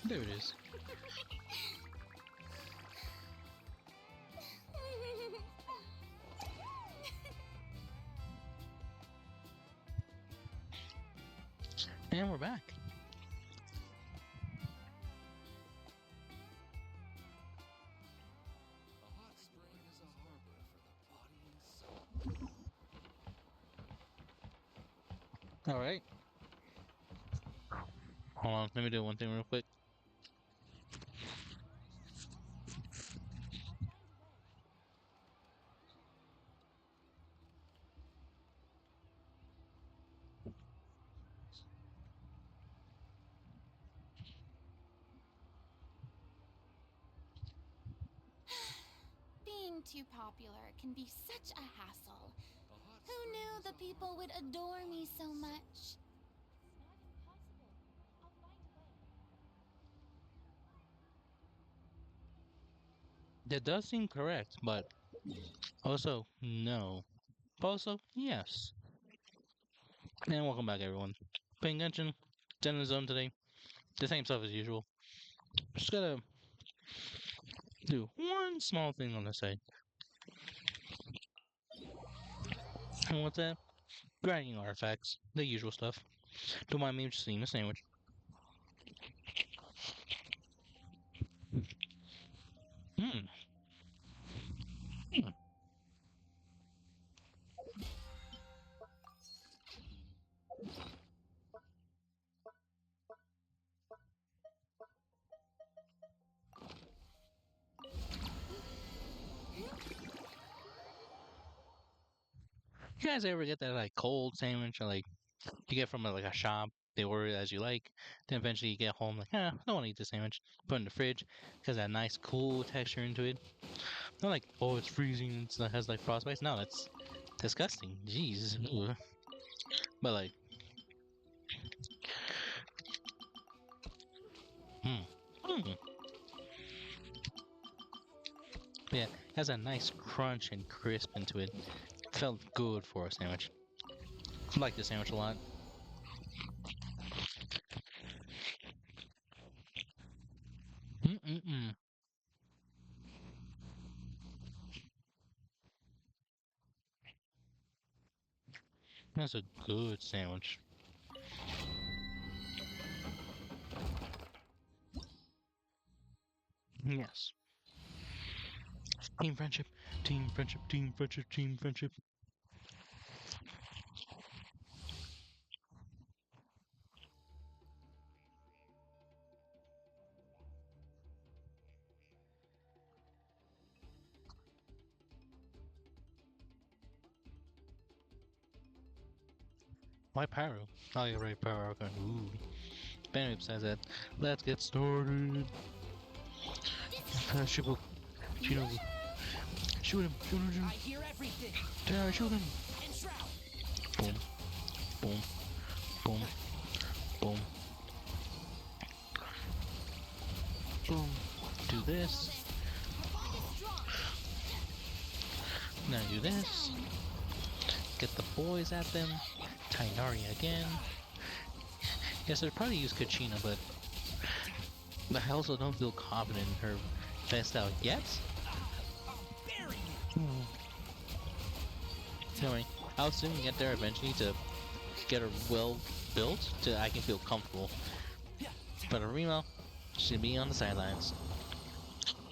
There it is. And we're back. A hot spring is a harbor for the body and soul. Alright. Hold on, let me do one thing real quick. Being too popular can be such a hassle. A hot Who spring knew is the a people harbor would for the adore body me and so soul. much? That does seem correct, but also no. But also yes. And welcome back, everyone. Paying attention. Den in the zone today. The same stuff as usual. Just gotta do one small thing on the side. And what's that? Grinding artifacts. The usual stuff. Don't mind me just eating a sandwich. Hmm. You guys ever get that like cold sandwich or like you get from like a shop? They order it as you like. Then eventually you get home like, I don't want to eat this sandwich. Put it in the fridge because that nice cool texture into it. Not like, oh, it's freezing. It has like frostbites. No, that's disgusting. Jeez. Ugh. But like, hmm. Mm. Yeah, it has a nice crunch and crisp into it. Felt good for a sandwich. I like the sandwich a lot. Mm-mm-mm. That's a good sandwich. Yes. Team friendship, team friendship, team friendship, team friendship. Why Pyro? Oh, you're right, Pyro. Okay. Ooh. Benedict says that. Let's get started. Shibu. Shinobu. Shoot him. Shoot him. Shoot him. I hear everything. Yeah, shoot him. And Shroud. Boom. Boom. Boom. Boom. Boom. Do this. Now do this. Get the boys at them. Tainari again. Yes, I'd probably use Kachina, but I also don't feel confident in her best out yet. I'll bury you. Anyway, I'll soon get there eventually to get her well built so I can feel comfortable. But Arima should be on the sidelines,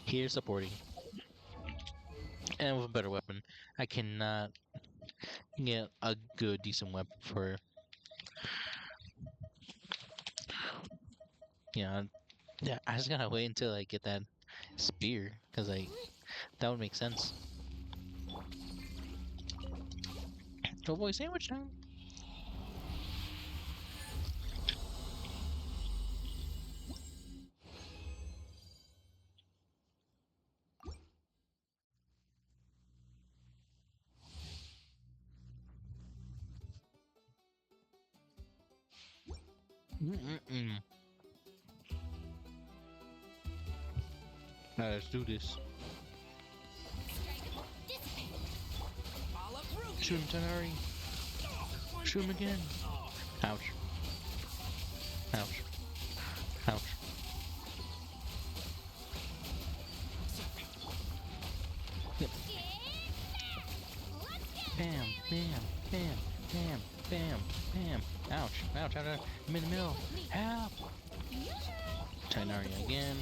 here supporting, and with a better weapon. I cannot get a good, decent weapon for her. Yeah, yeah. I just gotta wait until I get that spear, cause like that would make sense. Oh boy, sandwich time. Mm-mm-mm. Now let's do this. I'll uproot Shoot you. him, Tanari. Shoot him again. Ouch. Ouch. Ouch. with me. Help! Tighnari again.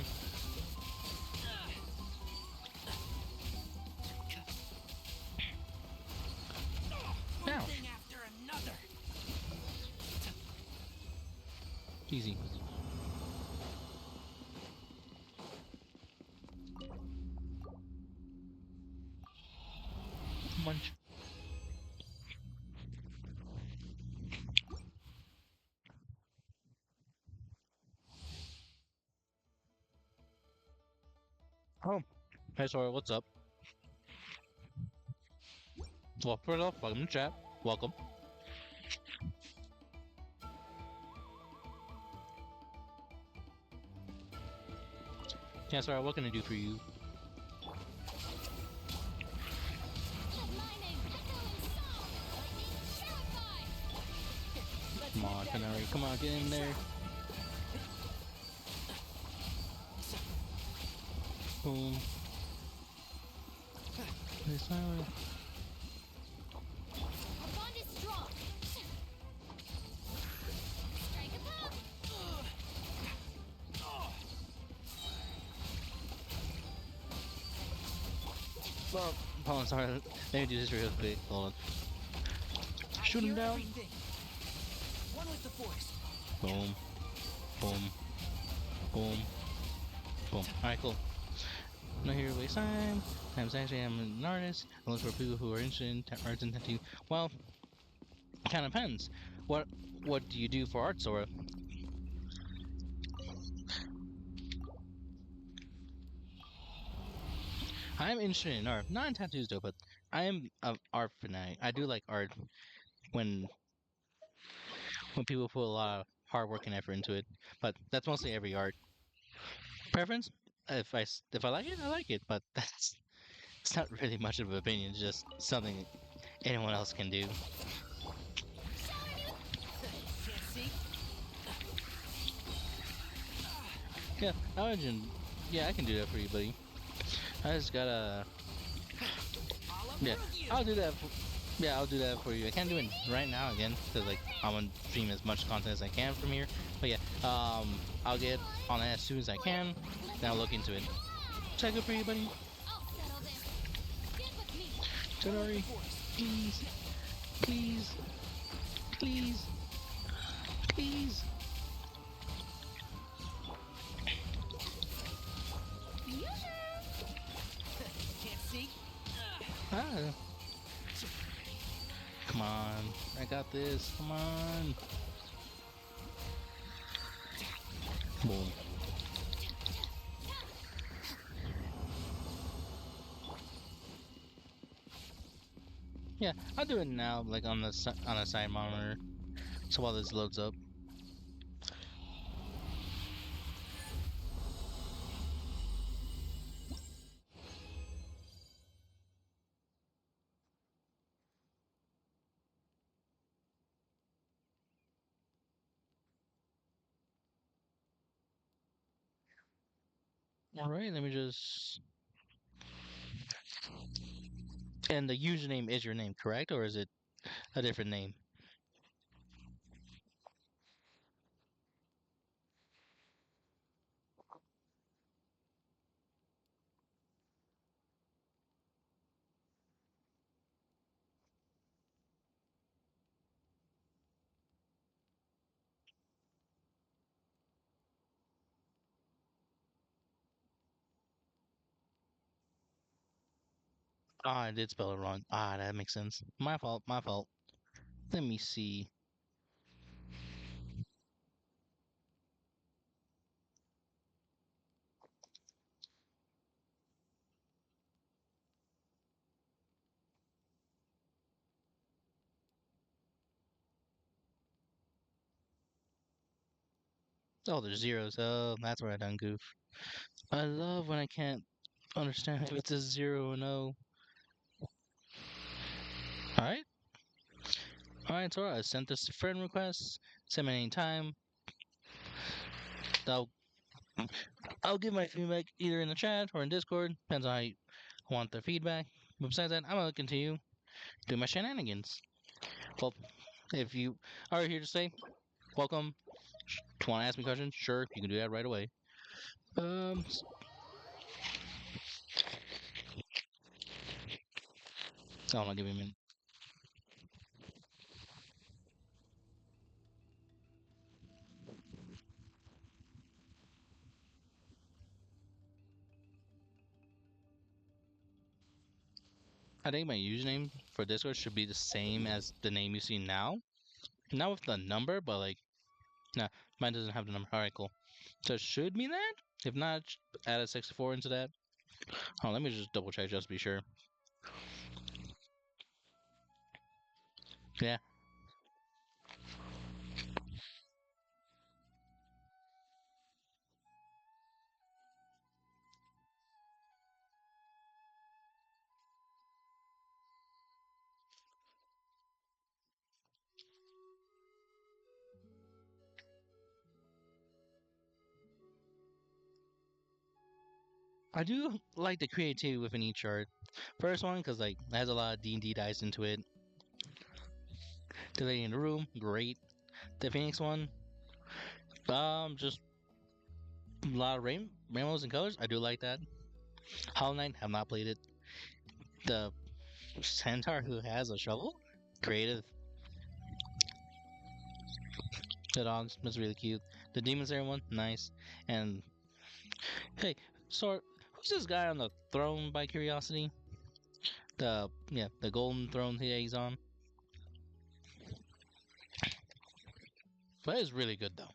One Ouch. thing after another. Easy. Munch. Oh. Hey, sorry, what's up? Well, first off, welcome to chat. Welcome. Yeah, sorry, what can I do for you? Let my name echo in song. Terrified. Come on, Canary, come on, get in there. Boom. Stay silent. Our bond is strong. Strike a pop. Well, hold on, sorry. Let me do this real quick. Hold on. I Shoot him hear down. everything. One with the force. Boom. Boom. Boom. Boom. Alright, cool. Not here to waste time. Actually, I'm an artist. I look for people who are interested in arts and tattoo. Well, kind of depends. What do you do for art, Sora? I'm interested in art, not in tattoos though, but I am an art fanatic. I do like art when people put a lot of hard work and effort into it, but that's mostly every art. Preference? If I like it, I like it, but that's it's not really much of an opinion. It's just something anyone else can do. Can't see. Yeah, I imagine. Yeah, I can do that for you, buddy. I just gotta. I'll Yeah, uproot you. I'll do that. Yeah, I'll do that for you. I can't do it right now again because like I want to stream as much content as I can from here. But yeah, I'll get on it as soon as I can. Then I'll look into it. Is that good for you, buddy? I'll settle this. Stick with me. Tenori, please, please, please, please. Can't see. Ah. Come on, I got this. Come on. Boom. Yeah, I'll do it now, like on the on a side monitor. So while this loads up. All right, let me just. And the username is your name, correct, or is it a different name? Ah, I did spell it wrong. Ah, that makes sense. My fault. My fault. Let me see. Oh, there's zeros. Oh, that's where I done goof. I love when I can't understand if it's a zero and O. Alright. Alright, so I sent this to friend request. Send me anytime. I'll I'll give my feedback either in the chat or in Discord. Depends on how you want the feedback. But besides that, I'm gonna continue do my shenanigans. Well, if you are here to stay, welcome. Want to ask me questions? Sure, you can do that right away. Hold on, give me a minute. I think my username for Discord should be the same as the name you see now. Not with the number, but like, nah, mine doesn't have the number. Alright, cool. So it should mean that? If not, add a 64 into that. Oh, let me just double check just to be sure. Yeah. I do like the creativity within each art. First one, because like it has a lot of D&D dice into it. The Lady in the Room, great. The Phoenix one, just a lot of rainbows and colors. I do like that. Hollow Knight, have not played it. The centaur who has a shovel, creative. The dogs, that's really cute. The Demon Slayer one, nice. And hey, so who's this guy on the throne by curiosity? The golden throne he's on. But it's really good though.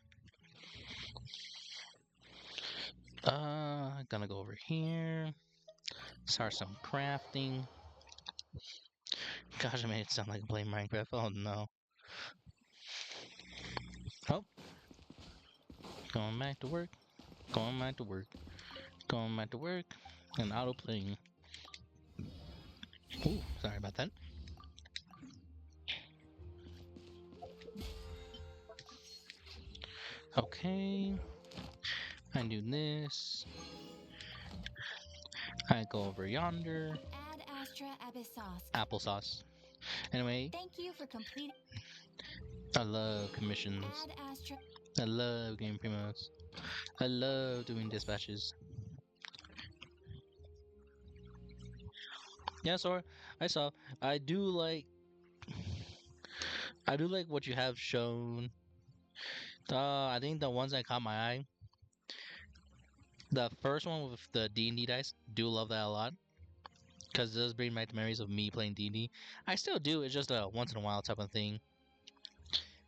Gonna go over here. Start some crafting. Gosh, I made it sound like I'm playing Minecraft. Oh no. Oh, going back to work. Going back to work. Going back to work. And auto playing. Ooh, sorry about that. Okay. I do this. I go over yonder. Ad Astra Abyssos. Applesauce. Anyway, Thank you for completing I love commissions. Ad Astra. I love game promos. I love doing dispatches. Yeah, Sora, I saw. I do like. I do like what you have shown. I think the ones that caught my eye. The first one with the D&D dice, do love that a lot. Because it does bring back the memories of me playing D&D. I still do, it's just a once in a while type of thing.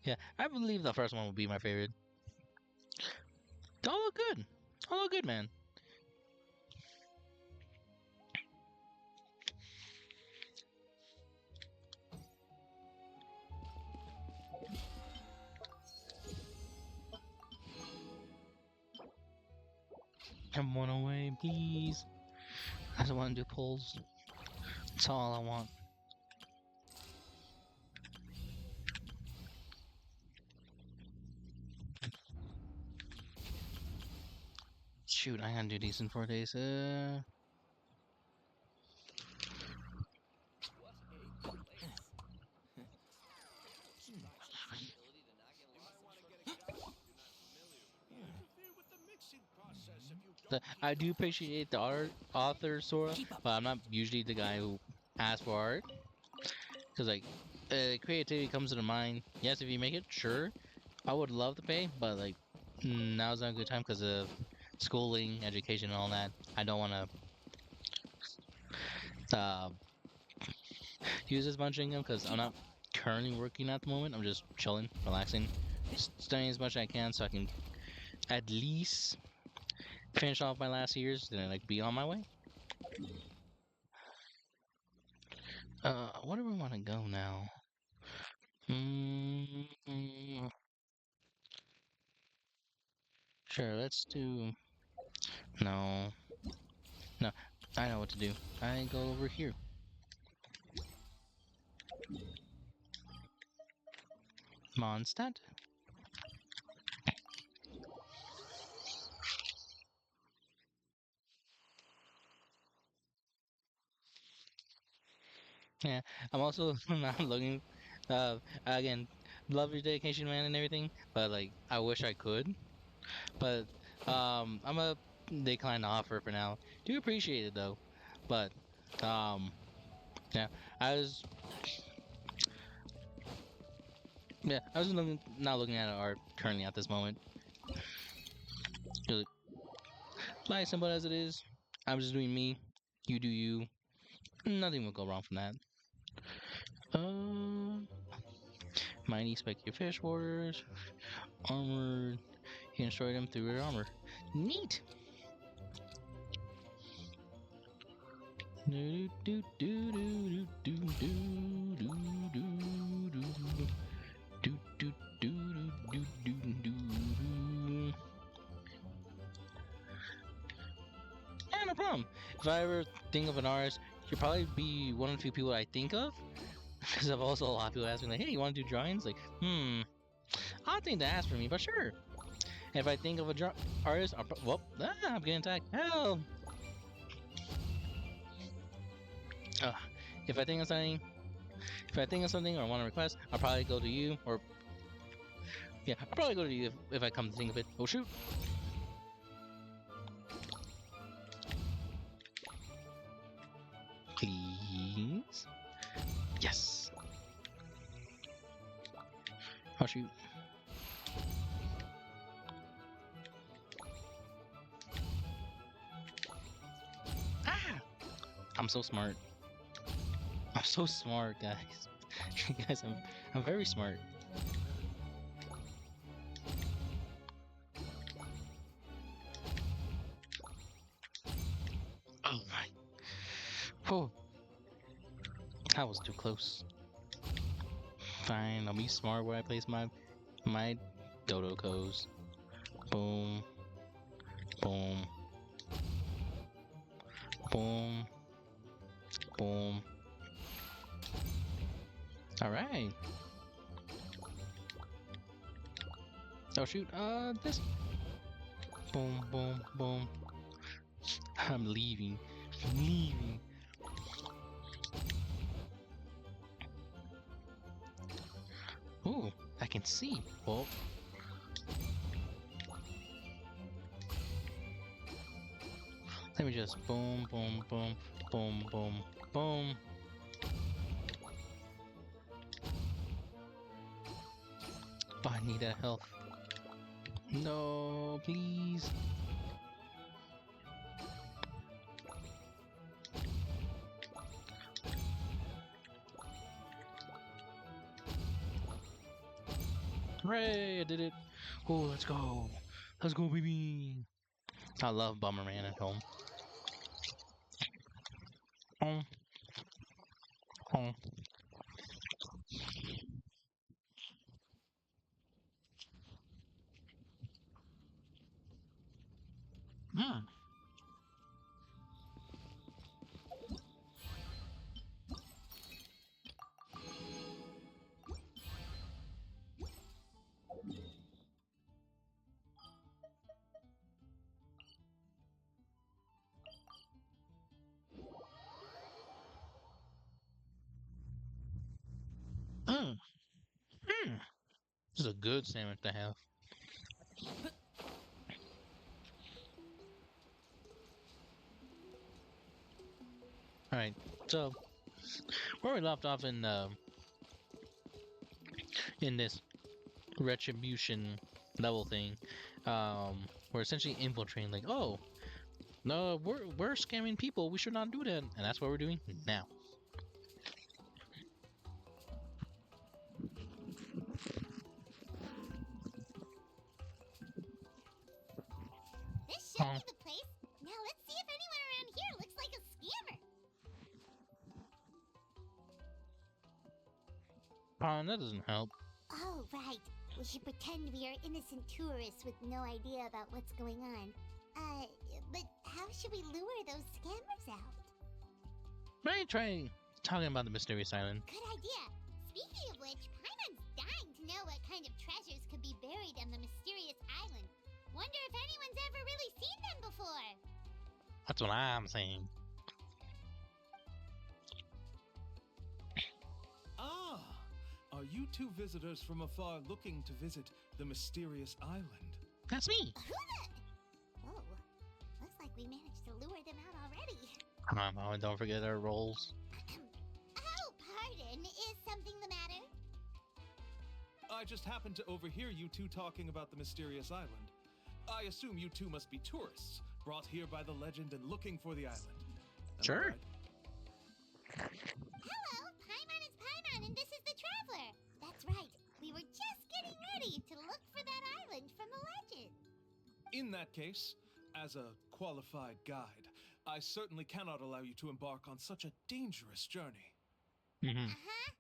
Yeah, I believe the first one would be my favorite. They all look good. All look good, man. Come one away, please. I just want to do pulls. That's all I want. Shoot, I gotta do these in 4 days. I do appreciate the author, Sora, but I'm not usually the guy who asks for art. Because, like, creativity comes to the mind. Yes, if you make it, sure. I would love to pay, but, like, now's not a good time because of schooling, education, and all that. I don't want to use this bunch of income because I'm not currently working at the moment. I'm just chilling, relaxing, studying as much as I can so I can at least finish off my last years, then like be on my way. Where do we want to go now? Sure, let's do. No, no, I know what to do. I go over here. Mondstadt. Yeah, I'm also not looking. Again, love your dedication, man, and everything. But like, I wish I could. But I'm a decline the offer for now. Do appreciate it though. But um, yeah, I was I was not looking at art currently at this moment. Really, nice simple as it is. I'm just doing me. You do you. Nothing will go wrong from that. Um, Mighty Spectre Fish Wars, armored. You can destroy them through their armor. Neat. Do do do do do do do do do do do do do do do. Yeah, no problem. If I ever think of an artist, you'll probably be one of the few people I think of. Because I've also a lot of people asking like, "Hey, you want to do drawings?" Like, I think to ask for me, but sure. If I think of a artist, I'm getting attacked. Hell. Uh, if I think of something, or want to request, I'll probably go to you. Or yeah, I'll probably go to you if I come to think of it. Oh shoot! Please. Yes. Oh shoot. Ah! I'm so smart. I'm so smart, guys. Guys, I'm very smart. Oh my. Oh, that was too close. Fine, I'll be smart where I place my Dodocos. Boom. Boom. Boom. Boom. Alright. Oh shoot, this. Boom, boom, boom. I'm leaving. I'm leaving. Ooh, I can see. Well. Let me just boom, boom, boom, boom, boom, boom. Oh, I need that health. No, please. Hooray, I did it. Oh, let's go. Let's go, baby. I love Bomberman at home. Home. Home. Mm. Mm. Mm. This is a good sandwich to have. Alright, so where we left off in this retribution level thing, we're essentially infiltrating. Like, oh, no, we're scamming people. We should not do that, and that's what we're doing now. This should be the place. Now let's see if anyone around here looks like a scammer. That doesn't help. Oh, right. We should pretend we are innocent tourists with no idea about what's going on. But how should we lure those scammers out? Maybe try talking about the mysterious island. Good idea. Speaking of which, Paimon's dying to know what kind of treasures could be buried on the mysterious island. Wonder if anyone's ever really seen them before. That's what I'm saying. Ah, are you two visitors from afar looking to visit the mysterious island? That's me. Whoa. Looks like we managed to lure them out already. Come on, Mom, don't forget our roles. Oh, pardon. Is something the matter? I just happened to overhear you two talking about the mysterious island. I assume you two must be tourists, brought here by the legend and looking for the island. Am I Sure. right? Hello, Paimon is Paimon, and this is the Traveler. That's right. We were just getting ready to look for that island from the legend. In that case, as a qualified guide, I certainly cannot allow you to embark on such a dangerous journey. Mm-hmm. Uh-huh.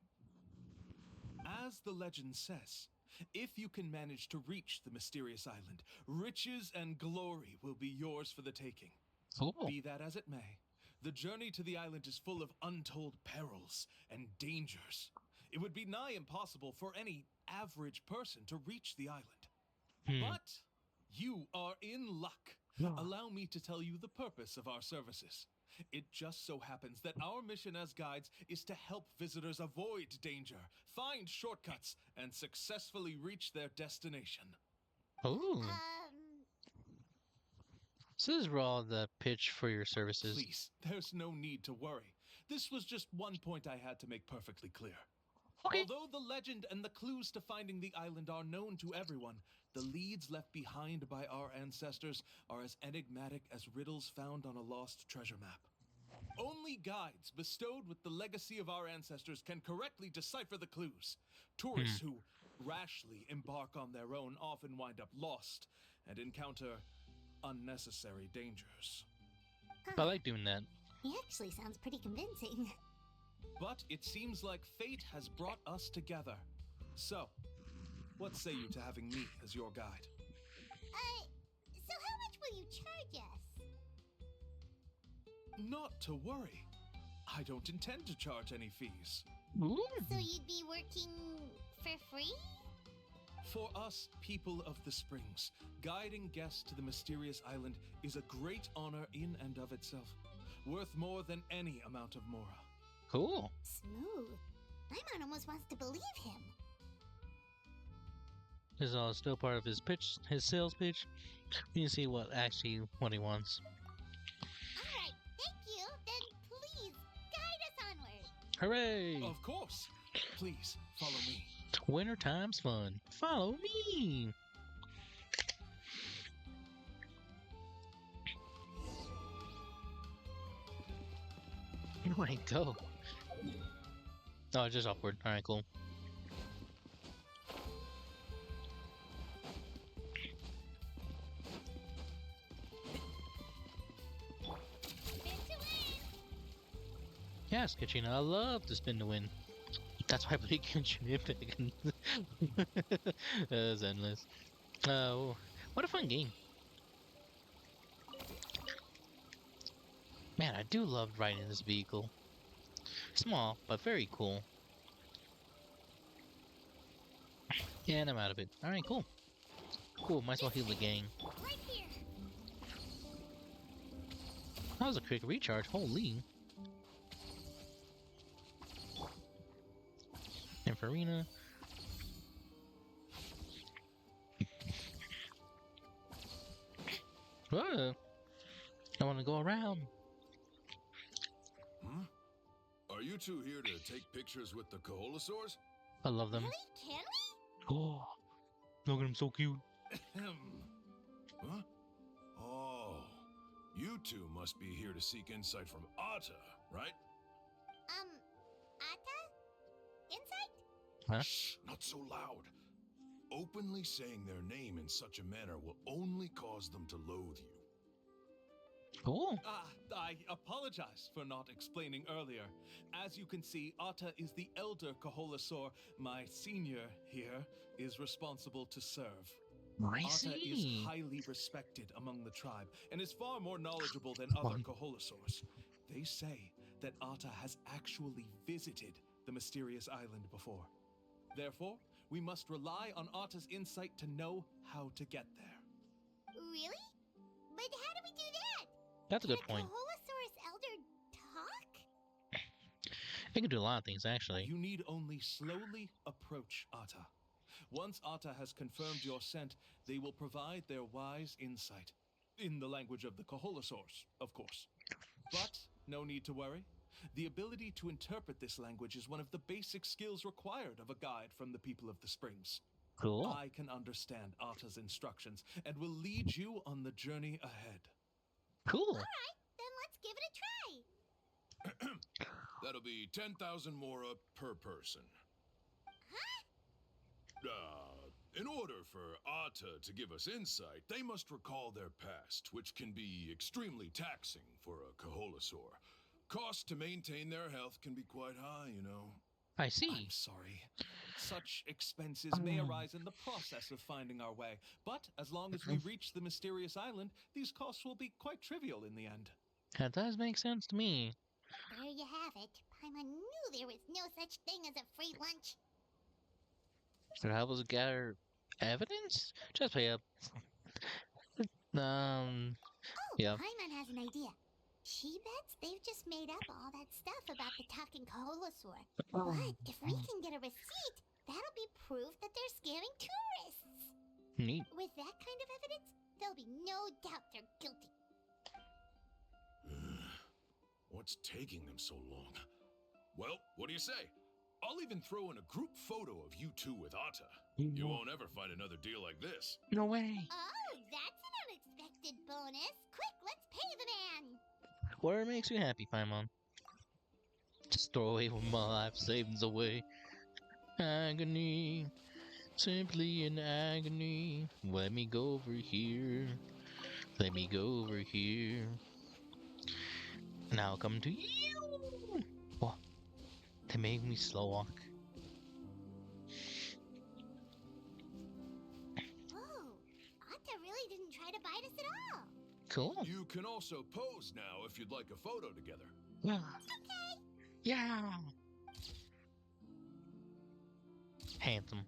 As the legend says, if you can manage to reach the mysterious island, riches and glory will be yours for the taking. Cool. Be that as it may, the journey to the island is full of untold perils and dangers. It would be nigh impossible for any average person to reach the island. But you are in luck. Allow me to tell you the purpose of our services. It just so happens that our mission as guides is to help visitors avoid danger, find shortcuts, and successfully reach their destination. Ooh. So this is all the pitch for your services. Please, there's no need to worry. This was just one point I had to make perfectly clear. Okay. Although the legend and the clues to finding the island are known to everyone, the leads left behind by our ancestors are as enigmatic as riddles found on a lost treasure map. Only guides bestowed with the legacy of our ancestors can correctly decipher the clues. Tourists who rashly embark on their own often wind up lost and encounter unnecessary dangers. I like doing that. He actually sounds pretty convincing. But it seems like fate has brought us together. So, what say you to having me as your guide? So how much will you charge us? Not to worry. I don't intend to charge any fees. Ooh. So you'd be working for free? For us, people of the Springs, guiding guests to the mysterious island is a great honor in and of itself, worth more than any amount of mora. Cool. Smooth. Paimon almost wants to believe him. This is all still part of his pitch, his sales pitch. You can see what he wants. Alright, thank you. Then please, guide us onward. Hooray! Of course. Please, follow me. Winter time's fun. Follow me. Where do I go? Oh, just upward. Alright, cool. Spin to win. Yes, Katrina, I love to spin to win. That's why I play Genshin Impact. That's endless. What a fun game. Man, I do love riding this vehicle. Small, but very cool. Yeah, and I'm out of it. Alright, cool. Cool, might as well heal the gang. Right here. That was a quick recharge, holy. And Farina. Whoa. I want to go around. Are you two here to take pictures with the Koholosaurs? I love them. Really? Can we? Oh, look at him, so cute. Huh? Oh, you two must be here to seek insight from Atta, right? Atta? Insight? Huh? Shh, not so loud. Openly saying their name in such a manner will only cause them to loathe you. Cool. I apologize for not explaining earlier. As you can see, Atta is the elder Koholosaur. My senior here is responsible to serve. I Atta is see. highly respected among the tribe and is far more knowledgeable than other Koholosaurs. They say that Atta has actually visited the mysterious island before. Therefore, we must rely on Atta's insight to know how to get there. Really? But how do we do that? That's a good Can point. Koholosaurus elder talk? It can do a lot of things, actually. You need only slowly approach Ata. Once Ata has confirmed your scent, they will provide their wise insight. In the language of the Koholosaurs, of course. But no need to worry. The ability to interpret this language is one of the basic skills required of a guide from the people of the Springs. Cool. I can understand Ata's instructions and will lead you on the journey ahead. Cool. Alright, then let's give it a try. That'll be 10,000 mora per person. In order for Ata to give us insight, they must recall their past, which can be extremely taxing for a Koholosaur. Costs to maintain their health can be quite high, you know. I see. I'm sorry. Such expenses may arise in the process of finding our way, but as long as we reach the mysterious island, these costs will be quite trivial in the end. That does make sense to me. There you have it. Paimon knew there was no such thing as a free lunch. So help us gather evidence? Just pay up. Oh, Yeah. Paimon has an idea. She bets they've just made up all that stuff about the talking Koholosaur. But if we can get a receipt, that'll be proof that they're scaring tourists. Neat. With that kind of evidence, there'll be no doubt they're guilty. What's taking them so long? Well, what do you say? I'll even throw in a group photo of you two with Ata. You won't ever find another deal like this. No way. Oh, that's an unexpected bonus. Quick, let's pay the man. Whatever makes you happy, Paimon. Just throw away my life savings away. Agony. Simply in agony. Let me go over here. Let me go over here. Now come to you. What? They make me slow walk. Whoa, Ata really didn't try to bite us at all. Cool. You can also pose now if you'd like a photo together. Yeah. Okay. Yeah. Handsome.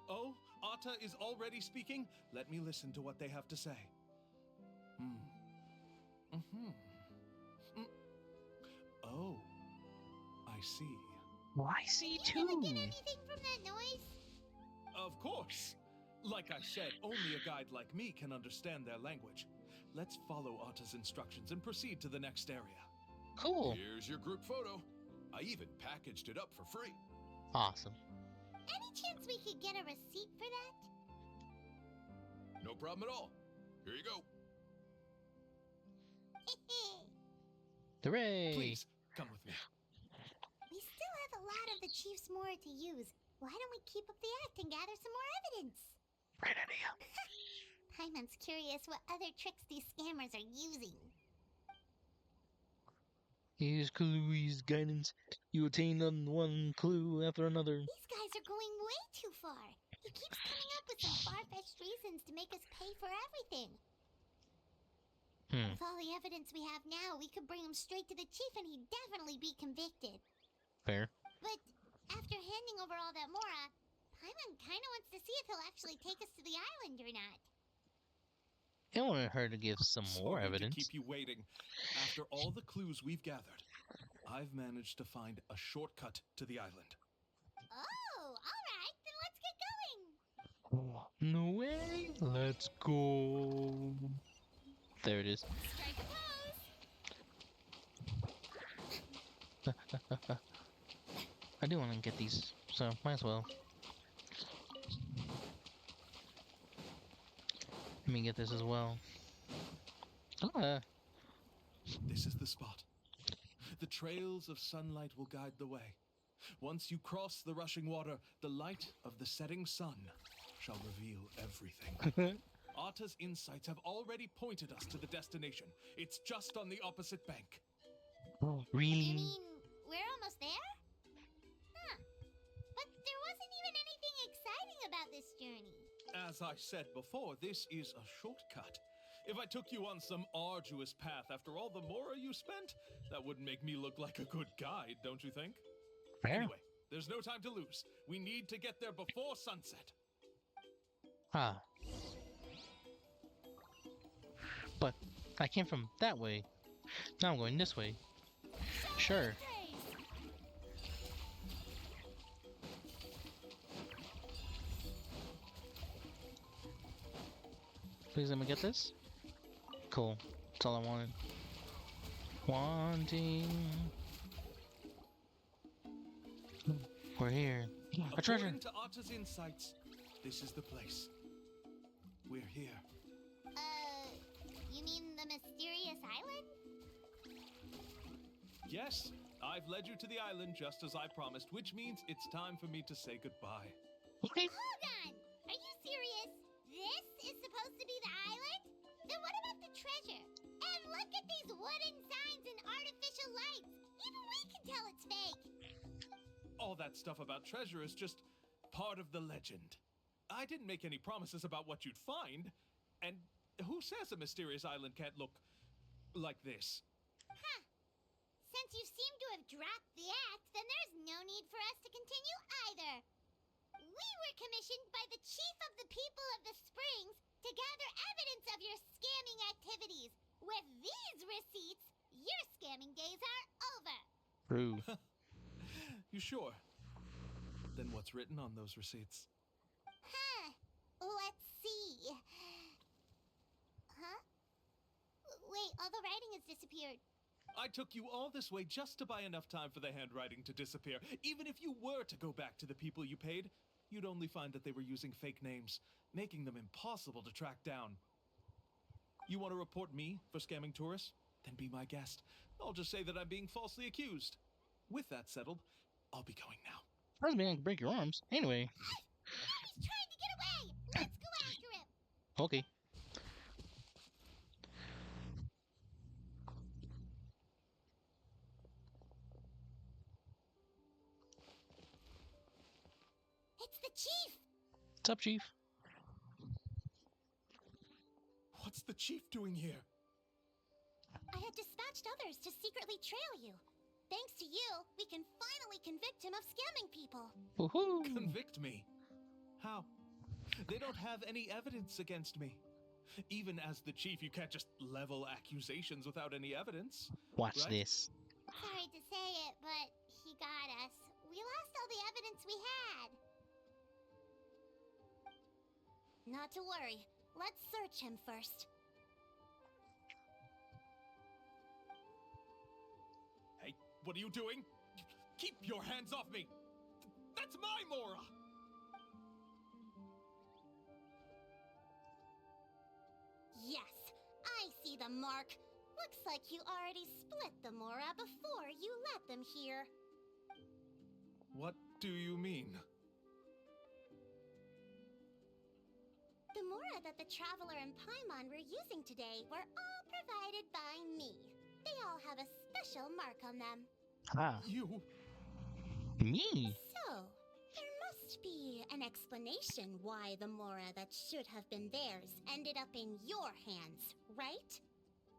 Oh, Ata is already speaking? Let me listen to what they have to say. Oh, I see. Why see Did you even get anything from that noise? Of course. Like I said, only a guide like me can understand their language. Let's follow Ata's instructions and proceed to the next area. Cool. Here's your group photo. I even packaged it up for free. Awesome. Any chance we could get a receipt for that? No problem at all. Here you go. Hooray! Please, come with me. We still have a lot of the Chief's Mora to use. Why don't we keep up the act and gather some more evidence? Great idea. Paimon's curious what other tricks these scammers are using. Use Kalui's guidance. You attain one clue after another. These guys are going way too far. He keeps coming up with some far-fetched reasons to make us pay for everything. With all the evidence we have now, we could bring him straight to the chief and he'd definitely be convicted. Fair. But after handing over all that Mora, Paimon kinda wants to see if he'll actually take us to the island or not. It wouldn't hurt to give some more Sorry evidence. to keep you waiting. After all the clues we've gathered, I've managed to find a shortcut to the island. Oh, alright, then let's get going. No way. Let's go. There it is. Strike a pose. I do want to get these, so might as well. Let me get this as well. Oh, This is the spot. The trails of sunlight will guide the way. Once you cross the rushing water, the light of the setting sun shall reveal everything. Ata's insights have already pointed us to the destination. It's just on the opposite bank. You really? mean, we're almost there? Huh. But there wasn't even anything exciting about this journey. As I said before, this is a shortcut. If I took you on some arduous path after all the Mora you spent, that wouldn't make me look like a good guide, don't you think? Fair. Anyway, there's no time to lose. We need to get there before sunset. Ah. But I came from that way. Now I'm going this way. Sure. Please let me get this. Cool. That's all I wanted. Wanting. We're here. A treasure. According to Atta's insights, this is the place. We're here. You mean the mysterious island? Yes, I've led you to the island just as I promised, which means it's time for me to say goodbye. Okay. Hold on! Are you serious? This is supposed to be the island? Then what about the treasure? And look at these wooden signs and artificial lights! Even we can tell it's fake! All that stuff about treasure is just part of the legend. I didn't make any promises about what you'd find. And who says a mysterious island can't look like this? Huh. Since you seem to have dropped the act, then there's no need for us to continue either. We were commissioned by the chief of the people of the Springs to gather evidence of your scamming activities. With these receipts, your scamming days are over. True. You sure? Then what's written on those receipts? Huh. Let's see. Huh? Wait, all the writing has disappeared. I took you all this way just to buy enough time for the handwriting to disappear. Even if you were to go back to the people you paid, you'd only find that they were using fake names, making them impossible to track down. You want to report me for scamming tourists? Then be my guest. I'll just say that I'm being falsely accused. With that settled, I'll be going now. I was being break your arms. Anyway. He's trying to get away! Let's go after him! Okay. It's the chief! What's up, Chief? What's the chief doing here? I had dispatched others to secretly trail you. Thanks to you, we can finally convict him of scamming people. Woohoo! Convict me? How? They don't have any evidence against me. Even as the chief, you can't just level accusations without any evidence. Watch right? this. Sorry to say it, but he got us. We lost all the evidence we had. Not to worry. Let's search him first. Hey, what are you doing? Keep your hands off me! That's my Mora! Yes, I see the mark. Looks like you already split the Mora before you let them here. What do you mean? The Mora that the Traveler and Paimon were using today were all provided by me. They all have a special mark on them. Ah. You? Me? So, there must be an explanation why the Mora that should have been theirs ended up in your hands, right?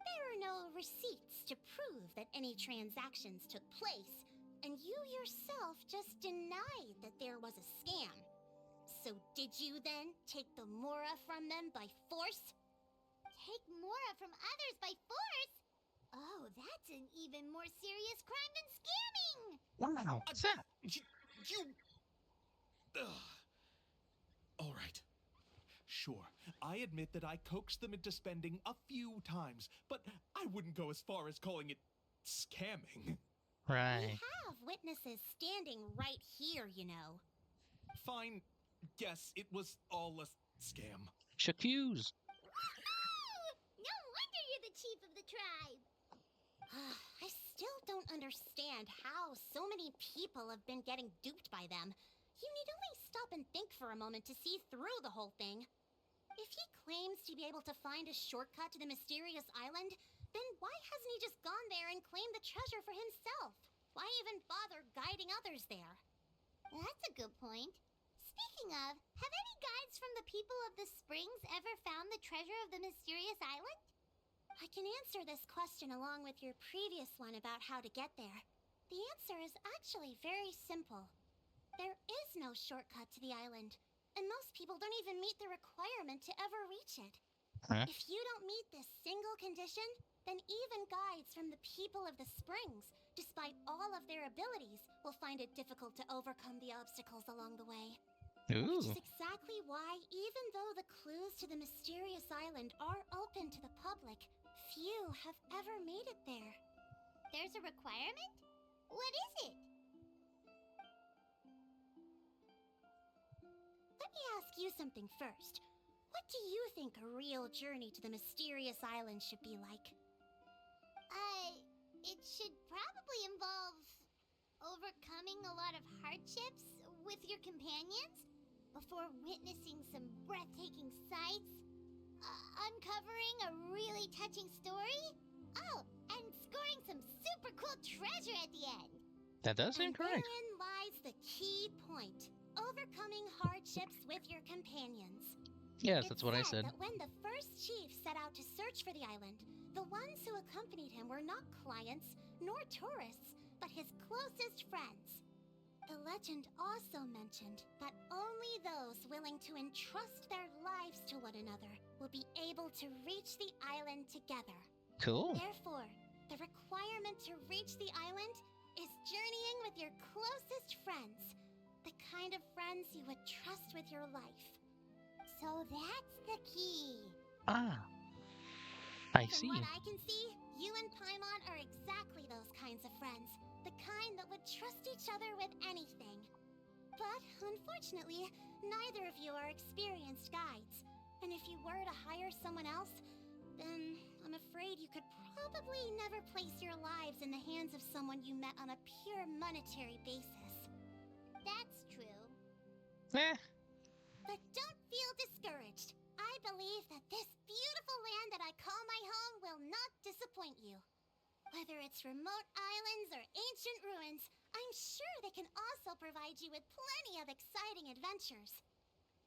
There are no receipts to prove that any transactions took place, and you yourself just denied that there was a scam. So did you then take the Mora from them by force? Take Mora from others by force? Oh, that's an even more serious crime than scamming! Wow. What's that? You... Ugh. All right. Sure, I admit that I coaxed them into spending a few times, but I wouldn't go as far as calling it scamming. Right. We have witnesses standing right here, you know. Fine. Yes, it was all a scam. Shaquuse. No wonder you're the chief of the tribe! I still don't understand how so many people have been getting duped by them. You need only stop and think for a moment to see through the whole thing. If he claims to be able to find a shortcut to the mysterious island, then why hasn't he just gone there and claimed the treasure for himself? Why even bother guiding others there? That's a good point. Speaking of, have any guides from the people of the springs ever found the treasure of the mysterious island? I can answer this question along with your previous one about how to get there. The answer is actually very simple. There is no shortcut to the island, and most people don't even meet the requirement to ever reach it. Huh? If you don't meet this single condition, then even guides from the people of the springs, despite all of their abilities, will find it difficult to overcome the obstacles along the way. Which Ooh. is exactly why, even though the clues to the mysterious island are open to the public, few have ever made it there. There's a requirement? What is it? Let me ask you something first. What do you think a real journey to the mysterious island should be like? It should probably involve overcoming a lot of hardships with your companions before witnessing some breathtaking sights, uncovering a really touching story, and scoring some super cool treasure at the end. That does seem And correct. therein lies the key point: overcoming hardships with your companions. Yes, It's that's what I said. that when the first chief set out to search for the island, the ones who accompanied him were not clients nor tourists, but his closest friends. The legend also mentioned that only those willing to entrust their lives to one another will be able to reach the island together. Cool. Therefore, the requirement to reach the island is journeying with your closest friends, the kind of friends you would trust with your life. So that's the key. Ah, I From see. what I can see, you and Paimon are exactly those kinds of friends. The kind that would trust each other with anything. But, unfortunately, neither of you are experienced guides. And if you were to hire someone else, then I'm afraid you could probably never place your lives in the hands of someone you met on a pure monetary basis. That's true. Eh, But don't feel discouraged. I believe that this beautiful land that I call my home will not disappoint you. Whether it's remote islands or ancient ruins, I'm sure they can also provide you with plenty of exciting adventures.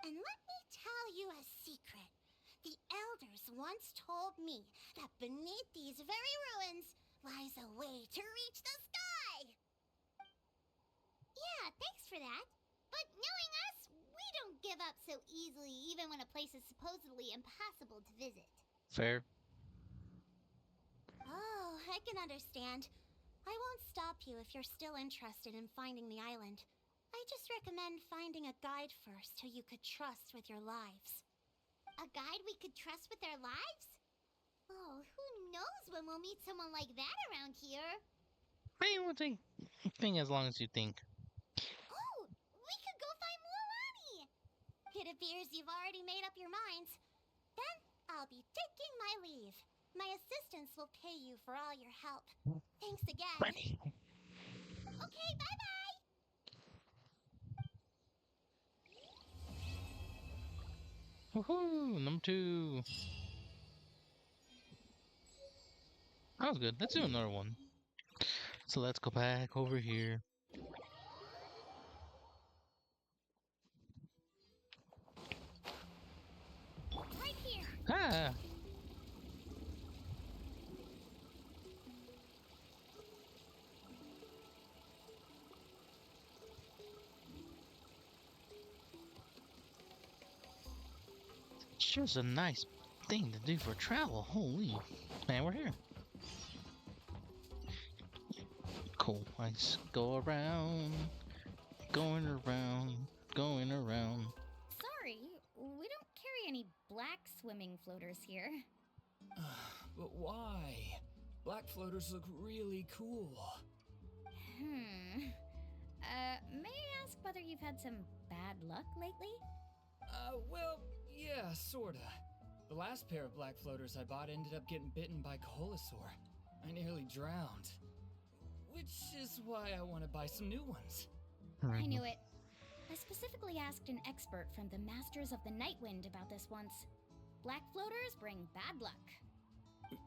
And let me tell you a secret. The elders once told me that beneath these very ruins lies a way to reach the sky. Yeah, thanks for that. But knowing us, we don't give up so easily even when a place is supposedly impossible to visit. fair. Oh, I can understand. I won't stop you if you're still interested in finding the island. I just recommend finding a guide first who you could trust with your lives. A guide we could trust with our lives? Oh, who knows when we'll meet someone like that around here? I mean, one thing as long as you think. Oh, we could go find Mualani! It appears you've already made up your minds. Then I'll be taking my leave. My assistants will pay you for all your help. Thanks again. Money. Okay, bye-bye! Woohoo! Number 2. That was good. Let's do another one. So let's go back over here. Right here! Ah! Sure's a nice thing to do for travel. Holy. Man, we're here. Cool. Let's go around. Going around. Going around. Sorry, we don't carry any black swimming floaters here. But why? Black floaters look really cool. May I ask whether you've had some bad luck lately? Well, yeah, sorta. The last pair of black floaters I bought ended up getting bitten by Coholosaur. I nearly drowned. Which is why I want to buy some new ones. I knew it. I specifically asked an expert from the Masters of the Nightwind about this once. Black floaters bring bad luck.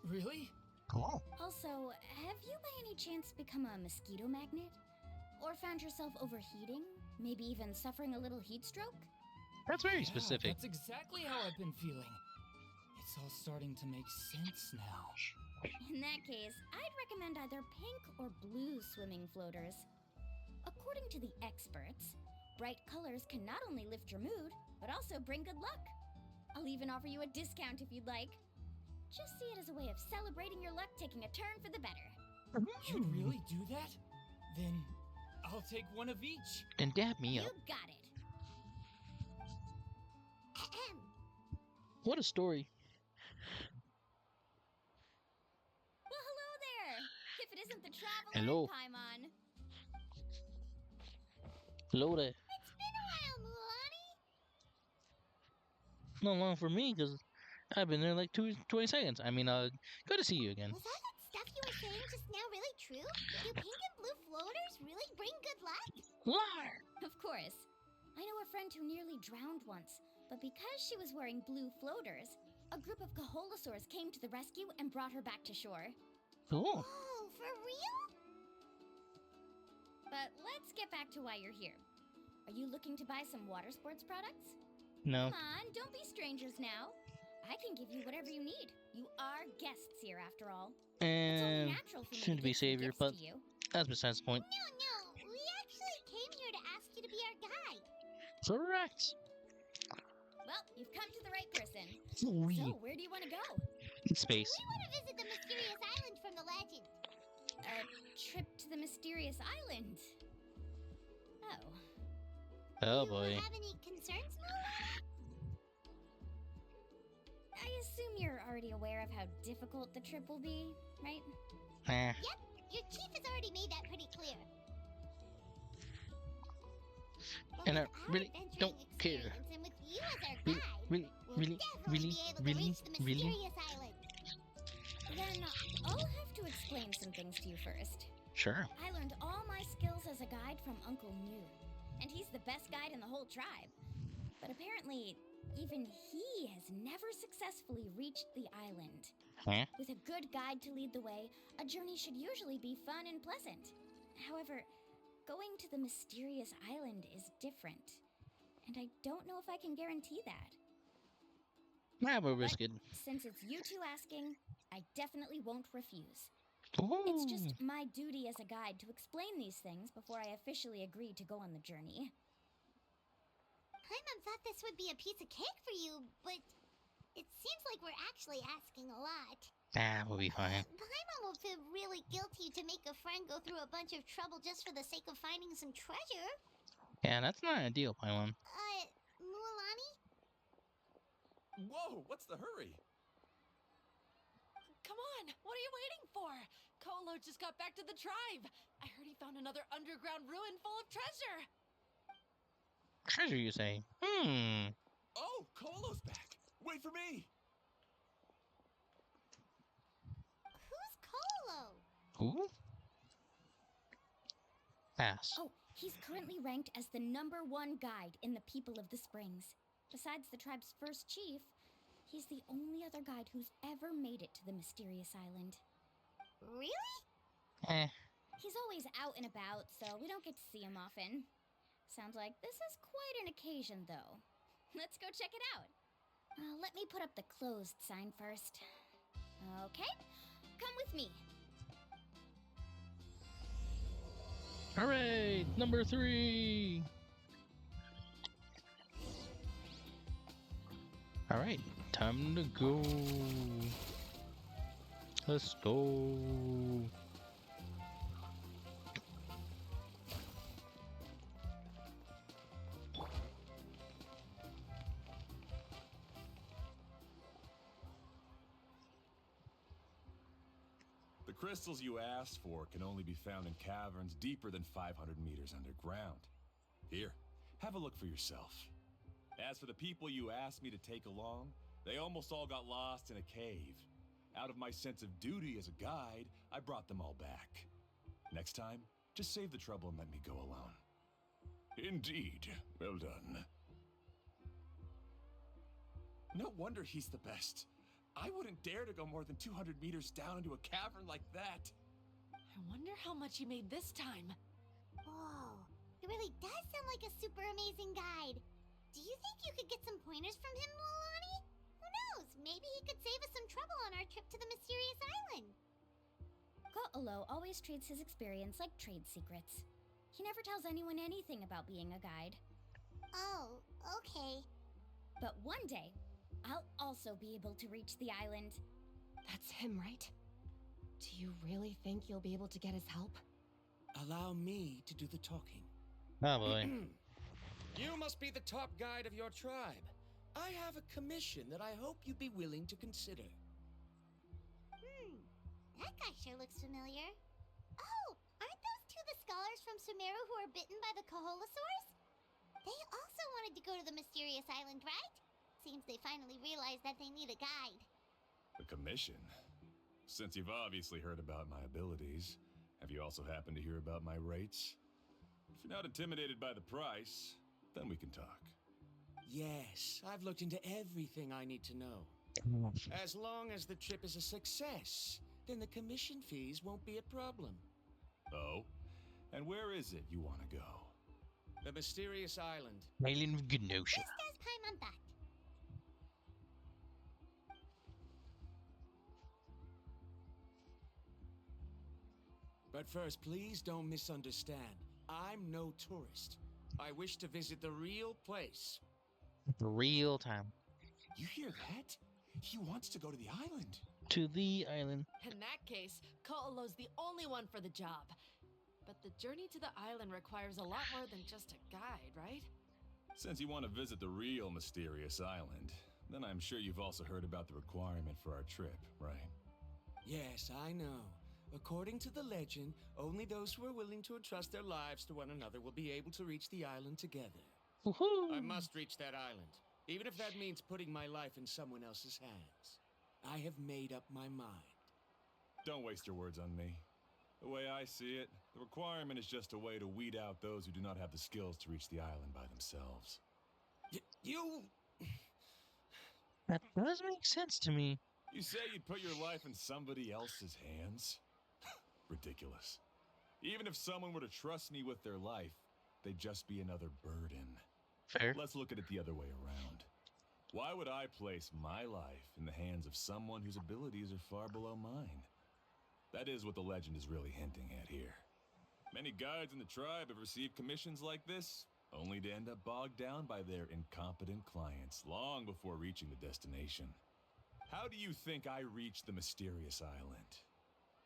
Really? Cool. Also, have you by any chance become a mosquito magnet? Or found yourself overheating? Maybe even suffering a little heat stroke? That's very Yeah, specific. That's exactly how I've been feeling. It's all starting to make sense now. In that case, I'd recommend either pink or blue swimming floaters. According to the experts, bright colors can not only lift your mood, but also bring good luck. I'll even offer you a discount if you'd like. Just see it as a way of celebrating your luck taking a turn for the better. You'd really do that? Then I'll take one of each. And dab me You up. got it. Ahem. What a story. Well, hello there! If it isn't the traveler Hello. Paimon. Hello there. It's been a while, Mulan. Not long for me, because I've been there like 20 seconds. I mean, good to see you again. Was all that stuff you were saying just now really true? Do pink and blue floaters really bring good luck? Liar! Of course. I know a friend who nearly drowned once, but because she was wearing blue floaters, a group of Kaholasaurs came to the rescue and brought her back to shore. Cool. Oh, for real? But let's get back to why you're here. Are you looking to buy some water sports products? No. Come on, don't be strangers now. I can give you whatever you need. You are guests here, after all. It's only And natural for me shouldn't to be give some savior, gifts but to you. that's besides the point. No. We actually came here to ask you to be our guide. Correct. Well, you've come to the right person. We So, where do you want to go? space. We want to visit the mysterious island from the legend. A trip to the mysterious island. Oh. Oh Do boy. you have any concerns, Mulan? I assume you're already aware of how difficult the trip will be, right? Eh. Yep, your chief has already made that pretty clear. But And I with our really adventuring don't care. experience and with you as our Really, guide, really, we'll really, definitely really, be able to really, reach the really. mysterious island. Then I'll have to explain some things to you first. Sure. I learned all my skills as a guide from Uncle New, and he's the best guide in the whole tribe. But apparently, even he has never successfully reached the island. Huh? With a good guide to lead the way, a journey should usually be fun and pleasant. However, going to the mysterious island is different, and I don't know if I can guarantee that. Nah, we'll But risk it. since it's you two asking, I definitely won't refuse. Ooh. It's just my duty as a guide to explain these things before I officially agree to go on the journey. Paimon thought this would be a piece of cake for you, but it seems like we're actually asking a lot. Ah, we'll be fine. Paimon will feel really guilty to make a friend go through a bunch of trouble just for the sake of finding some treasure. Yeah, that's not ideal, Paimon. Mualani? Whoa, what's the hurry? Come on, what are you waiting for? Kolo just got back to the tribe. I heard he found another underground ruin full of treasure. Treasure, you say? Oh, Kolo's back. Wait for me. Who's Kolo? Who? Pass. Oh, he's currently ranked as the #1 guide in the People of the Springs. Besides the tribe's first chief, he's the only other guide who's ever made it to the mysterious island. Really? Eh. He's always out and about, so we don't get to see him often. Sounds like this is quite an occasion, though. Let's go check it out. Let me put up the closed sign first. Okay, come with me. Hooray! Number 3! Alright, time to go. Let's go. The crystals you asked for can only be found in caverns deeper than 500 meters underground. Here, have a look for yourself. As for the people you asked me to take along, they almost all got lost in a cave. Out of my sense of duty as a guide, I brought them all back. Next time, just save the trouble and let me go alone. Indeed. Well done. No wonder he's the best. I wouldn't dare to go more than 200 meters down into a cavern like that. I wonder how much he made this time. Whoa, it really does sound like a super amazing guide. Do you think you could get some pointers from him, Mualani? Who knows? Maybe he could save us some trouble on our trip to the mysterious island. Ko'olo always treats his experience like trade secrets. He never tells anyone anything about being a guide. Oh, okay. But one day, I'll also be able to reach the island. That's him, right? Do you really think you'll be able to get his help? Allow me to do the talking. Oh boy. You must be the top guide of your tribe. I have a commission that I hope you'd be willing to consider. That guy sure looks familiar. Oh, aren't those two the scholars from Sumeru who are bitten by the Koholosaurs? They also wanted to go to the mysterious island, right? Seems they finally realized that they need a guide. A commission? Since you've obviously heard about my abilities, have you also happened to hear about my rates? If you're not intimidated by the price, then we can talk. Yes, I've looked into everything I need to know. As long as the trip is a success, then the commission fees won't be a problem. Oh? And where is it you want to go? The mysterious island. Alien with good notion. Just as Paimon thought. But first, please don't misunderstand. I'm no tourist. I wish to visit the real place. Real time. You hear that? He wants to go to the island. To the island. In that case, Ko'olo's the only one for the job. But the journey to the island requires a lot more than just a guide, right? Since you want to visit the real mysterious island, then I'm sure you've also heard about the requirement for our trip, right? Yes, I know. According to the legend, only those who are willing to entrust their lives to one another will be able to reach the island together. Woohoo! I must reach that island, even if that means putting my life in someone else's hands. I have made up my mind. Don't waste your words on me. The way I see it, the requirement is just a way to weed out those who do not have the skills to reach the island by themselves. You... That does make sense to me. You say you'd put your life in somebody else's hands? Ridiculous. Even if someone were to trust me with their life, they'd just be another burden. Fair. Let's look at it the other way around. Why would I place my life in the hands of someone whose abilities are far below mine? That is what the legend is really hinting at here. Many guides in the tribe have received commissions like this, only to end up bogged down by their incompetent clients long before reaching the destination. How do you think I reached the mysterious island?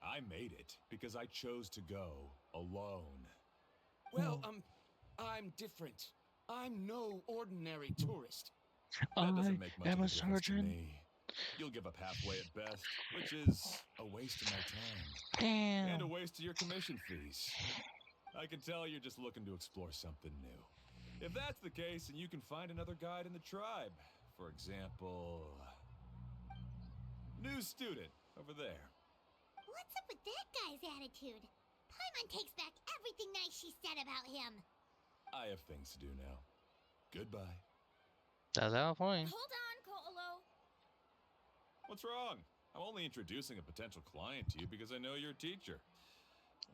I made it because I chose to go alone. Well, I'm different. I'm no ordinary tourist. That doesn't I make much am of a a difference to surgeon. me. You'll give up halfway at best, which is a waste of my time. Damn. And a waste of your commission fees. I can tell you're just looking to explore something new. If that's the case, then you can find another guide in the tribe. For example... new student, over there. What's up with that guy's attitude? Paimon takes back everything nice she said about him. I have things to do now. Goodbye. Does have a point. Hold on, Ko'olo. What's wrong? I'm only introducing a potential client to you because I know you're a teacher.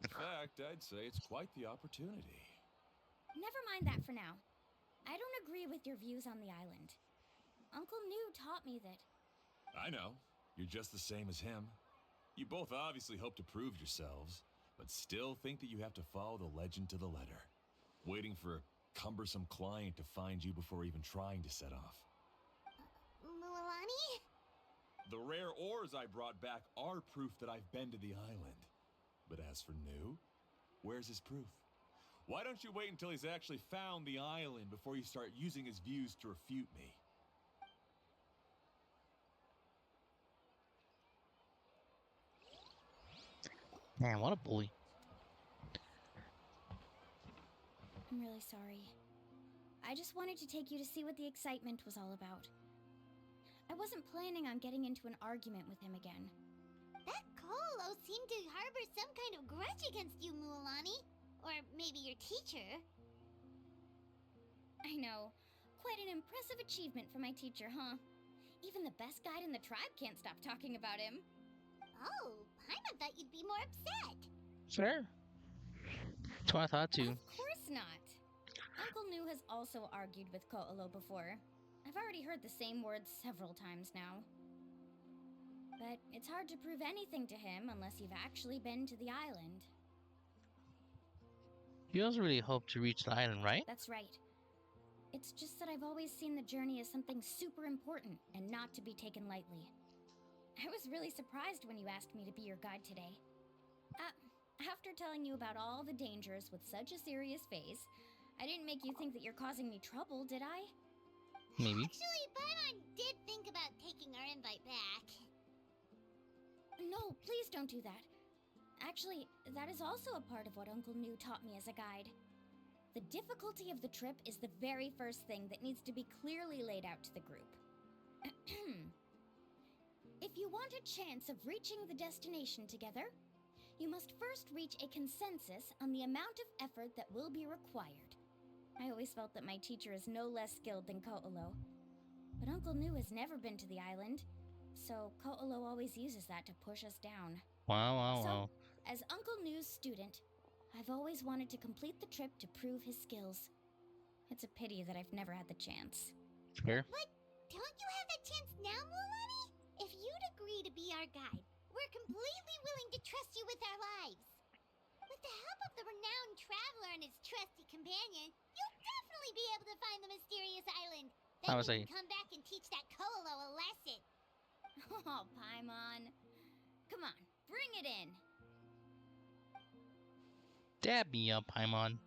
In fact, I'd say it's quite the opportunity. Never mind that for now. I don't agree with your views on the island. Uncle New taught me that. I know. You're just the same as him. You both obviously hope to prove yourselves, but still think that you have to follow the legend to the letter, waiting for a cumbersome client to find you before even trying to set off. Mualani? The rare ores I brought back are proof that I've been to the island. But as for New, where's his proof? Why don't you wait until he's actually found the island before you start using his views to refute me? Man, what a bully. I'm really sorry. I just wanted to take you to see what the excitement was all about. I wasn't planning on getting into an argument with him again. That Ko'olo seemed to harbor some kind of grudge against you, Mualani. Or maybe your teacher. I know. Quite an impressive achievement for my teacher, huh? Even the best guide in the tribe can't stop talking about him. Oh, Paimon thought you'd be more upset. Fair. That's what I thought too. Of course not. Uncle Nu has also argued with Ko'olo before. I've already heard the same words several times now. But it's hard to prove anything to him unless you've actually been to the island. You also really hope to reach the island, right? That's right. It's just that I've always seen the journey as something super important and not to be taken lightly. I was really surprised when you asked me to be your guide today. After telling you about all the dangers with such a serious face, I didn't make you think that you're causing me trouble, did I? Maybe. Actually, Paimon did think about taking our invite back. No, please don't do that. Actually, that is also a part of what Uncle Nu taught me as a guide. The difficulty of the trip is the very first thing that needs to be clearly laid out to the group. If you want a chance of reaching the destination together, you must first reach a consensus on the amount of effort that will be required. I always felt that my teacher is no less skilled than Ko'olo. But Uncle Nu has never been to the island, so Ko'olo always uses that to push us down. Wow. As Uncle Nu's student, I've always wanted to complete the trip to prove his skills. It's a pity that I've never had the chance. Fair. But don't you have that chance now, Mualani? If you'd agree to be our guide, we're completely willing to trust you with our lives. With the help of the renowned traveler and his trusty companion, you'll definitely be able to find the mysterious island. Then you can come back and teach that Ko'olo a lesson. Oh, Paimon. Come on, bring it in. Dab me up, Paimon.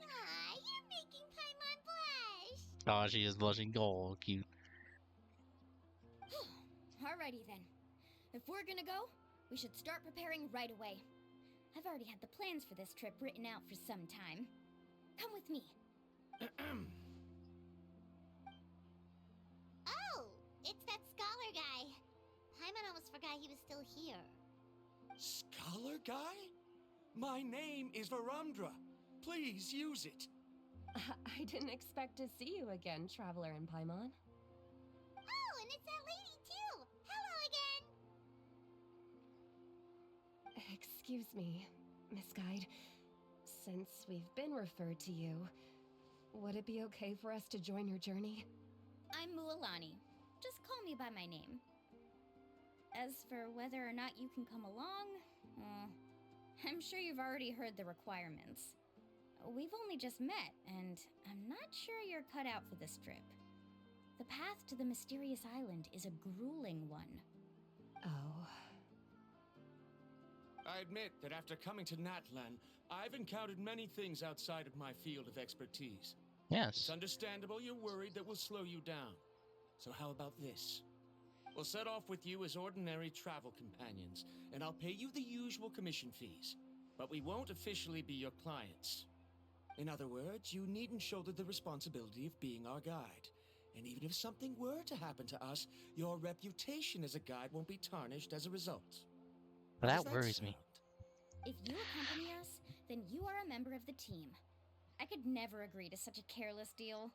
You're making Paimon blush. Oh, she is blushing. Oh, cute. Alrighty then. If we're gonna go, we should start preparing right away. I've already had the plans for this trip written out for some time. Come with me. Oh, it's that scholar guy. Paimon almost forgot he was still here. Scholar guy? My name is Varundra. Please use it. I didn't expect to see you again, Traveler and Paimon. Oh, and it's that lady too. Hello again. Excuse me, Miss Guide. Since we've been referred to you, would it be okay for us to join your journey? I'm Mualani. Just call me by my name. As for whether or not you can come along, I'm sure you've already heard the requirements. We've only just met, and I'm not sure you're cut out for this trip. The path to the mysterious island is a grueling one. Oh. I admit that after coming to Natlan, I've encountered many things outside of my field of expertise. Yes. It's understandable you're worried that we'll slow you down. So how about this? We'll set off with you as ordinary travel companions, and I'll pay you the usual commission fees. But we won't officially be your clients. In other words, you needn't shoulder the responsibility of being our guide. And even if something were to happen to us, your reputation as a guide won't be tarnished as a result. That worries me. If you accompany us, then you are a member of the team. I could never agree to such a careless deal.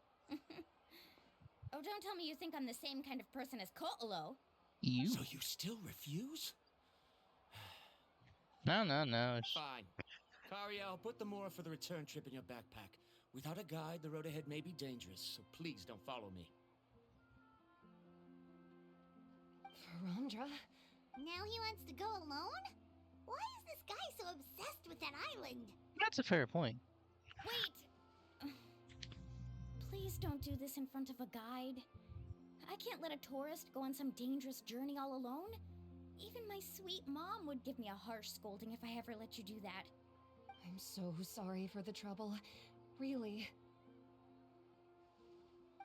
Oh, don't tell me you think I'm the same kind of person as Ko'olo. You? So you still refuse? No. Fine. Kariel, put the Mora for the return trip in your backpack. Without a guide, the road ahead may be dangerous, so please don't follow me. Varundra? Now he wants to go alone? Why is this guy so obsessed with that island? That's a fair point. Wait! Please don't do this in front of a guide. I can't let a tourist go on some dangerous journey all alone. Even my sweet mom would give me a harsh scolding if I ever let you do that. I'm so sorry for the trouble. Really.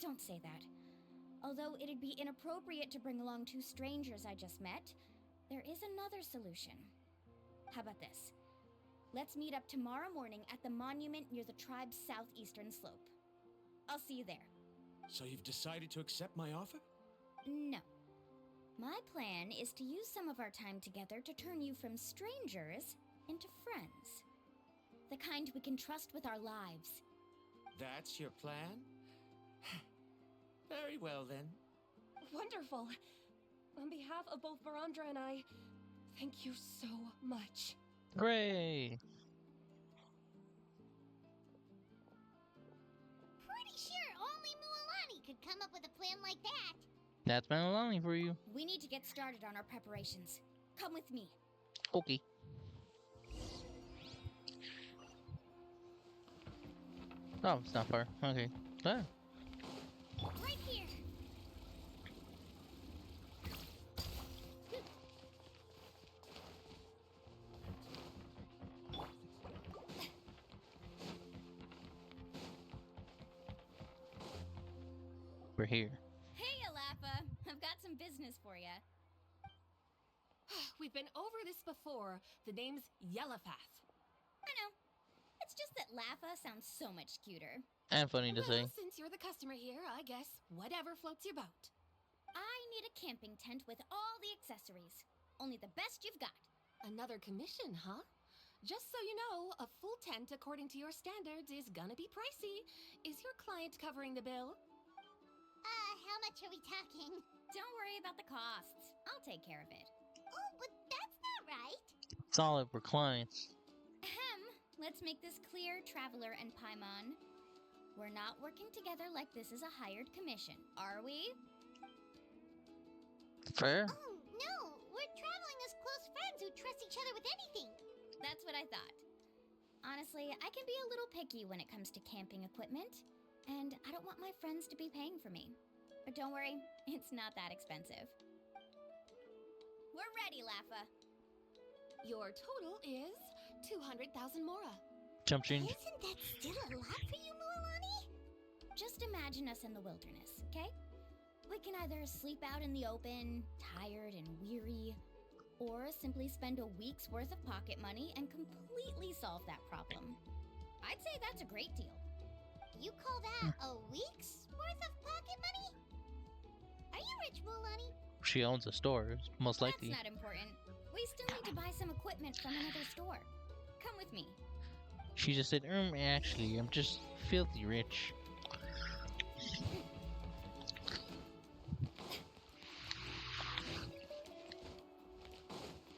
Don't say that. Although it'd be inappropriate to bring along two strangers I just met, there is another solution. How about this? Let's meet up tomorrow morning at the monument near the tribe's southeastern slope. I'll see you there. So you've decided to accept my offer? No. My plan is to use some of our time together to turn you from strangers into friends. The kind we can trust with our lives. That's your plan? Very well, then. Wonderful. On behalf of both Varundra and I, thank you so much. Hooray! come up with a plan like that. That's Melanie for you. We need to get started on our preparations. Come with me. Okay. Oh, it's not far. Okay. Ah. Right here. We're here. Hey, Alapha. I've got some business for you. We've been over this before. The name's Yellowpath. I know. It's just that Lapha sounds so much cuter. And funny to say. Since you're the customer here, I guess whatever floats your boat. I need a camping tent with all the accessories. Only the best you've got. Another commission, huh? Just so you know, a full tent according to your standards is gonna be pricey. Is your client covering the bill? How much are we talking? Don't worry about the costs. I'll take care of it. Oh, but that's not right. It's all over clients. Ahem. Let's make this clear, Traveler and Paimon. We're not working together like this is a hired commission, are we? Fair. Oh, no. We're traveling as close friends who trust each other with anything. That's what I thought. Honestly, I can be a little picky when it comes to camping equipment, and I don't want my friends to be paying for me. But don't worry, it's not that expensive. We're ready, Lapha. Your total is 200,000 mora. Jump change. Isn't that still a lot for you, Mualani? Just imagine us in the wilderness, okay? We can either sleep out in the open, tired and weary, or simply spend a week's worth of pocket money and completely solve that problem. I'd say that's a great deal. You call that a week's worth of pocket money? Are you rich, Mualani? She owns a store, most likely. That's not important. We still need to buy some equipment from another store. Come with me. She just said, actually, I'm just filthy rich.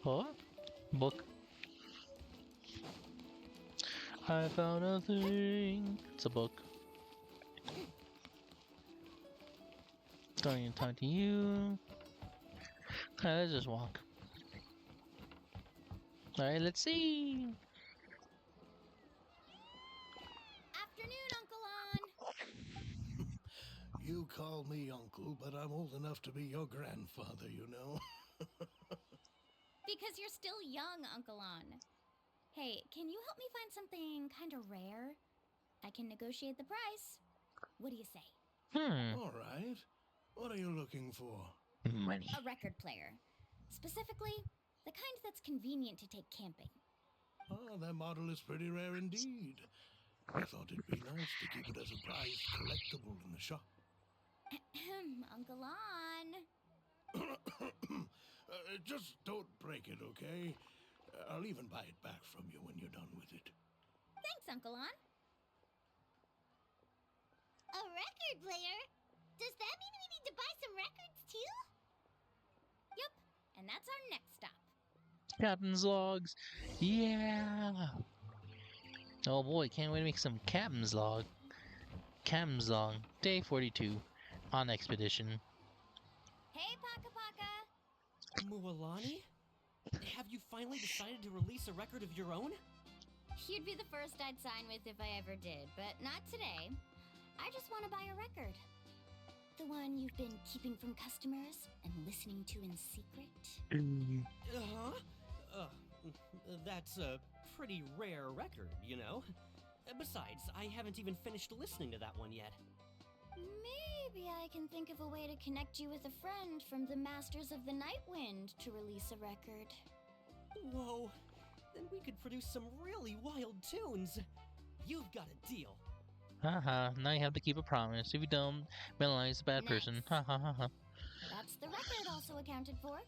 What? Book. I found a thing. It's a book. Don't even talk to you. Let's just walk. Alright, let's see. Afternoon, Uncle On. You call me uncle, but I'm old enough to be your grandfather, you know. Because you're still young, Uncle On. Hey, can you help me find something kind of rare? I can negotiate the price. What do you say? All right. What are you looking for? Money. A record player. Specifically, the kind that's convenient to take camping. Oh, that model is pretty rare indeed. I thought it'd be nice to keep it as a prized collectible in the shop. Uncle On. Just don't break it, okay? I'll even buy it back from you when you're done with it. Thanks, Uncle On. A record player? Does that mean we need to buy some records too? Yep, and that's our next stop. Captain's logs. Yeah. Oh boy, can't wait to make some captain's log. Captain's log. Day 42. On expedition. Hey, Paka Paka. Mualani? Have you finally decided to release a record of your own? You'd be the first I'd sign with if I ever did, but not today. I just want to buy a record. The one you've been keeping from customers and listening to in secret. That's a pretty rare record, you know? Besides, I haven't even finished listening to that one yet. Maybe I can think of a way to connect you with a friend from the Masters of the Nightwind to release a record. Whoa, then we could produce some really wild tunes. You've got a deal. Haha, now you have to keep a promise. If you don't, Melanie's a bad person. Ha ha ha ha. That's the record also accounted for.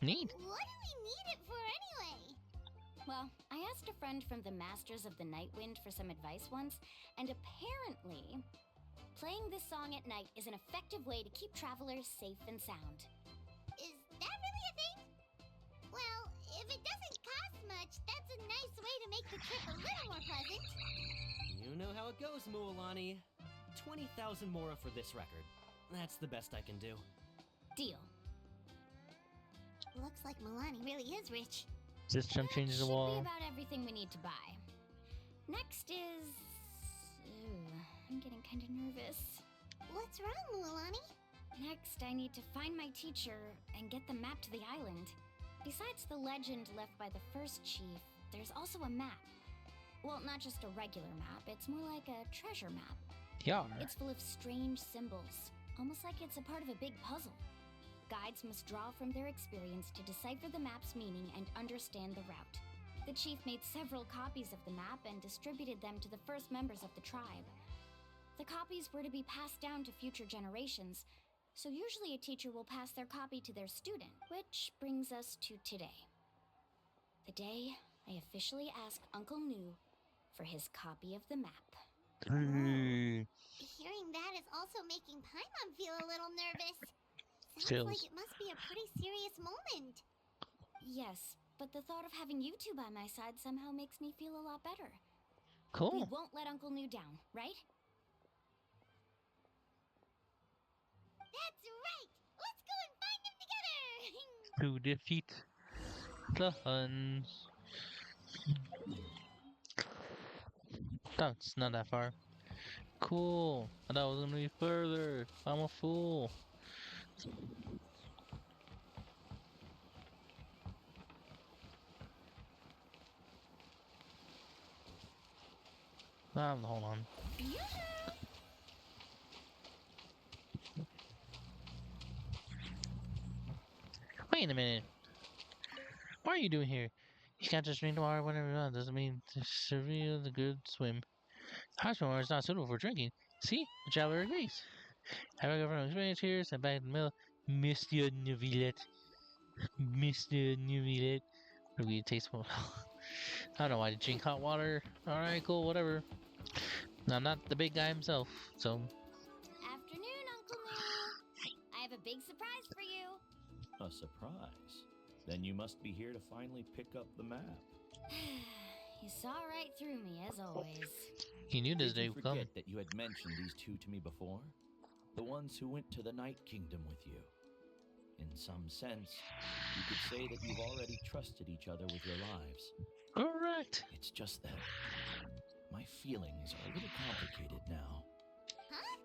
Neat. What do we need it for anyway? Well, I asked a friend from the Masters of the Nightwind for some advice once, and apparently, playing this song at night is an effective way to keep travelers safe and sound. Is that really a thing? Well, if it doesn't cost much, that's a nice way to make the trip a little more pleasant. You know how it goes, Mualani. 20,000 mora for this record. That's the best I can do. Deal. Looks like Milani really is rich. System changes the Should be wall. about everything we need to buy. Next is... Ooh, I'm getting kind of nervous. What's wrong, Mualani? Next, I need to find my teacher and get the map to the island. Besides the legend left by the first chief, there's also a map. Well, not just a regular map, it's more like a treasure map. Yar. It's full of strange symbols, almost like it's a part of a big puzzle. Guides must draw from their experience to decipher the map's meaning and understand the route. The chief made several copies of the map and distributed them to the first members of the tribe. The copies were to be passed down to future generations, so usually a teacher will pass their copy to their student, which brings us to today. The day I officially asked Uncle Nu for his copy of the map. Mm. Hearing that is also making Paimon feel a little nervous. Sounds Chills. like it must be a pretty serious moment. Yes, but the thought of having you two by my side somehow makes me feel a lot better. We Cool. won't let Uncle Nu down, right? That's right! Let's go and find them together! To defeat the Huns. That's not that far. Cool. I thought it was gonna be further. I'm a fool. Hold on. Wait a minute. What are you doing here? You can't just drink the water whenever you want. Doesn't mean to surveil the good swim. Hot water is not suitable for drinking. See? The traveler agrees. Have I got from experience here? Sent back in the middle. Mr. Neuvillette. Mr. Neuvillette. Really taste more. I don't know why to drink hot water. Alright, cool, whatever. I'm not the big guy himself, so. Afternoon, Uncle Nu. I have a big surprise for you. A surprise? Then you must be here to finally pick up the map. You saw right through me, as always. He knew this Did day you would come. forget that you had mentioned these two to me before? The ones who went to the Night Kingdom with you. In some sense, you could say that you've already trusted each other with your lives. Correct. It's just that my feelings are a little complicated now. Huh?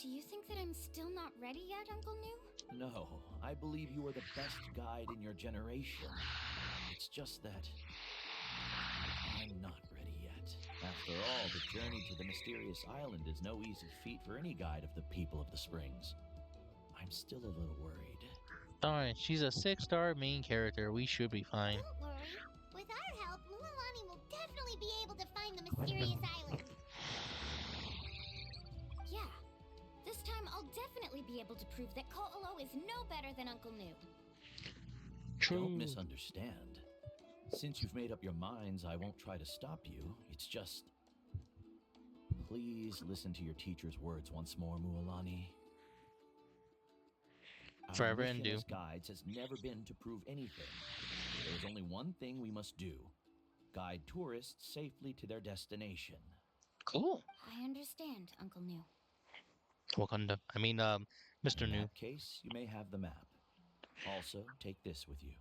Do you think that I'm still not ready yet, Uncle Nu? No, I believe you are the best guide in your generation. It's just that I'm not ready yet. After all, the journey to the mysterious island is no easy feat for any guide of the people of the Springs. I'm still a little worried. Alright, she's a 6-star main character. We should be fine. Don't worry. With our help, Mualani will definitely be able to find the mysterious island. Yeah. This time I'll definitely be able to prove that Ko'olo is no better than Uncle Nu. True. Don't misunderstand. Since you've made up your minds, I won't try to stop you. It's just... Please listen to your teacher's words once more, Mualani. Forever Our and mission do. as guides has never been to prove anything. There is only one thing we must do. Guide tourists safely to their destination. Cool. I understand, Uncle Nu. Wakanda. I mean, Mr. In Nu. that case, you may have the map. Also, take this with you.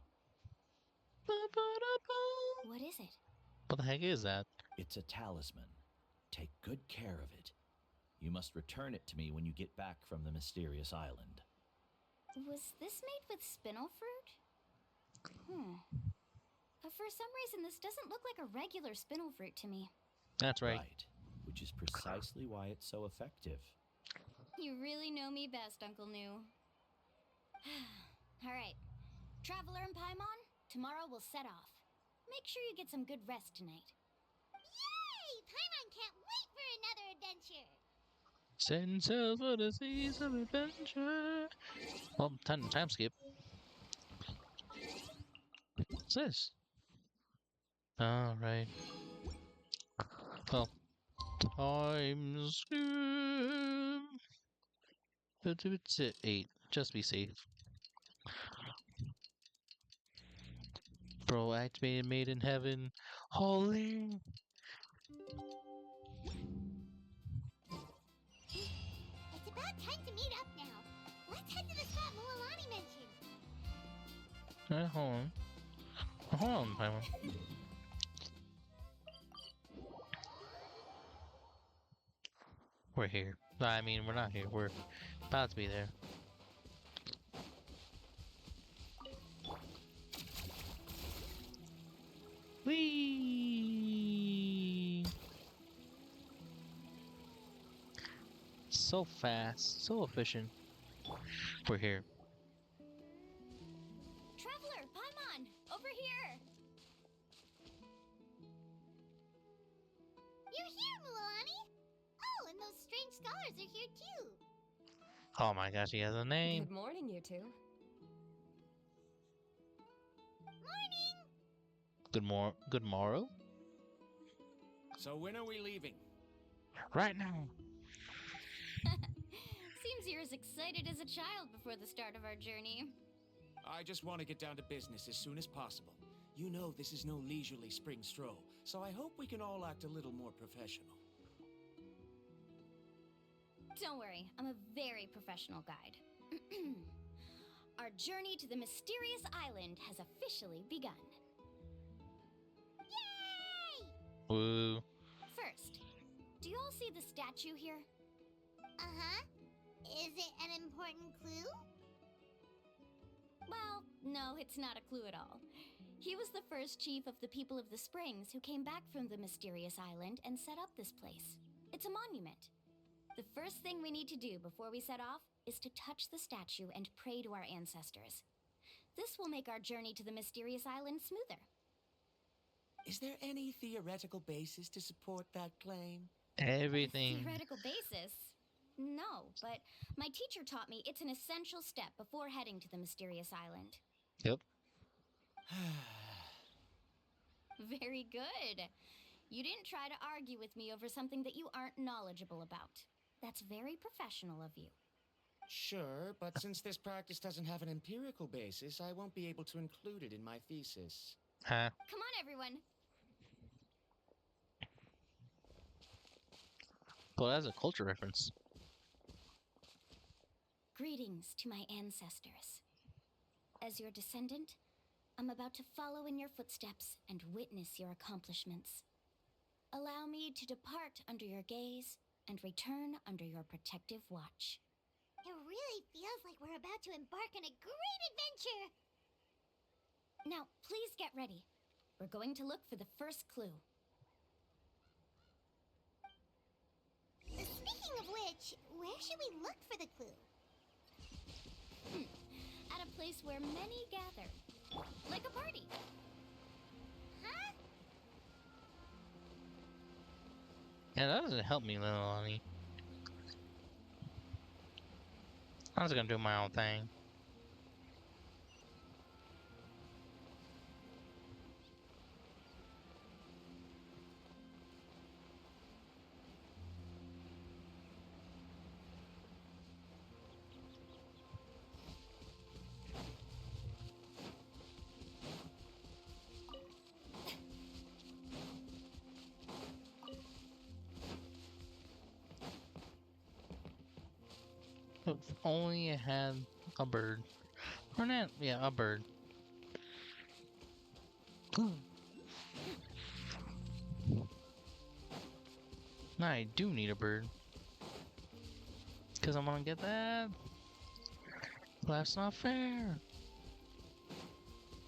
What is it? What the heck is that? It's a talisman. Take good care of it. You must return it to me when you get back from the mysterious island. Was this made with spinel fruit? For some reason, this doesn't look like a regular spinel fruit to me. That's right. Which is precisely why it's so effective. You really know me best, Uncle Nu. All right. Traveler and Paimon, tomorrow we'll set off. Make sure you get some good rest tonight. Yay! Paimon can't wait for another adventure. Send sail for the seas of adventure. Well, time skip. What's this? Alright. Well, time skip. It's at 8. Just be safe. Bro, activated made in heaven. Holy. It's about time to meet up Hold on. Hold on, Paimon. We're here. I mean, we're not here. We're about to be there. Whee! So fast, so efficient. We're here. Traveler, Paimon, over here! You're here, Mualani! Oh, and those strange scholars are here too. Oh my gosh, he has a name. Good morning, you two. Morning! Good morrow? So when are we leaving? Right now. Seems you're as excited as a child before the start of our journey. I just want to get down to business as soon as possible. You know this is no leisurely spring stroll, so I hope we can all act a little more professional. Don't worry, I'm a very professional guide. Our journey to the mysterious island has officially begun. Yay! Woo. First, do you all see the statue here? Uh-huh. Is it an important clue? Well, no, it's not a clue at all. He was the first chief of the people of the Springs who came back from the mysterious island and set up this place. It's a monument. The first thing we need to do before we set off is to touch the statue and pray to our ancestors. This will make our journey to the mysterious island smoother. Is there any theoretical basis to support that claim? Everything. Theoretical basis? No, but my teacher taught me it's an essential step before heading to the mysterious island. Yep. Very good. You didn't try to argue with me over something that you aren't knowledgeable about. That's very professional of you. Sure, but since this practice doesn't have an empirical basis, I won't be able to include it in my thesis. Huh? Come on, everyone. Well, that's a culture reference. Greetings to my ancestors. As your descendant, I'm about to follow in your footsteps and witness your accomplishments. Allow me to depart under your gaze and return under your protective watch. It really feels like we're about to embark on a great adventure! Now, please get ready. We're going to look for the first clue. Speaking of which, where should we look for the clue? At a place where many gather. Like a party. Huh? Yeah, that doesn't help me, little honey. I was gonna do my own thing. If only it had a bird. Or not, yeah, a bird. Now I do need a bird. Because I'm gonna get that. That's not fair.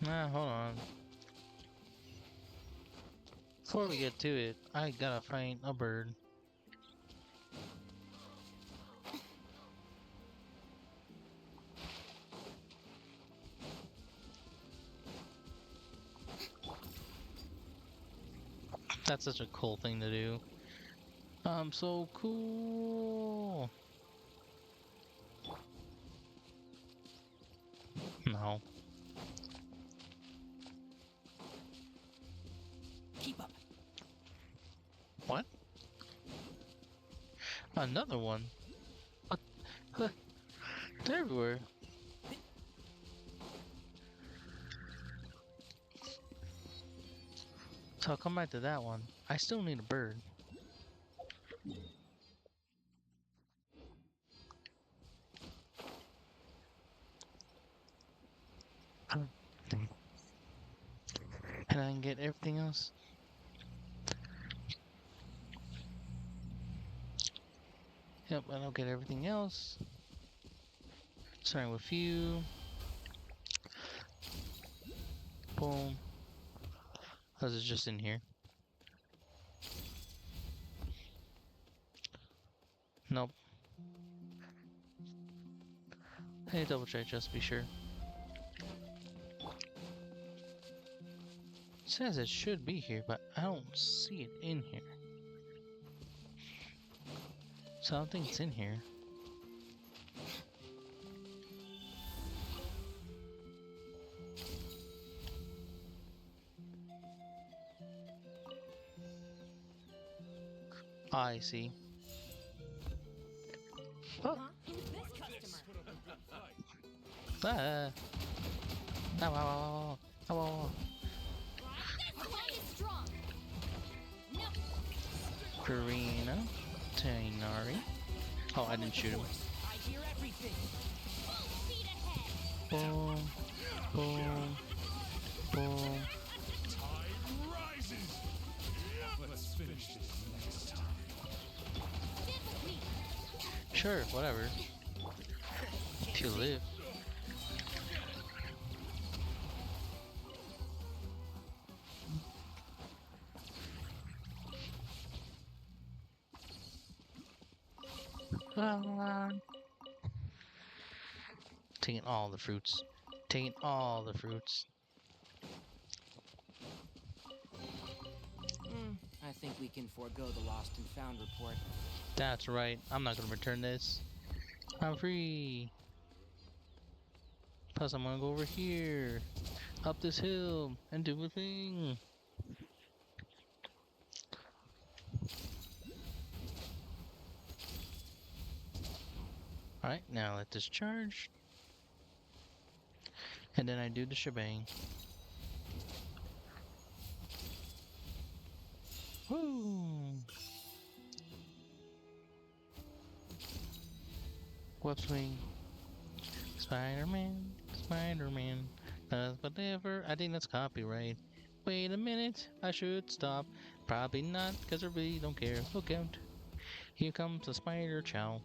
Nah, hold on. Before we get to it, I gotta find a bird. That's such a cool thing to do. I'm so cool. No. Keep up. What? Another one? What? They're everywhere. So I'll come back to that one. I still need a bird. And I can get everything else. Yep, I don't get everything else. Starting with you. Boom. This is just in here. Nope. Hey, double check just to be sure. It says it should be here, but I don't see it in here. So I don't think it's in here. I see. Oh. Ah. Ow, ow, ow, ow, ow. Karina, Tainari. Oh, I didn't shoot him. I hear everything. Boom, boom, boom. Tide rises. Let's finish this next time. Sure, whatever. If you live. Taking all the fruits. Taking all the fruits. I think we can forego the lost and found report. That's right. I'm not gonna return this. I'm free. Plus, I'm gonna go over here, up this hill, and do a thing. Alright, now let this charge. And then I do the shebang. Woo! Web swing. Spider-Man, Spider-Man does whatever. I think that's copyright. Wait a minute, I should stop. Probably not, because I really don't care. Look out. Here comes the spider chow.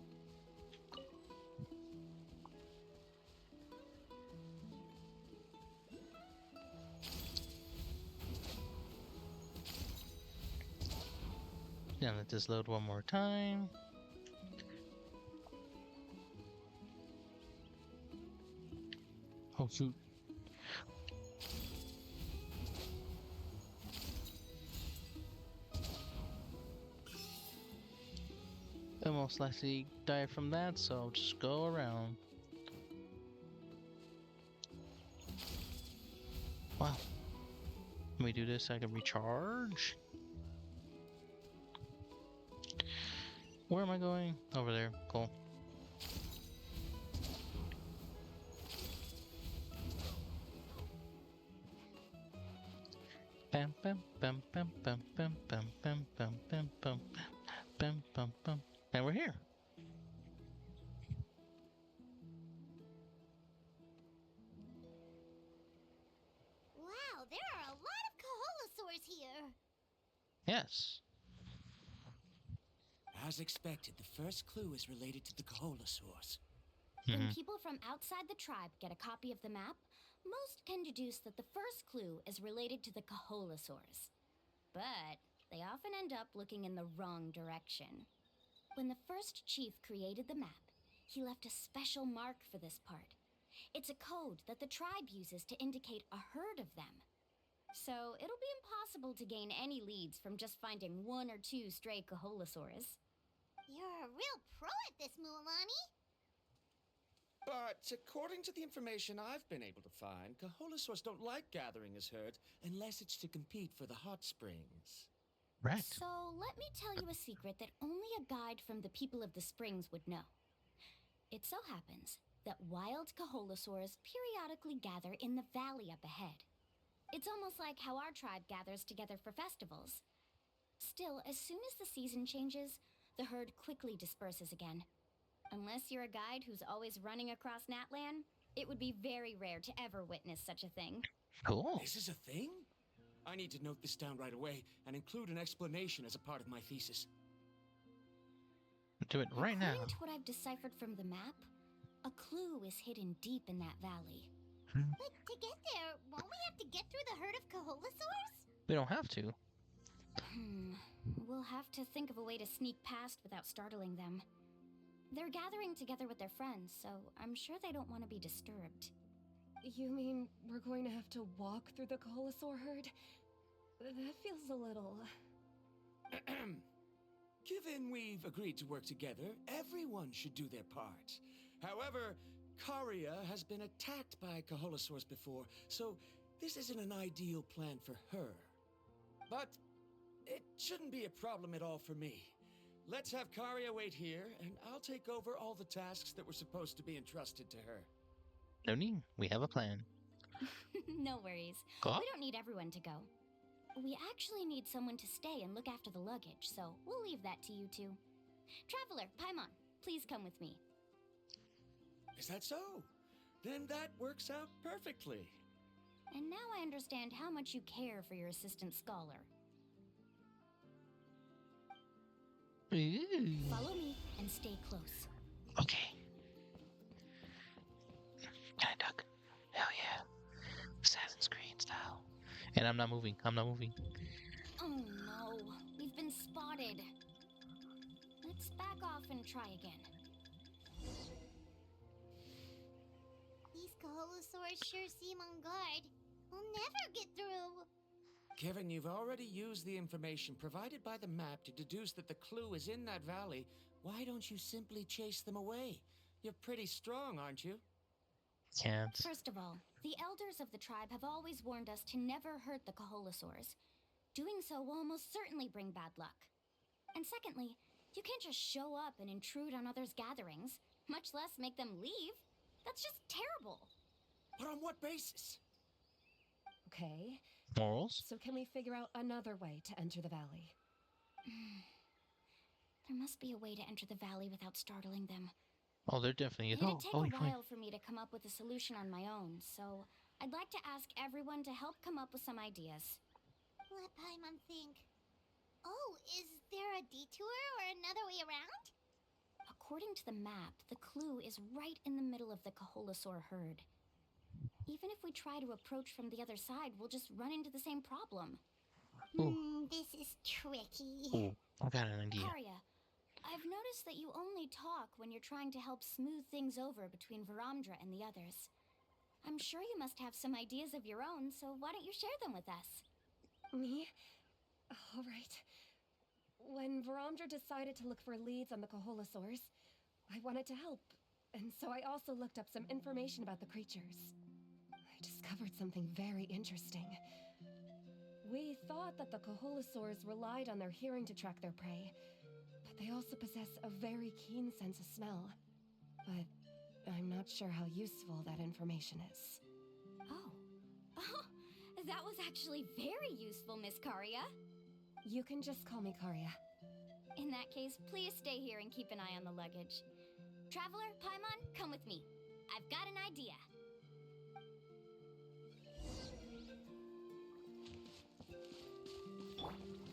Now let this load one more time. Oh shoot. I'll most likely die from that, so I'll just go around. Wow. Let me do this so I can recharge. Where am I going? Over there. Cool. Bam bam bam bam bam bam bam bam bam bam bam bam bam bam. And we're here. Wow, there are a lot of Kaholosaurs here. Yes. As expected, the first clue is related to the Kaholosaurs. When people from outside the tribe get a copy of the map, most can deduce that the first clue is related to the Kaholosaurs. But they often end up looking in the wrong direction. When the first chief created the map, he left a special mark for this part. It's a code that the tribe uses to indicate a herd of them. So it'll be impossible to gain any leads from just finding one or two stray Kaholosaurs. You're a real pro at this, Mualani. But according to the information I've been able to find, Kaholosaurs don't like gathering as herds unless it's to compete for the hot springs. Right. So let me tell you a secret that only a guide from the people of the springs would know. It so happens that wild Kaholosaurs periodically gather in the valley up ahead. It's almost like how our tribe gathers together for festivals. Still, as soon as the season changes, the herd quickly disperses again. Unless you're a guide who's always running across Natlan, It would be very rare to ever witness such a thing. Cool. This is a thing? I need to note this down right away and include an explanation as a part of my thesis. Do it right now. According to what I've deciphered from the map, a clue is hidden deep in that valley. But to get there, won't we have to get through the herd of Kaholosaurs? We don't have to. We'll have to think of a way to sneak past without startling them. They're gathering together with their friends, so I'm sure they don't want to be disturbed. You mean we're going to have to walk through the Kaholosaur herd? That feels a little... Given we've agreed to work together, everyone should do their part. However, Karia has been attacked by Kaholosaurs before, so this isn't an ideal plan for her. But it shouldn't be a problem at all for me. Let's have Karia wait here, and I'll take over all the tasks that were supposed to be entrusted to her. No need. We have a plan. No worries. Huh? We don't need everyone to go. We actually need someone to stay and look after the luggage, so we'll leave that to you two. Traveler, Paimon, please come with me. Is that so? Then that works out perfectly. And now I understand how much you care for your assistant scholar. Ooh. Follow me and stay close. Okay. Can I duck? Hell yeah. Assassin's Creed style. And I'm not moving. I'm not moving. Oh no, we've been spotted. Let's back off and try again. These Kaholosaurs sure seem on guard. We'll never get through. Kevin, you've already used the information provided by the map to deduce that the clue is in that valley. Why don't you simply chase them away? You're pretty strong, aren't you? Can't. First of all, the elders of the tribe have always warned us to never hurt the Kaholosaurs. Doing so will almost certainly bring bad luck. And secondly, you can't just show up and intrude on others' gatherings, much less make them leave. That's just terrible. But on what basis? Okay, Morals? so can we figure out another way to enter the valley? There must be a way to enter the valley without startling them. Oh, there definitely is. It'd Oh, take oh, a you're fine. while for me to come up with a solution on my own, so I'd like to ask everyone to help come up with some ideas. Let Paimon think. Oh, is there a detour or another way around? According to the map, the clue is right in the middle of the Kaholosaur herd. Even if we try to approach from the other side, we'll just run into the same problem. This is tricky. Ooh, I got an idea. Karia, I've noticed that you only talk when you're trying to help smooth things over between Varamdra and the others. I'm sure you must have some ideas of your own, so why don't you share them with us? Me? All right. When Varamdra decided to look for leads on the Kaholosaurs, I wanted to help, and so I also looked up some information about the creatures. I discovered something very interesting. We thought that the Kaholosaurs relied on their hearing to track their prey, but they also possess a very keen sense of smell. But I'm not sure how useful that information is. Oh, that was actually very useful, Miss Karia. You can just call me Karia. In that case, please stay here and keep an eye on the luggage. Traveler, Paimon, come with me. I've got an idea.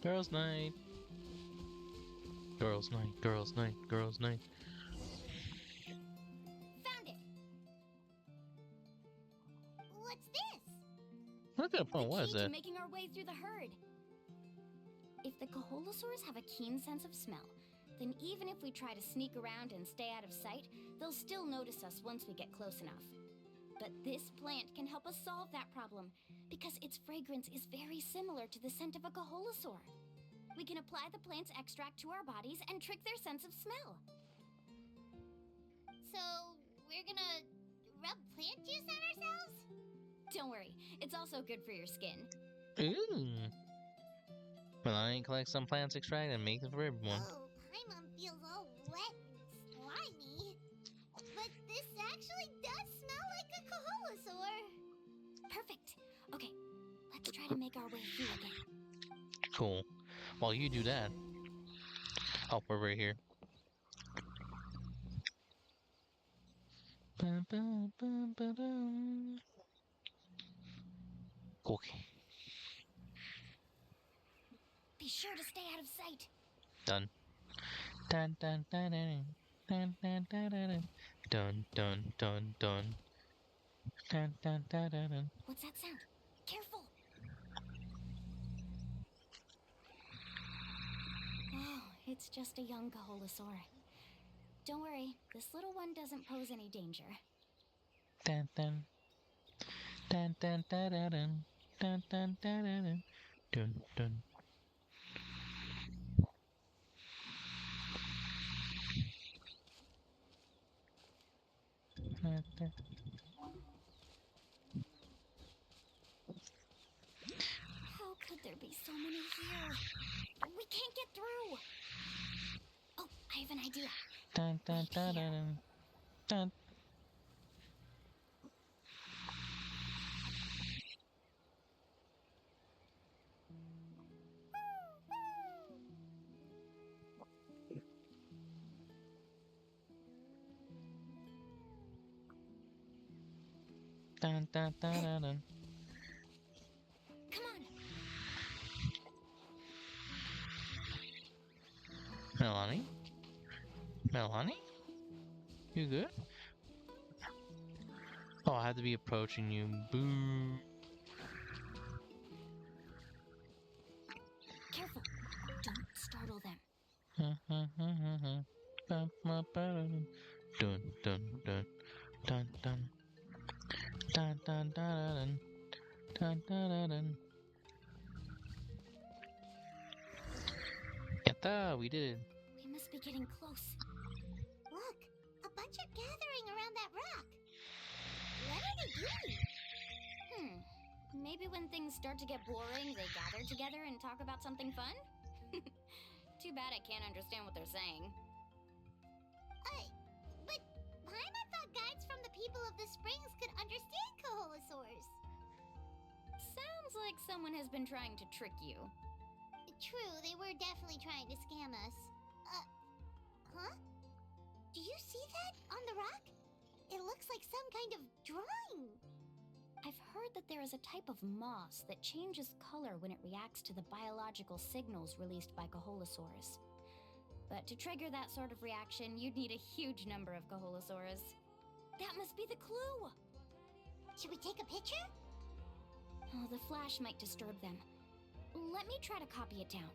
Girls' night. Girls' night. Girls' night. Girls' night. Found it! What's this? Not gonna point. What is Key to that? making our way through the herd. If the Kaholosaurs have a keen sense of smell, then even if we try to sneak around and stay out of sight, they'll still notice us once we get close enough. But this plant can help us solve that problem, because its fragrance is very similar to the scent of a Kaholosaur. We can apply the plant's extract to our bodies and trick their sense of smell. So, we're gonna rub plant juice on ourselves? Don't worry, it's also good for your skin. Ooh. Well, I ain't collect some plants extract and make it for everyone. Oh, Paimon feels all wet and slimy. But this actually does smell like a Kaholosaur. Perfect. Okay, let's try to make our way through again. Cool. While you do that, oh, we're right here. Ba-ba-ba-ba-dum. Okay, Be sure to stay out of sight. done. Dun dun dun dun dun dun dun dun dun dun dun dun dun dun dun dun dun. What's that sound? Careful! Oh, it's just a young Kaholosaur. Don't worry, this little one doesn't pose any danger. Dun dun dun dun dun dun dun dun dun dun dun dun. Dun, dun. How could there be so many here? We can't get through! Oh, I have an idea. Dun dun dun dun dun. Dun dun dun dun dun. Come on! Melanie? Melanie? You good? Oh, I have to be approaching you. Boo. Careful! Don't startle them. Dun dun dun dun dun dun dun dun dun dun dun. Yatta, we did it. We must be getting close. Look, a bunch are gathering around that rock. What are they doing? Maybe when things start to get boring, they gather together and talk about something fun? Too bad I can't understand what they're saying. But Paimon thought guides from the people of the springs could understand Kaholosaurs. Sounds like someone has been trying to trick you. True, they were definitely trying to scam us. Huh? Do you see that on the rock? It looks like some kind of drawing. I've heard that there is a type of moss that changes color when it reacts to the biological signals released by Kaholosaurs. But to trigger that sort of reaction, you'd need a huge number of Kaholosaurs. That must be the clue! Should we take a picture? Oh, the flash might disturb them. Let me try to copy it down.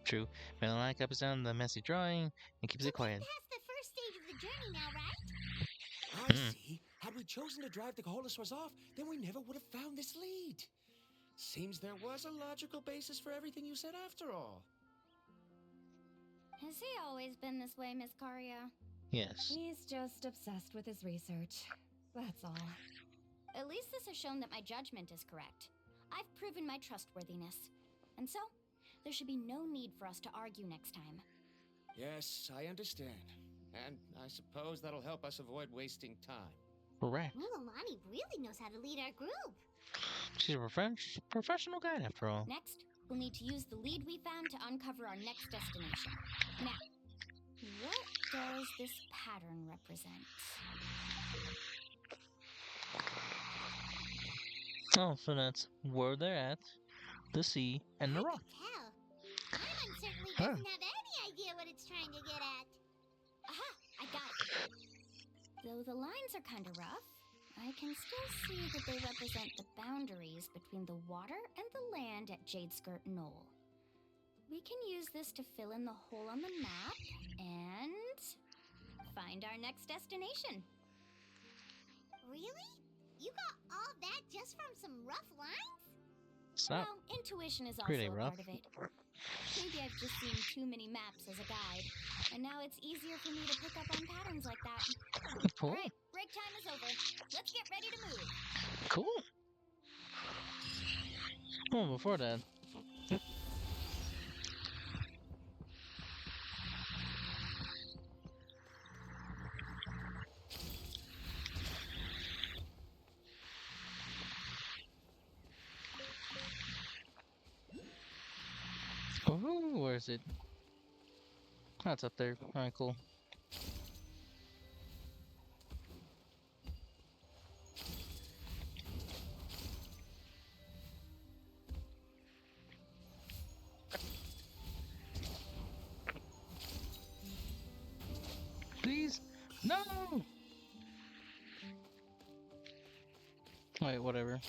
True. Melanie copies down the messy drawing and keeps it quiet. Past the first stage of the journey now, right? I see. Had we chosen to drive the Kaholosaurs off, then we never would have found this lead. Seems there was a logical basis for everything you said after all. Has he always been this way, Miss Karia? Yes. He's just obsessed with his research. That's all. At least this has shown that my judgment is correct. I've proven my trustworthiness. And so, there should be no need for us to argue next time. Yes, I understand. And I suppose that'll help us avoid wasting time. Correct. Mililani really knows how to lead our group. She's a professional guide after all. Next, we'll need to use the lead we found to uncover our next destination. Now, what does this pattern represent? Oh, so that's where they're at, the sea, and the rock. Hell, Paimon certainly doesn't have any idea what it's trying to get at. Aha! I got it! Though the lines are kind of rough, I can still see that they represent the boundaries between the water and the land at Jadeskirt Knoll. We can use this to fill in the hole on the map and find our next destination. Really? You got all that just from some rough lines? It's not Well, intuition is also pretty a rough. part of it. Maybe I've just seen too many maps as a guide, and now it's easier for me to pick up on patterns like that. Cool. Alright, break time is over. Let's get ready to move. Cool. Well, before that. Oh, where is it? That's up there. Alright, cool. Wait, whatever.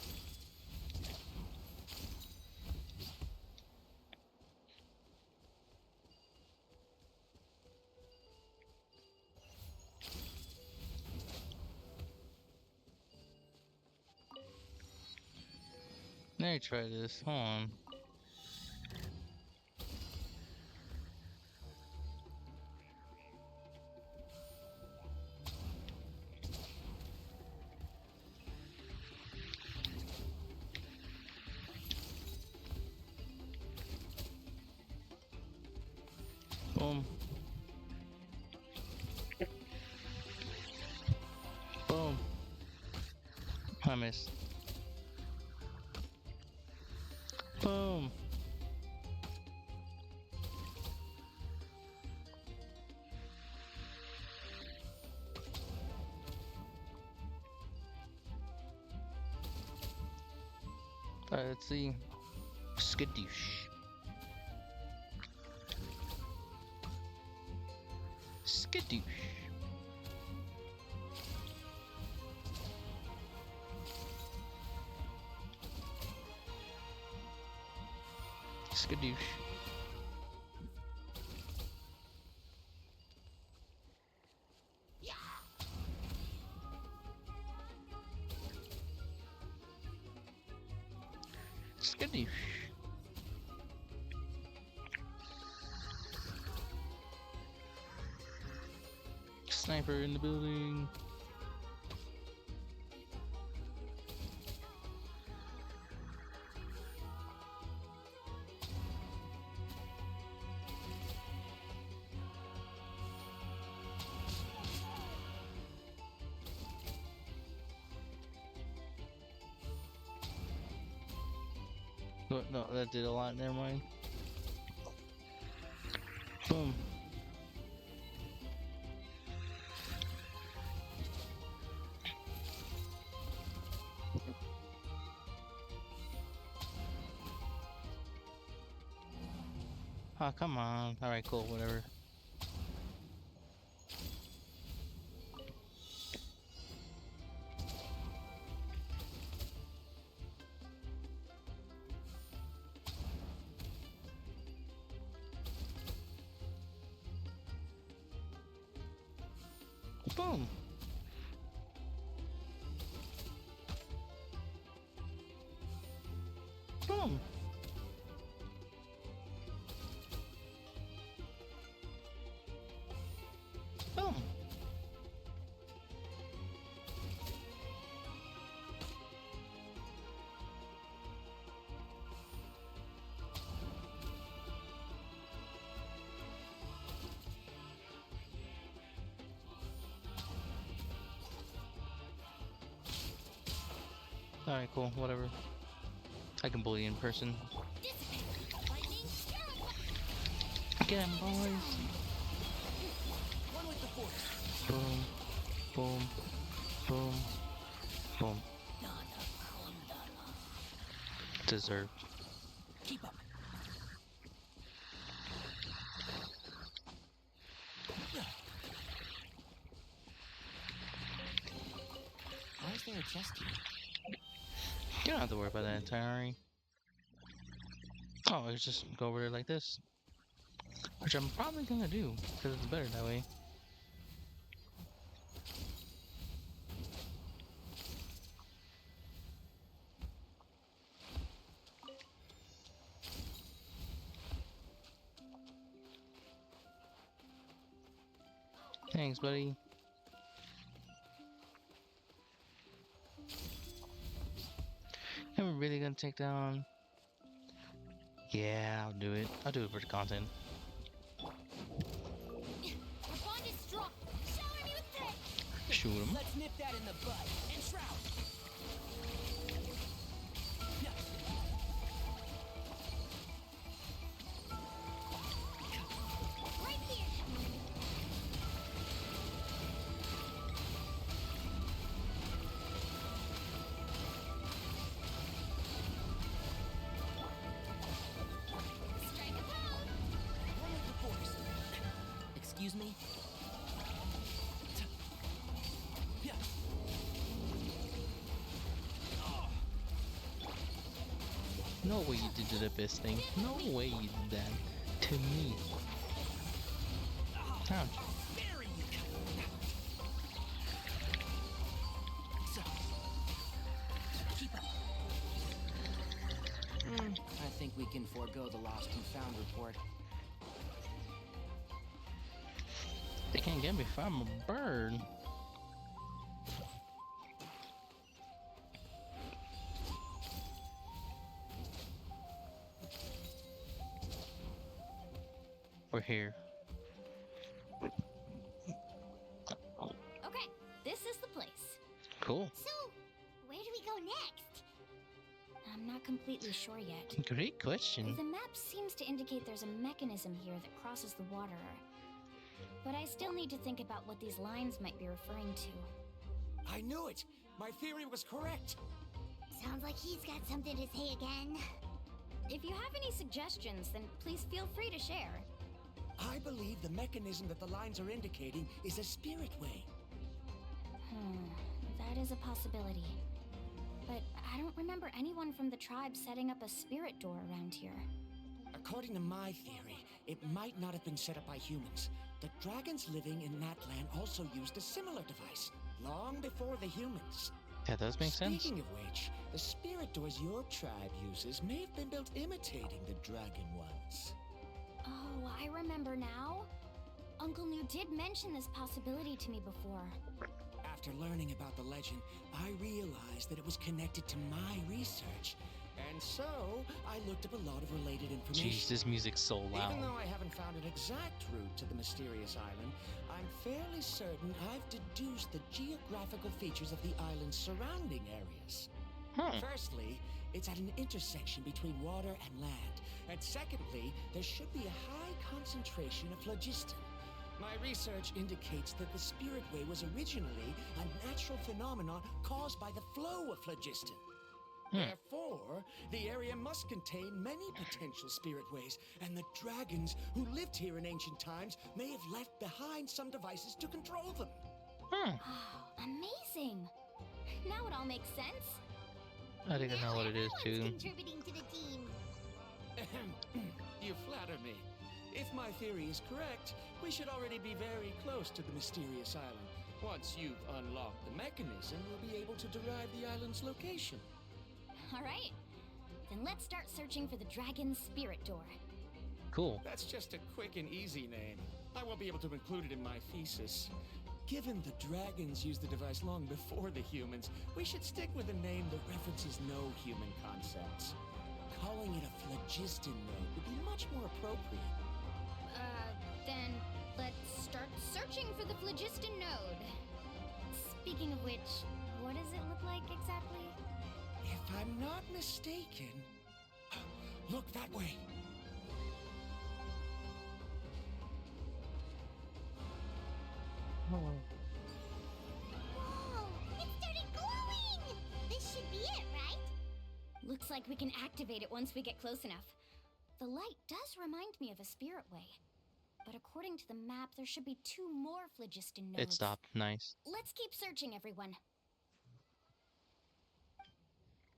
Let me try this. Hold on. Boom. Boom. I missed. Boom. Alright, let's see. Skadoosh. Skadoosh. Skadoosh. Skadoosh. Sniper in the building. What? No, that did a lot. Never mind. Boom. Oh, come on. Alright, cool, whatever. Boom. Boom. Boom. Alright, cool, whatever. I can bully in person. Get him, boys. One with the force. Boom. Boom. Boom. Boom. Deserved. Keep up. Why is there a chest here? You don't have to worry about that entirely. Oh, let's just go over there like this. Which I'm probably gonna do, because it's better that way. Thanks, buddy. Am I really gonna take down? Yeah, I'll do it. I'll do it for the content. Shoot him. Let's nip that in the bud and shroud. Right here. Strike a pose. One with the force. Excuse me? Yeah. No way you did the abyss thing. No way you did that to me. Ouch. I think we can forego the lost and found report. They can't get me if I'm a bird. We're here. Okay, this is the place. Cool. So, where do we go next? I'm not completely sure yet. Great question. The map seems to indicate there's a mechanism here that crosses the water. But I still need to think about what these lines might be referring to. I knew it! My theory was correct! Sounds like he's got something to say again. If you have any suggestions, then please feel free to share. I believe the mechanism that the lines are indicating is a spirit way. That is a possibility. But I don't remember anyone from the tribe setting up a spirit door around here. According to my theory, it might not have been set up by humans. The dragons living in that land also used a similar device, long before the humans. That does make sense. Speaking of which, the spirit doors your tribe uses may have been built imitating the dragon ones. Oh, I remember now. Uncle New did mention this possibility to me before. After learning about the legend, I realized that it was connected to my research. And so, I looked up a lot of related information. Jeez, this music's so loud. Even though I haven't found an exact route to the mysterious island, I'm fairly certain I've deduced the geographical features of the island's surrounding areas. Firstly, it's at an intersection between water and land. And secondly, there should be a high concentration of phlogiston. My research indicates that the Spirit Way was originally a natural phenomenon caused by the flow of phlogiston. Therefore, the area must contain many potential spirit ways, and the dragons who lived here in ancient times may have left behind some devices to control them. Amazing! Now it all makes sense. I think I know what it is too. Contributing to the team. You flatter me. If my theory is correct, we should already be very close to the mysterious island. Once you've unlocked the mechanism, we'll be able to derive the island's location. All right. Then let's start searching for the dragon's spirit door. Cool. That's just a quick and easy name. I won't be able to include it in my thesis. Given the dragons used the device long before the humans, we should stick with a name that references no human concepts. Calling it a phlogiston node would be much more appropriate. Then let's start searching for the phlogiston node. Speaking of which, what does it look like exactly? If I'm not mistaken, look that way. Whoa! It started glowing! This should be it, right? Looks like we can activate it once we get close enough. The light does remind me of a spirit way. But according to the map, there should be 2 more phlogiston nodes. It stopped. Nice. Let's keep searching, everyone.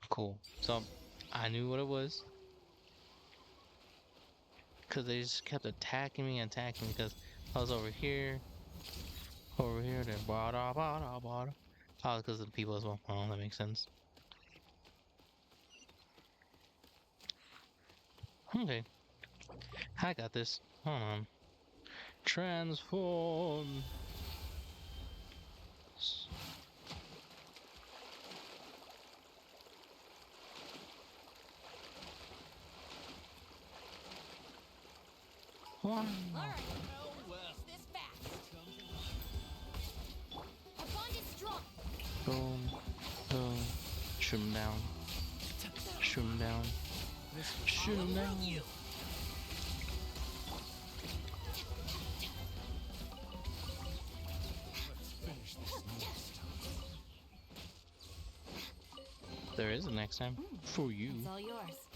Cool. So, I knew what it was. Because they just kept attacking me because I was over here, then bada. Oh, because of the people as well. Oh, that makes sense. Okay. I got this. Hold on. Transform. Wow. All right. This fast. Our bond is strong. Boom. Boom. Shoot him down. Shoot him down. Shoot him down. There is a next time for you. It's all yours.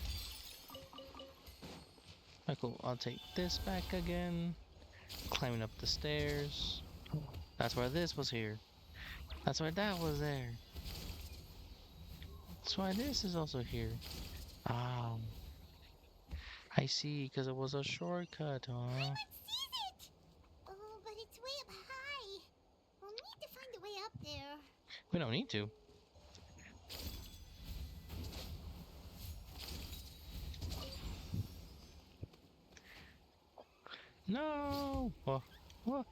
Alright, cool. I'll take this back again. Climbing up the stairs. That's why this was here. That's why that was there. That's why this is also here. Ah, I see, because it was a shortcut, huh? Paimon sees it! Oh, but it's way up high. We'll need to find a way up there. We don't need to. No! Oh, oh,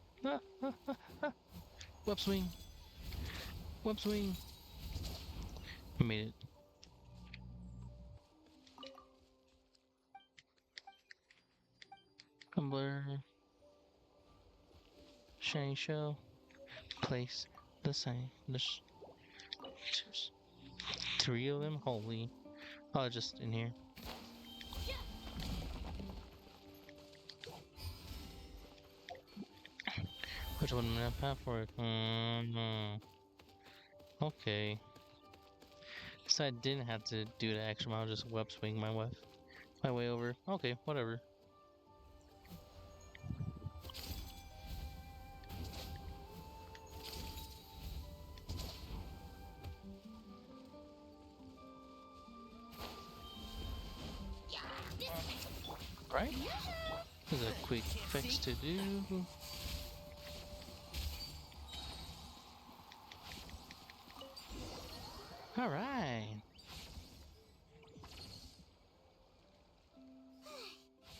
Web swing! Web swing! I made it. Tumblr. Shiny shell. Place the sign. Three of them? Holy. Oh, just in here. Which one am I path for it? Okay. So I didn't have to do the extra mile, just web swing my way over. Okay, whatever. Right? There's a quick fix to do. All right.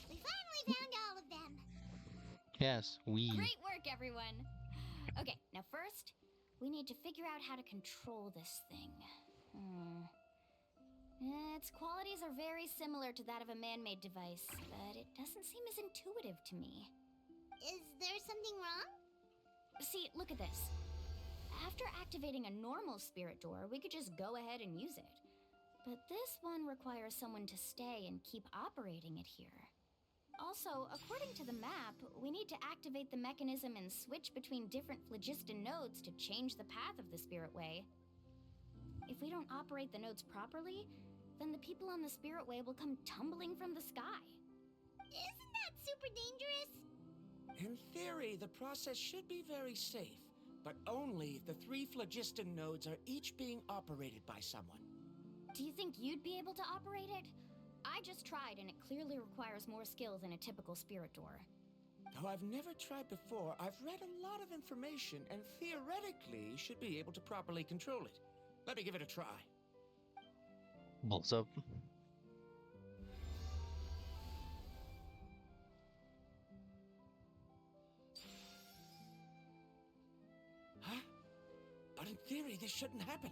We finally found all of them. Yes, we. Great work, everyone. Okay, now first, we need to figure out how to control this thing. Its qualities are very similar to that of a man-made device, but it doesn't seem as intuitive to me. Is there something wrong? See, look at this. After activating a normal spirit door, we could just go ahead and use it. But this one requires someone to stay and keep operating it here. Also, according to the map, we need to activate the mechanism and switch between different phlogiston nodes to change the path of the spirit way. If we don't operate the nodes properly, then the people on the spirit way will come tumbling from the sky. Isn't that super dangerous? In theory, the process should be very safe, but only if the 3 phlogiston nodes are each being operated by someone. Do you think you'd be able to operate it? I just tried, and it clearly requires more skill than a typical spirit door. Though I've never tried before, I've read a lot of information and theoretically should be able to properly control it. Let me give it a try. Balls up. Huh? But in theory, this shouldn't happen.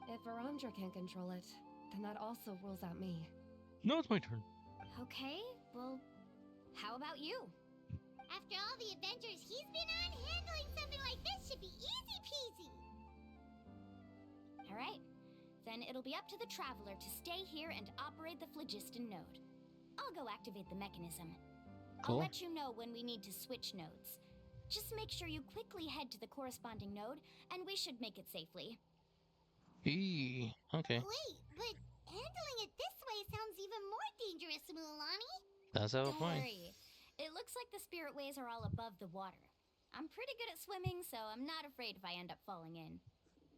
If Varamdra can't control it, then that also rules out me. No, it's my turn. Okay, well, how about you? After all the adventures he's been on, handling something like this should be easy peasy. All right. Then it'll be up to the Traveler to stay here and operate the phlogiston node. I'll go activate the mechanism. Cool. I'll let you know when we need to switch nodes. Just make sure you quickly head to the corresponding node, and we should make it safely. Okay. Wait, but handling it this way sounds even more dangerous, Mualani. That's our Don't point. worry. It looks like the spirit ways are all above the water. I'm pretty good at swimming, so I'm not afraid if I end up falling in.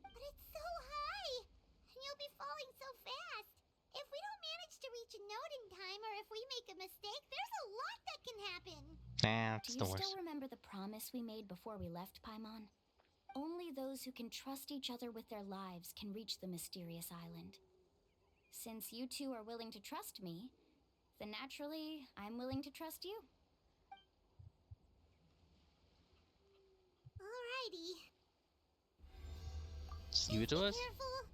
But it's so high, and you'll be falling so fast. If we don't manage to reach a node in time, or if we make a mistake, there's a lot that can happen. That's Do the you worst. still remember the promise we made before we left Paimon? Only those who can trust each other with their lives can reach the mysterious island. Since you two are willing to trust me, then naturally, I'm willing to trust you. Alrighty. Give it to us. Careful.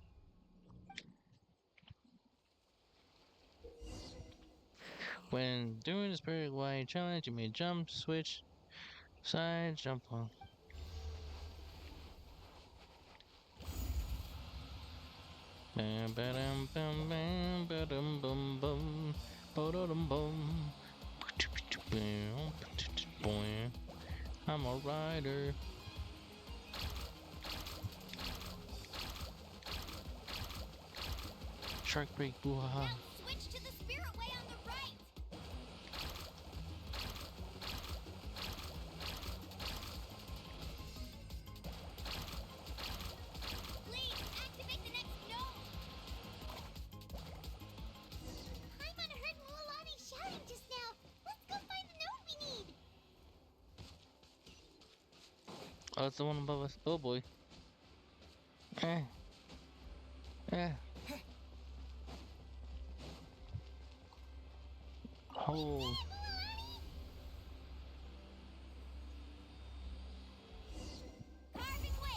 When doing the Spirit Wide Challenge, you may jump, switch, side, jump on. Bam, ba-dum, bam, bam, ba-dum, bum, bum, ba-da-dum, bum. Bam, I'm a rider. Shark break, boo-ha-ha. Now switch to the spirit way on the right! Please, activate the next node! Oh, it's the one above us. Oh boy. Eh. Eh. Oh. Carving waves.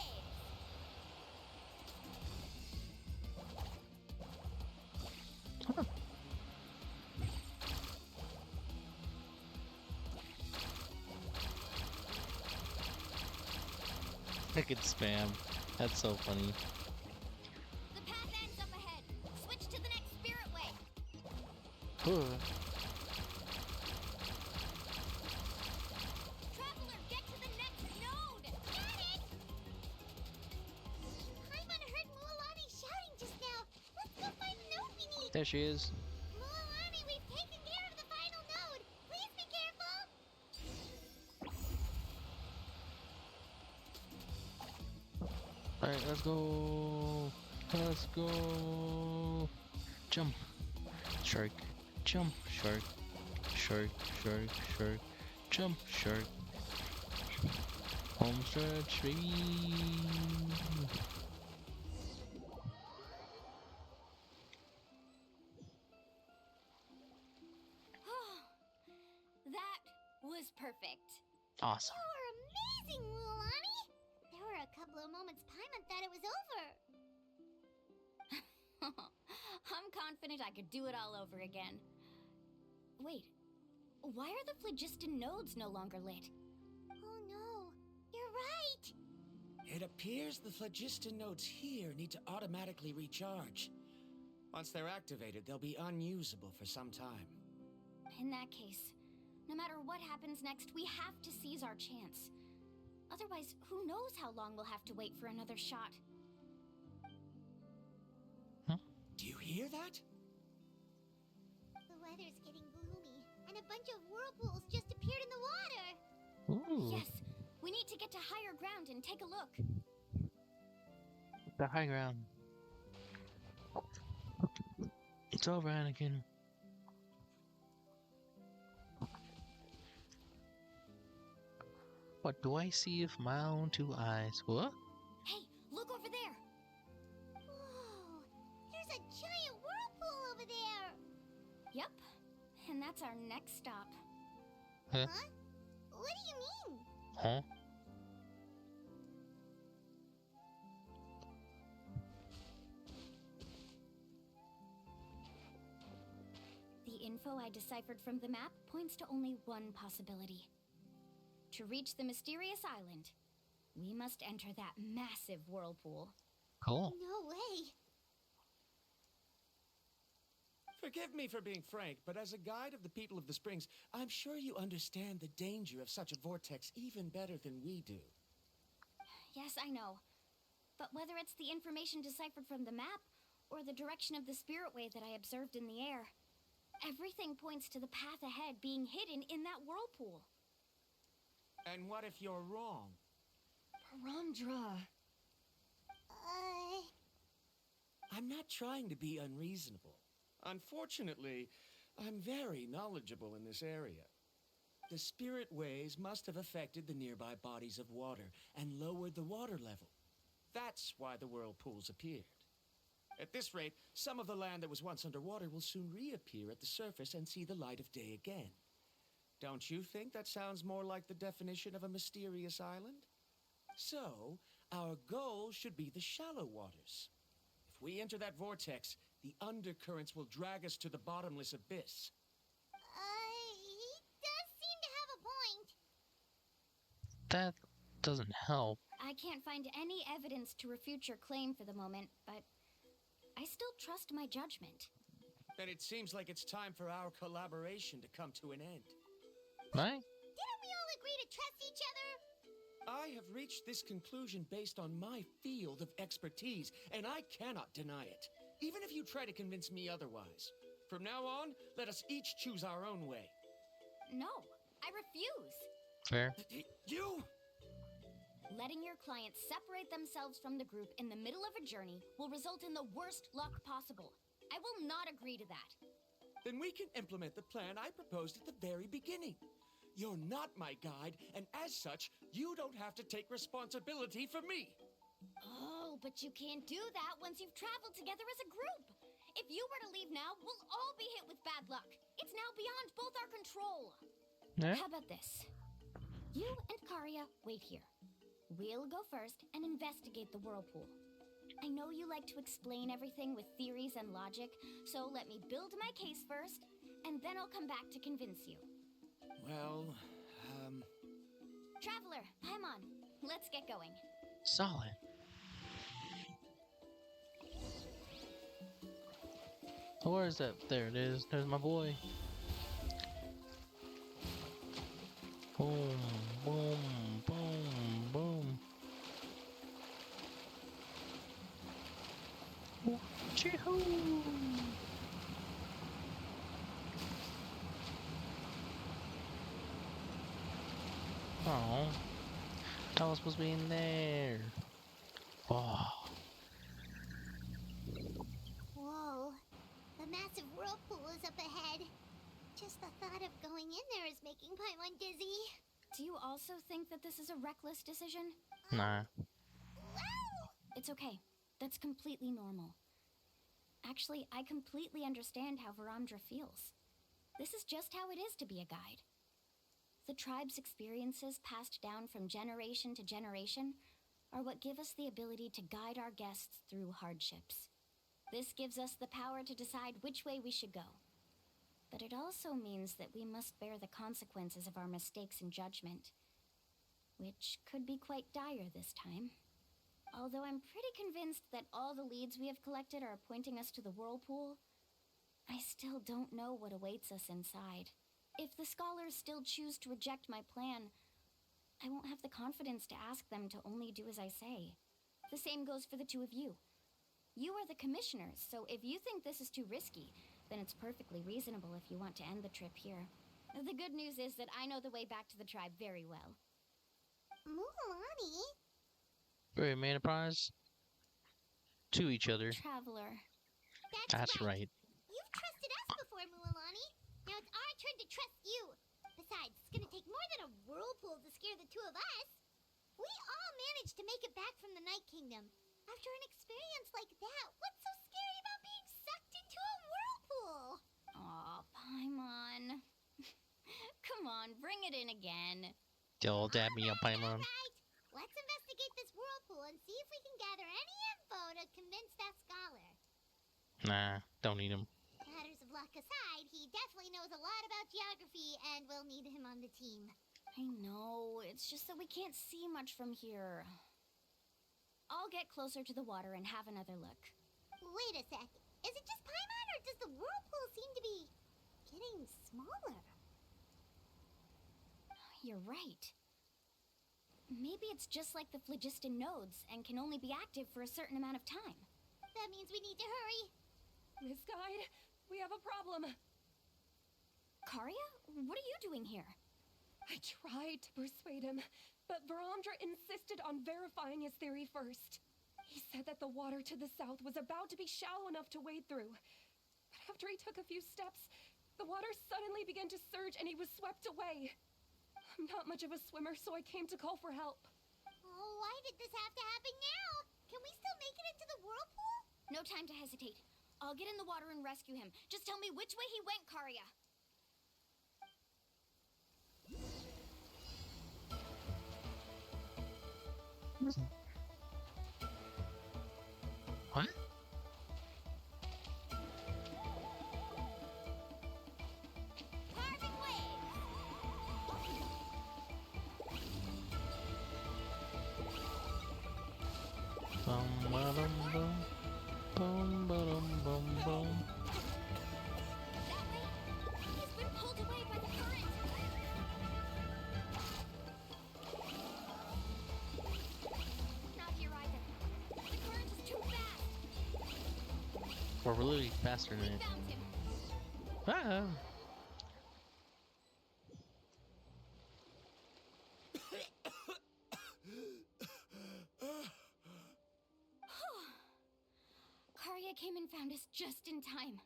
I could spam. That's so funny. The path ends up ahead. Switch to the next spirit way. Ugh. Traveler, get to the next node. Got it. Paimon heard Mualani shouting just now. Let's go find the node we need. There she is. Mualani, we've taken care of the final node. Please be careful. Alright, let's go. Let's go. Jump. Shark. Jump. Shark. Shark. Shark. Shark. Jump. Shark. Home stretch, baby. That was perfect. Awesome. You were amazing, Mualani. There were a couple of moments Paimon thought it was over. I'm confident I could do it all over again. Wait, why are the phlogiston nodes no longer lit? Oh no, you're right. It appears the phlogiston nodes here need to automatically recharge. Once they're activated, they'll be unusable for some time. In that case, no matter what happens next, we have to seize our chance. Otherwise, who knows how long we'll have to wait for another shot. Do you hear that? The weather's getting gloomy, and a bunch of whirlpools just appeared in the water. Ooh. Yes, we need to get to higher ground and take a look. The high ground. It's over, Anakin. What do I see with my own two eyes? What? Hey, look over there! Whoa, there's a giant whirlpool over there. Yep, and that's our next stop. Huh? Huh? What do you mean? Huh? The info I deciphered from the map points to only one possibility. To reach the mysterious island, we must enter that massive whirlpool. Cool. No way. Forgive me for being frank, but as a guide of the people of the Springs, I'm sure you understand the danger of such a vortex even better than we do. Yes, I know. But whether it's the information deciphered from the map or the direction of the spirit way that I observed in the air, everything points to the path ahead being hidden in that whirlpool. And what if you're wrong? Paramdra. I'm not trying to be unreasonable. Unfortunately, I'm very knowledgeable in this area. The spirit ways must have affected the nearby bodies of water and lowered the water level. That's why the whirlpools appeared. At this rate, some of the land that was once underwater will soon reappear at the surface and see the light of day again. Don't you think that sounds more like the definition of a mysterious island? So, our goal should be the shallow waters. If we enter that vortex, the undercurrents will drag us to the bottomless abyss. He does seem to have a point. That doesn't help. I can't find any evidence to refute your claim for the moment, but I still trust my judgment. Then it seems like it's time for our collaboration to come to an end. Right? Didn't we all agree to trust each other? I have reached this conclusion based on my field of expertise, and I cannot deny it, even if you try to convince me otherwise. From now on, let us each choose our own way. No, I refuse. Fair. You! Letting your clients separate themselves from the group in the middle of a journey will result in the worst luck possible. I will not agree to that. Then we can implement the plan I proposed at the very beginning. You're not my guide, and as such, you don't have to take responsibility for me. Oh, but you can't do that once you've traveled together as a group. If you were to leave now, we'll all be hit with bad luck. It's now beyond both our control. Yeah. How about this? You and Karia wait here. We'll go first and investigate the whirlpool. I know you like to explain everything with theories and logic, so let me build my case first, and then I'll come back to convince you. Well, Traveler, Paimon, let's get going. Solid. Oh, where is that? There it is. There's my boy. Boom, boom, boom, boom. Chee-hoo! Oh, I was supposed to be in there. Oh. Whoa. The massive whirlpool is up ahead. Just the thought of going in there is making Paimon dizzy. Do you also think that this is a reckless decision? Nah. Wow! It's okay. That's completely normal. Actually, I completely understand how Varamdra feels. This is just how it is to be a guide. The tribe's experiences passed down from generation to generation are what give us the ability to guide our guests through hardships. This gives us the power to decide which way we should go. But it also means that we must bear the consequences of our mistakes in judgment, which could be quite dire this time. Although I'm pretty convinced that all the leads we have collected are pointing us to the whirlpool, I still don't know what awaits us inside. If the scholars still choose to reject my plan, I won't have the confidence to ask them to only do as I say. The same goes for the two of you. You are the commissioners, so if you think this is too risky, then it's perfectly reasonable if you want to end the trip here. The good news is that I know the way back to the tribe very well. Mualani? Very man prize to each other. Traveler. That's right. You've trusted us before, Mualani. Now it's our turn to trust you. Besides, it's gonna take more than a whirlpool to scare the two of us. We all managed to make it back from the Night Kingdom. After an experience like that, what's so scary about being sucked into a whirlpool? Aw, Paimon. Come on, bring it in again. Don't dab me up, Paimon. Right. Let's investigate this whirlpool and see if we can gather any info to convince that scholar. Nah, don't need him. Matters of luck aside, he definitely knows a lot about geography, and we'll need him on the team. I know, it's just that we can't see much from here. I'll get closer to the water and have another look. Wait a sec. Is it just Paimon, or does the whirlpool seem to be getting smaller? You're right. Maybe it's just like the phlogiston nodes and can only be active for a certain amount of time. That means we need to hurry. Miss Guide, we have a problem. Karia, what are you doing here? I tried to persuade him, but Varamdra insisted on verifying his theory first. He said that the water to the south was about to be shallow enough to wade through. But after he took a few steps, the water suddenly began to surge and he was swept away. I'm not much of a swimmer, so I came to call for help. Oh, why did this have to happen now? Can we still make it into the whirlpool? No time to hesitate. I'll get in the water and rescue him. Just tell me which way he went, Karia. What? Carving waves! Bum ba dum bum. Bum ba dum bum bum. That way! He's been pulled away by the current! Not here either. The current is too fast! We're really faster than We it. found him! Ah. Karia came and found us just in time.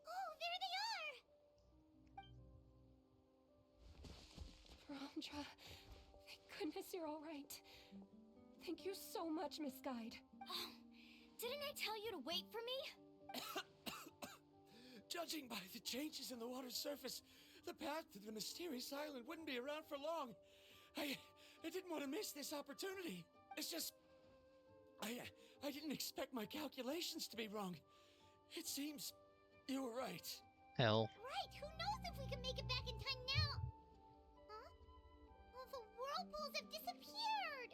Oh, there they are! Cassandra, thank goodness you're all right. Thank you so much, Miss Guide. Oh, didn't I tell you to wait for me? Judging by the changes in the water's surface, the path to the mysterious island wouldn't be around for long. I didn't want to miss this opportunity. It's just... I didn't expect my calculations to be wrong. It seems you were right. Hell. Right, who knows if we can make it back in time now? Huh? Well, the whirlpools have disappeared!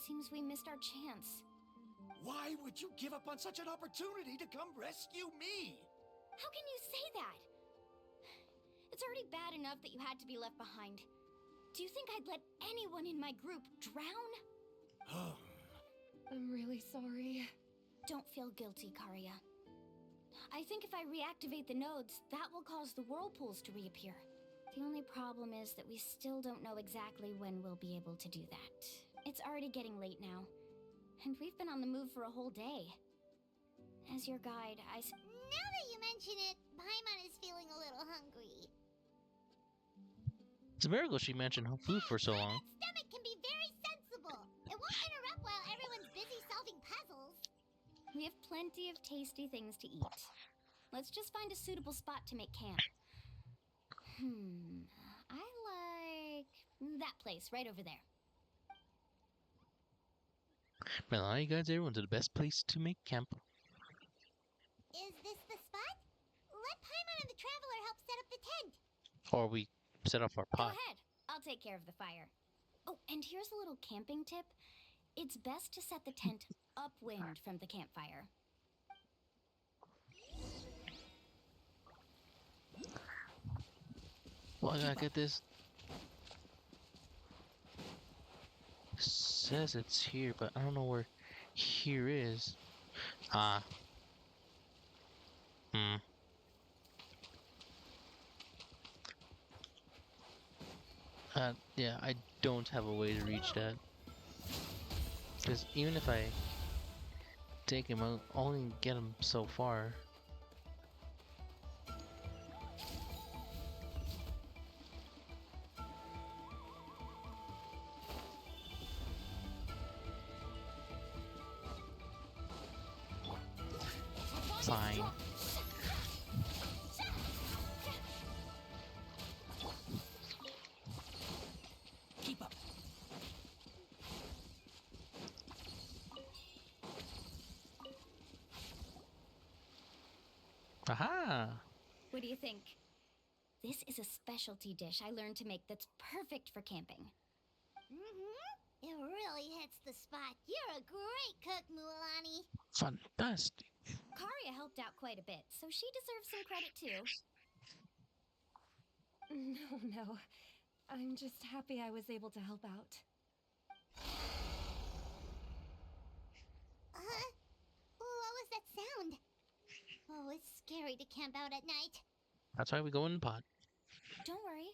Seems we missed our chance. Why would you give up on such an opportunity to come rescue me? How can you say that? It's already bad enough that you had to be left behind. Do you think I'd let anyone in my group drown? I'm really sorry. Don't feel guilty, Karia. I think if I reactivate the nodes, that will cause the whirlpools to reappear. The only problem is that we still don't know exactly when we'll be able to do that. It's already getting late now, and we've been on the move for a whole day. As your guide, Now that you mention it, Paimon is feeling a little hungry. It's a miracle she mentioned her food for so long. That stomach can be very sensible. It won't interrupt while everyone's busy solving puzzles. We have plenty of tasty things to eat. Let's just find a suitable spot to make camp. I like that place right over there. Well, I guides everyone to the best place to make camp. Is this the spot? Let Paimon and the Traveler help set up the tent. Or we set off our Go pot. ahead. I'll take care of the fire. Oh, and here's a little camping tip. It's best to set the tent upwind from the campfire. Well, I gotta get this. It says it's here, but I don't know where here is. Yeah, I don't have a way to reach that. Because even if I take him, I'll only get him so far. Fine. Keep up. Aha! What do you think? This is a specialty dish I learned to make that's perfect for camping. It really hits the spot. You're a great cook, Mualani. Fantastic. Karia helped out quite a bit, so she deserves some credit too. No. I'm just happy I was able to help out. What was that sound? Oh, it's scary to camp out at night. That's why we go in the pot. Don't worry.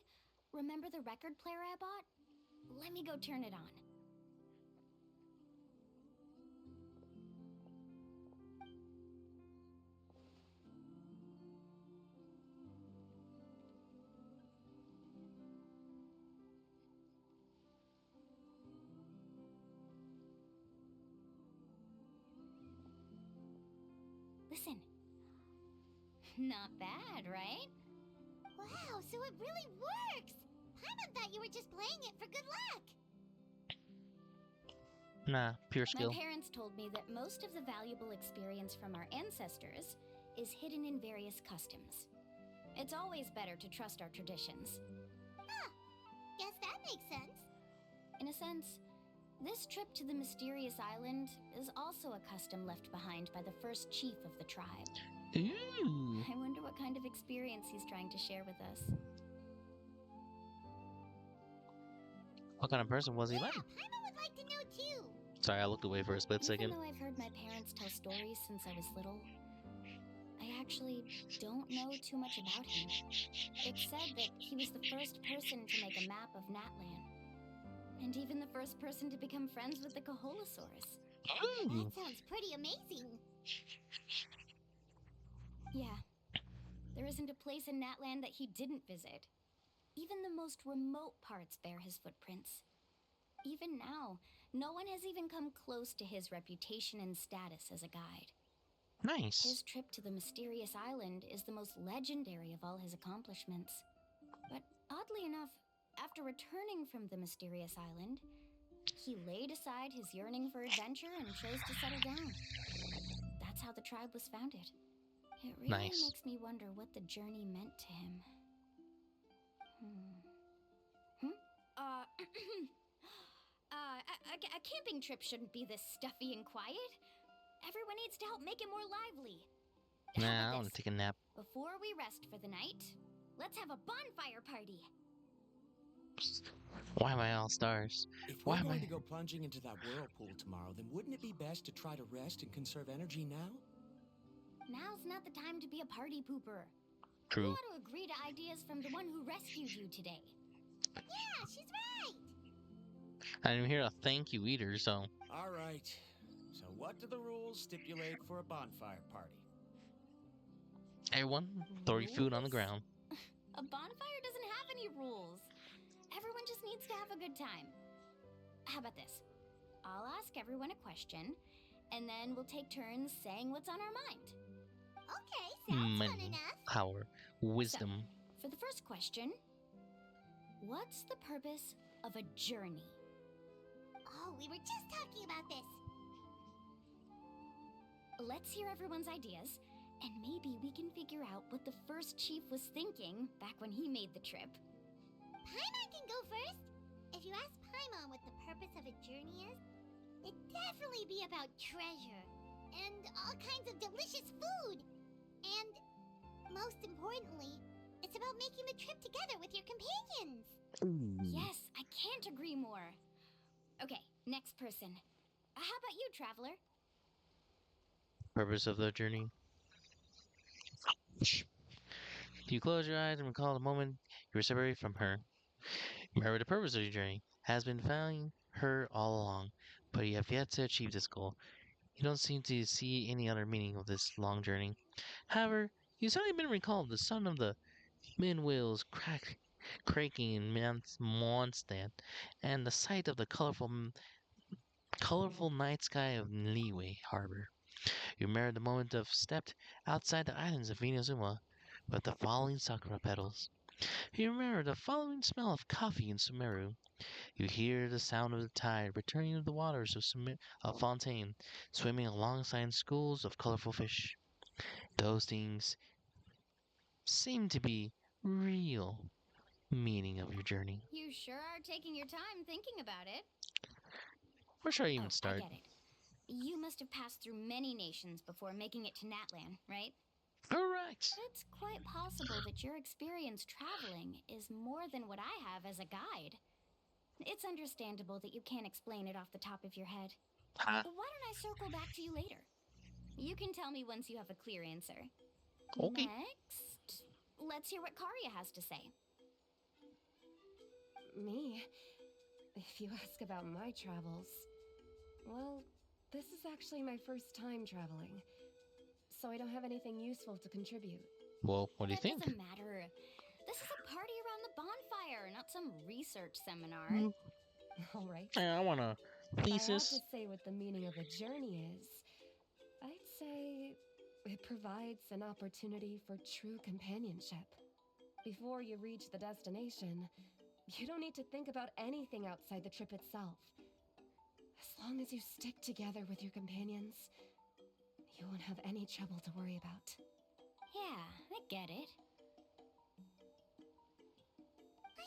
Remember the record player I bought? Let me go turn it on. Listen. Not bad, right? Wow, so it really works! Paimon thought you were just playing it for good luck. Nah, pure skill. My parents told me that most of the valuable experience from our ancestors is hidden in various customs. It's always better to trust our traditions. Guess that makes sense. In a sense, this trip to the mysterious island is also a custom left behind by the first chief of the tribe. Ooh. I wonder what kind of experience he's trying to share with us. What kind of person was he like? Paimon would like to know too. Sorry, I looked away for a split second. Even though I've heard my parents tell stories since I was little, I actually don't know too much about him. It's said that he was the first person to make a map of Natlan. And even the first person to become friends with the Kaholosaurus. That sounds pretty amazing. Yeah. There isn't a place in Natlan that he didn't visit. Even the most remote parts bear his footprints. Even now, no one has even come close to his reputation and status as a guide. Nice. His trip to the mysterious island is the most legendary of all his accomplishments. But oddly enough, after returning from the mysterious island, he laid aside his yearning for adventure and chose to settle down. That's how the tribe was founded. It really makes me wonder what the journey meant to him. A camping trip shouldn't be this stuffy and quiet. Everyone needs to help make it more lively. Nah, I want to take a nap. Before we rest for the night, let's have a bonfire party. Why am I all stars? If we're going to go plunging into that whirlpool tomorrow, then wouldn't it be best to try to rest and conserve energy now? Now's not the time to be a party pooper. True. You ought to agree to ideas from the one who rescued you today. Yeah, she's right. I'm here to thank you either, so. All right. So what do the rules stipulate for a bonfire party? Everyone, throw your food on the ground. A bonfire doesn't have any rules. Everyone just needs to have a good time. How about this? I'll ask everyone a question, and then we'll take turns saying what's on our mind. Okay, sounds fun enough. Power, wisdom. So, for the first question, what's the purpose of a journey? Oh, we were just talking about this. Let's hear everyone's ideas, and maybe we can figure out what the first chief was thinking back when he made the trip. Paimon can go first. If you ask Paimon what the purpose of a journey is, it'd definitely be about treasure and all kinds of delicious food. And most importantly, it's about making the trip together with your companions. Yes, I can't agree more. Okay, next person. How about you, traveler? Purpose of the journey. You close your eyes and recall the moment you were separated from her. Remember, the purpose of your journey has been finding her all along, but you have yet to achieve this goal. You don't seem to see any other meaning of this long journey. However, you suddenly been recalled the sound of the min wheels cracking in Mondstadt, and the sight of the colorful night sky of Liyue Harbor. You remember the moment of stepped outside the islands of Inazuma with the falling sakura petals. You remember the following smell of coffee in Sumeru. You hear the sound of the tide returning to the waters of Fontaine, swimming alongside schools of colorful fish. Those things seem to be real meaning of your journey. You sure are taking your time thinking about it. Where should I even start? I get it. You must have passed through many nations before making it to Natlan, right? Correct. It's quite possible that your experience traveling is more than what I have as a guide. It's understandable that you can't explain it off the top of your head. Huh? Why don't I circle back to you later? You can tell me once you have a clear answer. Okay. Next, let's hear what Karia has to say. Me? If you ask about my travels, well, this is actually my first time traveling, so I don't have anything useful to contribute. Well, what do you think? Doesn't matter. This is a party around the bonfire, not some research seminar. All right. I want a thesis. If I had to say what the meaning of a journey is, I'd say it provides an opportunity for true companionship. Before you reach the destination, you don't need to think about anything outside the trip itself. As long as you stick together with your companions, you won't have any trouble to worry about. Yeah, I get it.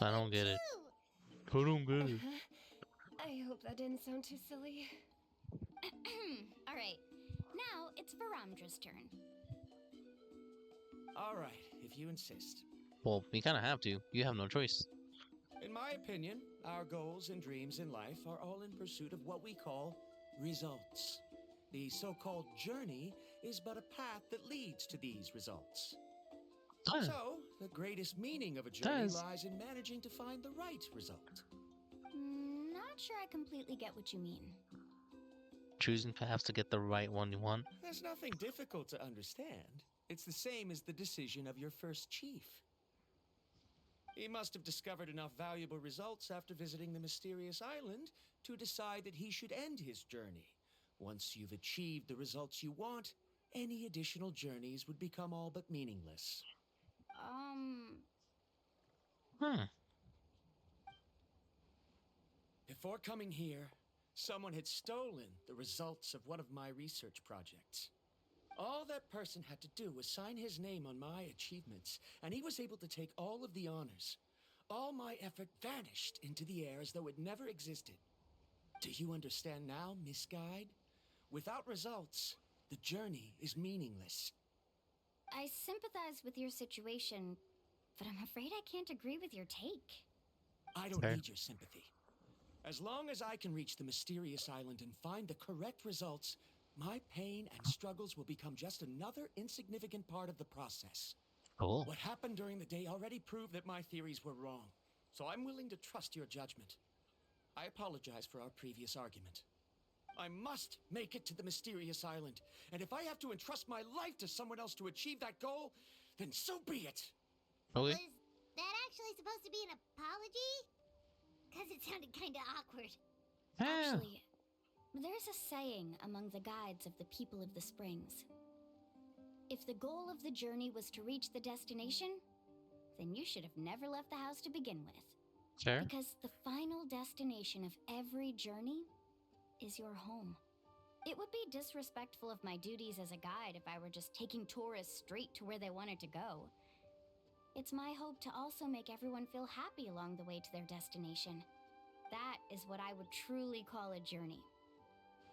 I don't get it. I don't get it. I hope that didn't sound too silly. All right, now it's Varamdra's turn. All right, if you insist. Well, you kind of have to. You have no choice. In my opinion, our goals and dreams in life are all in pursuit of what we call results. The so-called journey is but a path that leads to these results. So, the greatest meaning of a journey lies in managing to find the right result. Not sure I completely get what you mean. Choosing paths to get the right one you want. There's nothing difficult to understand. It's the same as the decision of your first chief. He must have discovered enough valuable results after visiting the mysterious island to decide that he should end his journey. Once you've achieved the results you want, any additional journeys would become all but meaningless. Before coming here, someone had stolen the results of one of my research projects. All that person had to do was sign his name on my achievements, and he was able to take all of the honors. All my effort vanished into the air as though it never existed. Do you understand now, Miss Guide? Without results, the journey is meaningless. I sympathize with your situation, but I'm afraid I can't agree with your take. I don't need your sympathy. As long as I can reach the mysterious island and find the correct results, my pain and struggles will become just another insignificant part of the process. Cool. What happened during the day already proved that my theories were wrong, so I'm willing to trust your judgment. I apologize for our previous argument. I must make it to the mysterious island, and if I have to entrust my life to someone else to achieve that goal, then so be it. Okay. Was that actually supposed to be an apology? Because it sounded kind of awkward. Actually, there's a saying among the guides of the people of the Springs. If the goal of the journey was to reach the destination, then you should have never left the house to begin with. Sure. Because the final destination of every journey is your home. It would be disrespectful of my duties as a guide if I were just taking tourists straight to where they wanted to go. It's my hope to also make everyone feel happy along the way to their destination. That is what I would truly call a journey.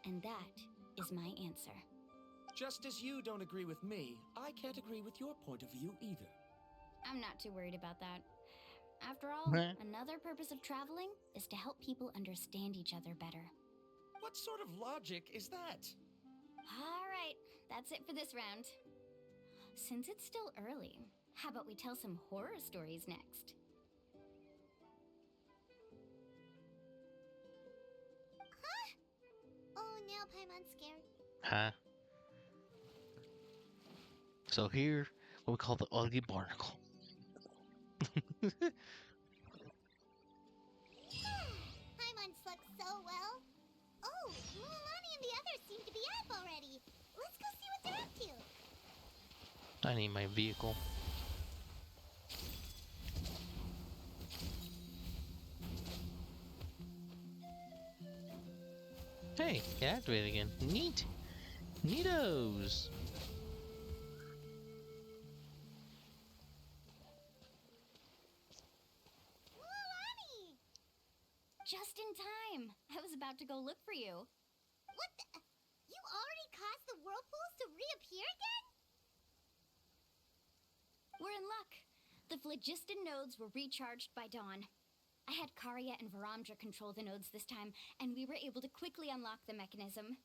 And that is my answer. Just as you don't agree with me, I can't agree with your point of view either. I'm not too worried about that. After all, another purpose of traveling is to help people understand each other better. What sort of logic is that? All right, that's it for this round. Since it's still early, how about we tell some horror stories next? Huh? Oh, now Paimon's scared. Huh? So here, what we call the ugly barnacle. Paimon slept so well. Oh, Mulan and the others seem to be up already. Let's go see what they're up to. I need my vehicle. Hey, it activated again. Neat. Neatos. Mulani! Just in time. I was about to go look for you. What the? You already caused the whirlpools to reappear again? We're in luck. The phlogiston nodes were recharged by dawn. I had Karya and Varamdra control the nodes this time, and we were able to quickly unlock the mechanism.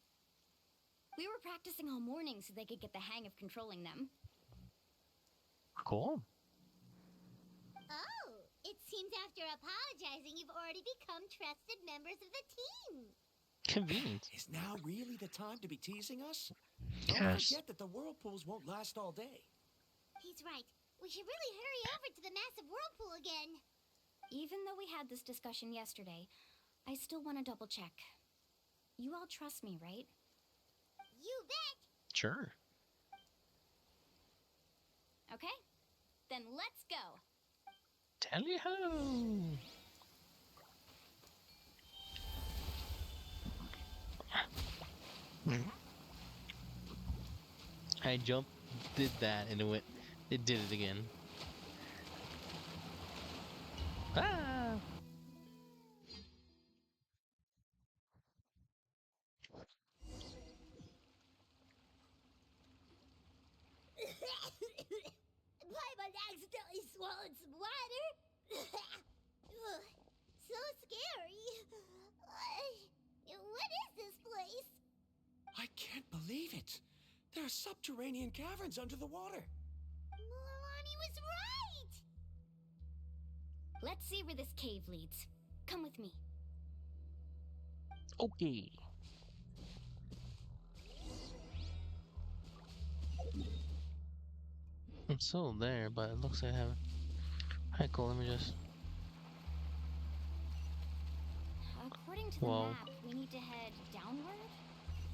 We were practicing all morning so they could get the hang of controlling them. Cool. Oh, it seems after apologizing, you've already become trusted members of the team. Convenient. Is now really the time to be teasing us? Yes. Don't forget that the whirlpools won't last all day. He's right. We should really hurry over to the massive whirlpool again. Even though we had this discussion yesterday, I still want to double check. You all trust me, right? You bet. Sure. Okay, then let's go. Tally ho! I jumped, did that, and it did it again. Ah! Paimon accidentally swallowed some water. Ugh, so scary. What is this place? I can't believe it. There are subterranean caverns under the water. Mulani was right. Let's see where this cave leads. Come with me. Okay. I'm still there, but it looks like I Alright, cool. Let me just. According to the Whoa. map, we need to head downward?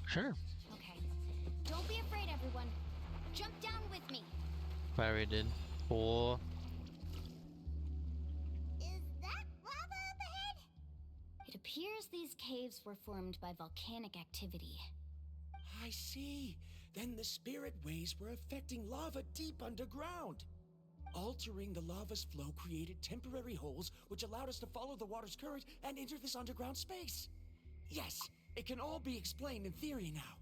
Sure. Okay. Don't be afraid, everyone. Jump down with me. I already did. Or. Is that lava up ahead? It appears these caves were formed by volcanic activity. I see. Then the spirit waves were affecting lava deep underground. Altering the lava's flow created temporary holes which allowed us to follow the water's current and enter this underground space. Yes, it can all be explained in theory now.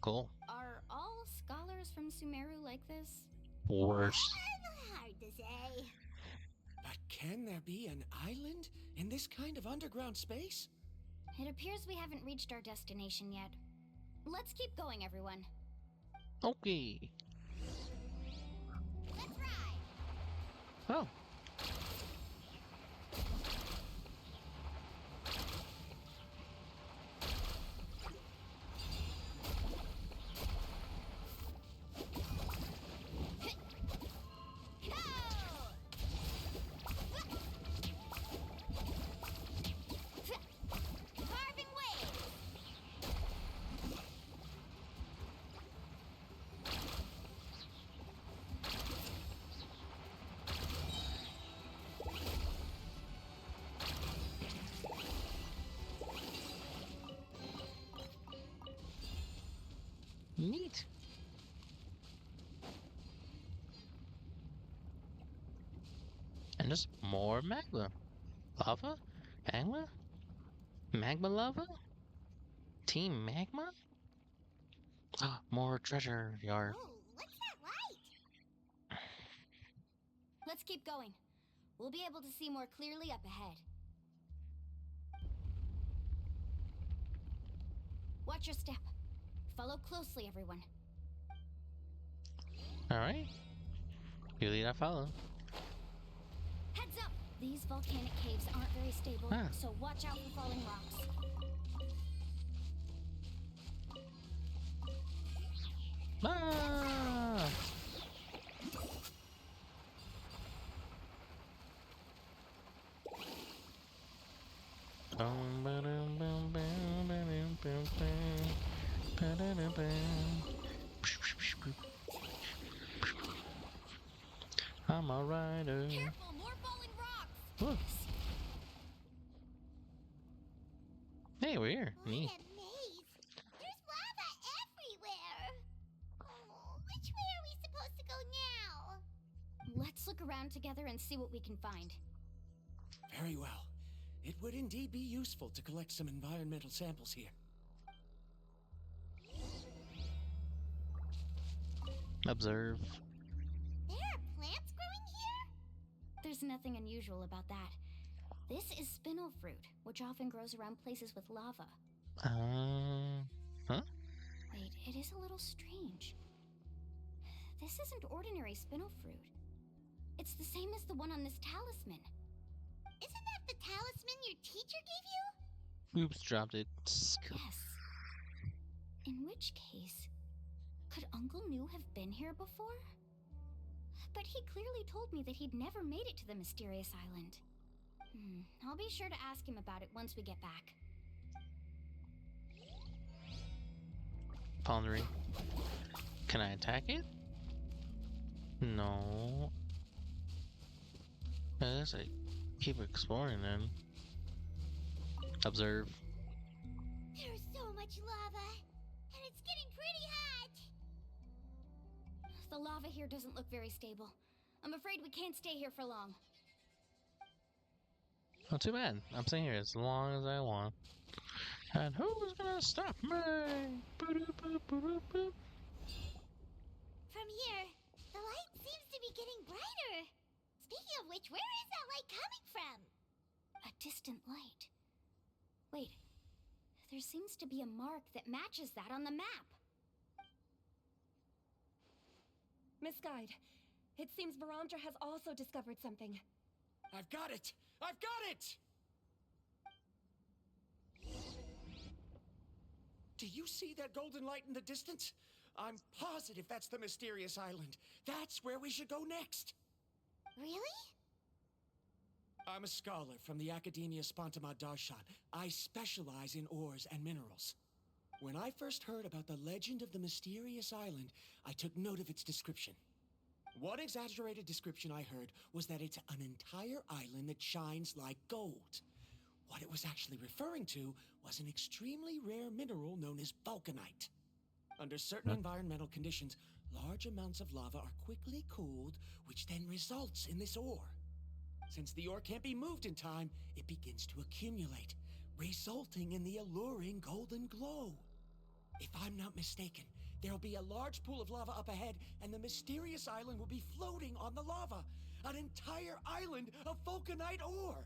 Cool. Are all scholars from Sumeru like this? Worse. Hard to say. But can there be an island in this kind of underground space? It appears we haven't reached our destination yet. Let's keep going, everyone. Okay. Let's ride. Oh. Carving waves. Neat. And just more magma. Lava? Magma? Magma lava? Team Magma? More treasure yard. Oh, what's that light? Let's keep going. We'll be able to see more clearly up ahead. Watch your step. Follow closely, everyone. Alright. You lead, I follow. Heads up! These volcanic caves aren't very stable, Huh. so watch out for falling rocks. Ah! I'm a rider. Careful, more falling rocks! Whoa. Hey, we're here. What Neat. a maze. There's lava everywhere. Oh, which way are we supposed to go now? Let's look around together and see what we can find. Very well. It would indeed be useful to collect some environmental samples here. Observe. There are plants growing here? There's nothing unusual about that. This is spinel fruit, which often grows around places with lava. Huh? Wait, it is a little strange. This isn't ordinary spinel fruit. It's the same as the one on this talisman. Isn't that the talisman your teacher gave you? Oops, dropped it. Yes. In which case, could Uncle New have been here before? But he clearly told me that he'd never made it to the mysterious island. I'll be sure to ask him about it once we get back. Pondering. Can I attack it? No. I guess I keep exploring then. Observe. There's so much lava, and it's getting pretty hot. The lava here doesn't look very stable. I'm afraid we can't stay here for long. Not too bad. I'm staying here as long as I want. And who's gonna stop me? Boop-a-boop-a-boop-boop. From here, the light seems to be getting brighter. Speaking of which, where is that light coming from? A distant light. Wait, there seems to be a mark that matches that on the map. Miss Guide, it seems Baramdra has also discovered something. I've got it! I've got it! Do you see that golden light in the distance? I'm positive that's the mysterious island. That's where we should go next. Really? I'm a scholar from the Academia Spantamad Darshan. I specialize in ores and minerals. When I first heard about the legend of the mysterious island, I took note of its description. One exaggerated description I heard was that it's an entire island that shines like gold. What it was actually referring to was an extremely rare mineral known as vulcanite. Under certain environmental conditions, large amounts of lava are quickly cooled, which then results in this ore. Since the ore can't be moved in time, it begins to accumulate, resulting in the alluring golden glow. If I'm not mistaken, there'll be a large pool of lava up ahead, and the mysterious island will be floating on the lava. An entire island of vulcanite ore!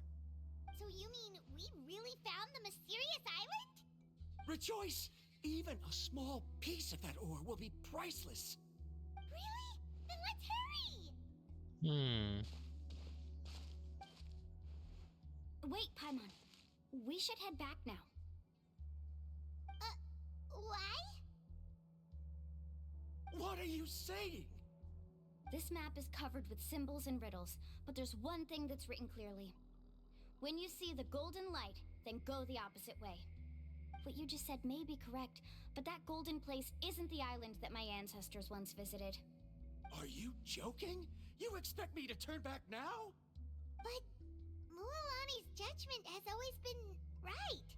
So you mean we really found the mysterious island? Rejoice! Even a small piece of that ore will be priceless. Really? Then let's hurry! Wait, Paimon. We should head back now. Why? What are you saying? This map is covered with symbols and riddles, but there's one thing that's written clearly. When you see the golden light, then go the opposite way. What you just said may be correct, but that golden place isn't the island that my ancestors once visited. Are you joking? You expect me to turn back now? But Mualani's judgment has always been right.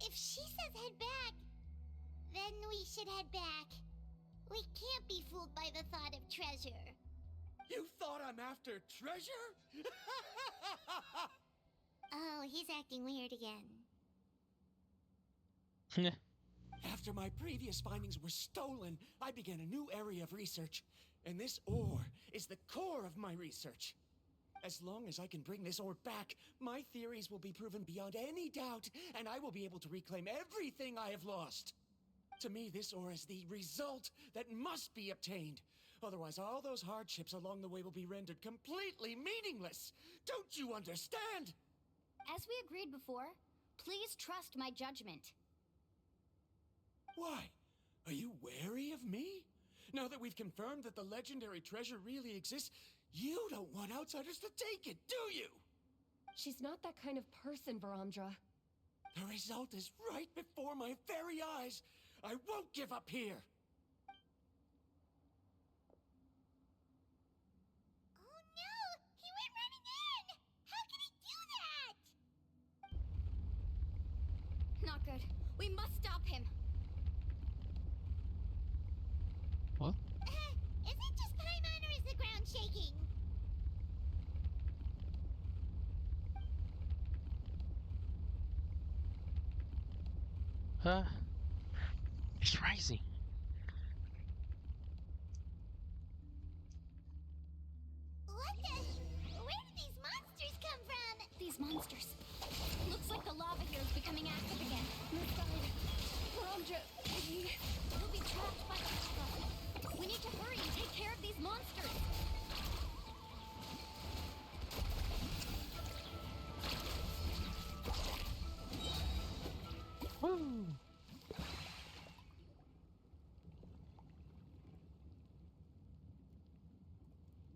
If she says head back, then we should head back. We can't be fooled by the thought of treasure. You thought I'm after treasure? Oh, he's acting weird again. After my previous findings were stolen, I began a new area of research. And this ore is the core of my research. As long as I can bring this ore back, my theories will be proven beyond any doubt, and I will be able to reclaim everything I have lost. To me, this ore is the result that must be obtained. Otherwise, all those hardships along the way will be rendered completely meaningless. Don't you understand? As we agreed before, please trust my judgment. Why? Are you wary of me? Now that we've confirmed that the legendary treasure really exists, you don't want outsiders to take it, do you? She's not that kind of person, Varamdra. The result is right before my very eyes. I won't give up here. Oh no! He went running in! How can he do that? Not good. We must stop him. What? Is it just Paimon or is the ground shaking? Huh? It's rising. What the? Where did these monsters come from? These monsters. Looks like the lava here is becoming active again. Varamdra, We'll be trapped by the lava. We need to hurry and take care of these monsters. Woo!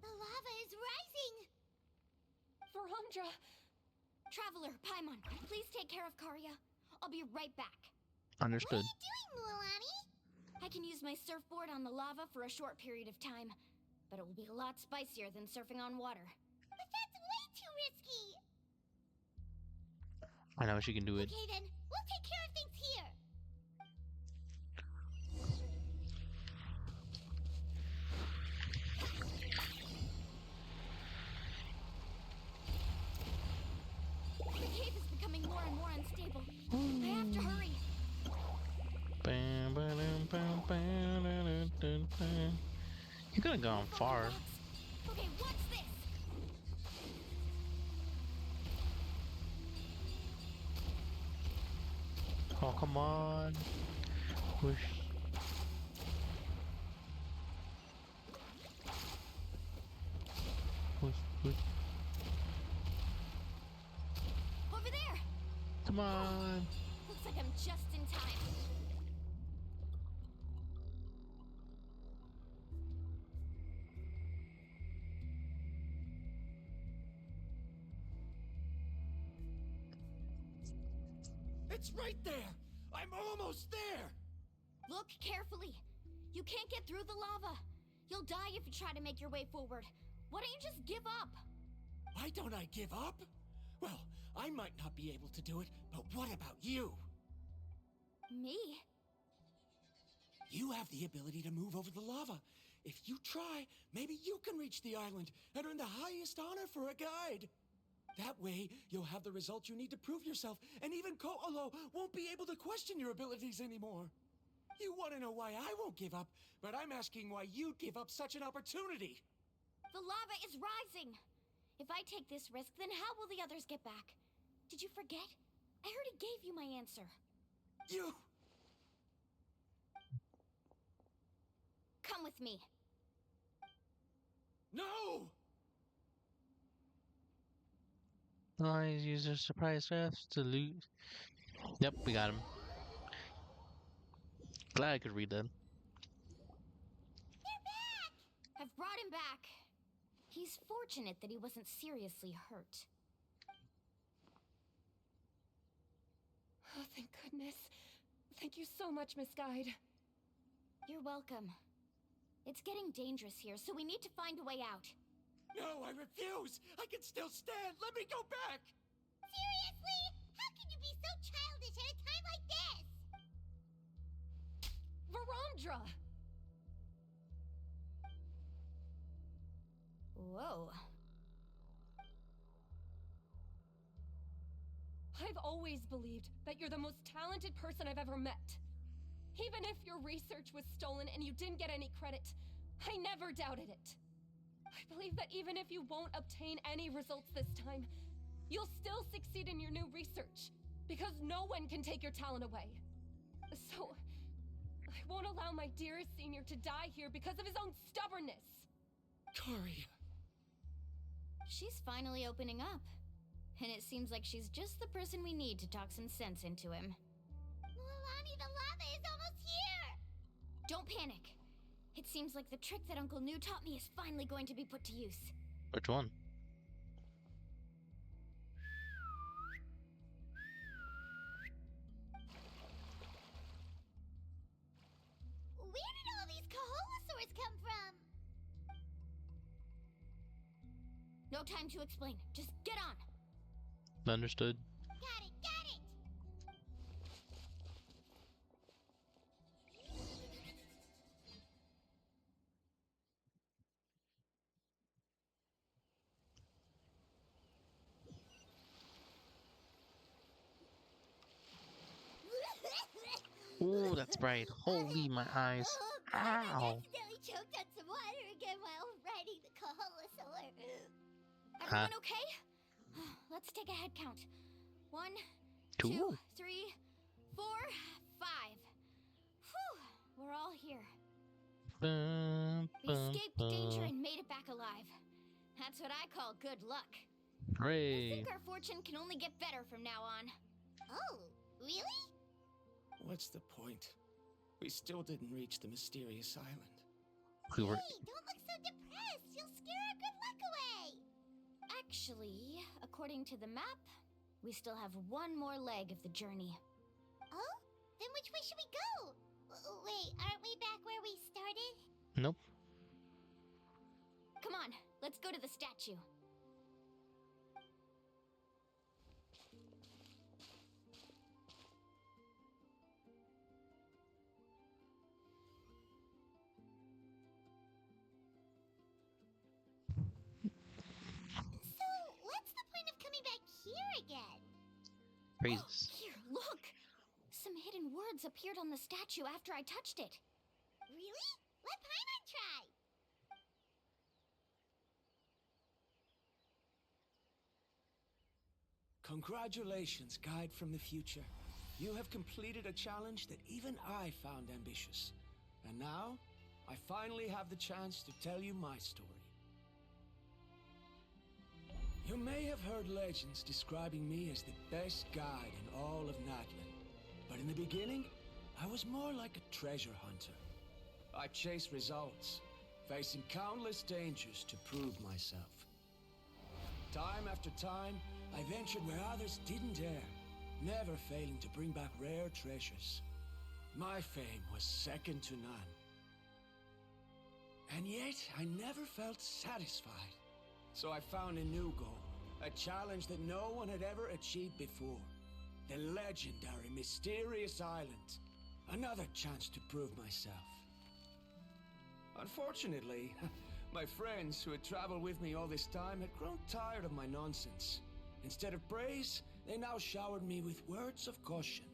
The lava is rising! Varamdra! Traveler, Paimon, please take care of Karya. I'll be right back. Understood. What are you doing, Mualani? I can use my surfboard on the lava for a short period of time, but it will be a lot spicier than surfing on water. But that's way too risky! I know she can do it. Okay then, we'll take care of things here! The cave is becoming more and more unstable. I have to hurry. Bam, ba-dum, bam, bam, dun, dun, dun. You could have gone far. Okay, what's this? Oh, come on. Push. Push, push. Over there! Come on. Looks like I'm just in time. It's right there! I'm almost there! Look carefully. You can't get through the lava. You'll die if you try to make your way forward. Why don't you just give up? Why don't I give up? Well, I might not be able to do it, but what about you? Me? You have the ability to move over the lava. If you try, maybe you can reach the island and earn the highest honor for a guide. That way, you'll have the results you need to prove yourself, and even Ko'olo won't be able to question your abilities anymore. You want to know why I won't give up, but I'm asking why you'd give up such an opportunity. The lava is rising. If I take this risk, then how will the others get back? Did you forget? I already gave you my answer. You... Come with me. No! Allies use their surprise traps to loot. Yep, we got him. Glad I could read that. They're back! I've brought him back. He's fortunate that he wasn't seriously hurt. Oh, thank goodness. Thank you so much, Miss Guide. You're welcome. It's getting dangerous here, so we need to find a way out. No, I refuse! I can still stand! Let me go back! Seriously? How can you be so childish at a time like this? Verandra! Whoa. I've always believed that you're the most talented person I've ever met. Even if your research was stolen and you didn't get any credit, I never doubted it. I believe that even if you won't obtain any results this time, you'll still succeed in your new research, because no one can take your talent away. So, I won't allow my dearest senior to die here because of his own stubbornness. Karia. She's finally opening up. And it seems like she's just the person we need to talk some sense into him. Mualani, the lava is almost here! Don't panic. It seems like the trick that Uncle New taught me is finally going to be put to use. Which one? Where did all these Koholosaurs come from? No time to explain. Just get on. Understood. Got it, got it! Ooh, that's bright. Holy, my eyes. Oh, God, I Ow. accidentally choked on some water again while riding the Koholosaur. Everyone okay? Let's take a head count. 1, 2, Cool. 3, 4, 5. Whew, we're all here. Bum, We bum, escaped danger bum. and made it back alive. That's what I call good luck. I Hooray. think our fortune can only get better from now on. Oh, really? What's the point? We still didn't reach the mysterious island. We were. Hey, don't look so depressed. You'll scare our good luck away. Actually, according to the map, we still have one more leg of the journey. Oh? Then which way should we go? Wait, aren't we back where we started? Nope. Come on, let's go to the statue. So, what's the point of coming back here again? Praises. Here, look! Some hidden words appeared on the statue after I touched it. Really? Let Paimon try. Congratulations, Guide from the Future. You have completed a challenge that even I found ambitious. And now, I finally have the chance to tell you my story. You may have heard legends describing me as the best guide in all of Natlan. But in the beginning, I was more like a treasure hunter. I chased results, facing countless dangers to prove myself. Time after time, I ventured where others didn't dare, never failing to bring back rare treasures. My fame was second to none. And yet, I never felt satisfied. So I found a new goal, a challenge that no one had ever achieved before. The legendary Mysterious Island. Another chance to prove myself. Unfortunately, my friends who had traveled with me all this time had grown tired of my nonsense. Instead of praise, they now showered me with words of caution.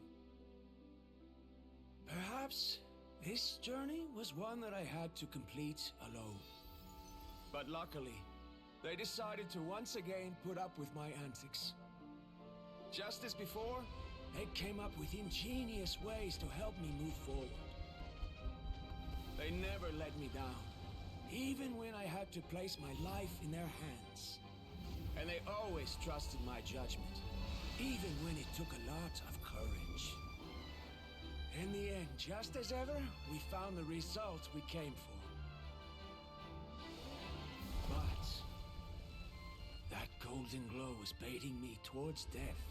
Perhaps this journey was one that I had to complete alone. But luckily, they decided to once again put up with my antics. Just as before, they came up with ingenious ways to help me move forward. They never let me down, even when I had to place my life in their hands. And they always trusted my judgment, even when it took a lot of courage. In the end, just as ever, we found the result we came for. But that golden glow was baiting me towards death.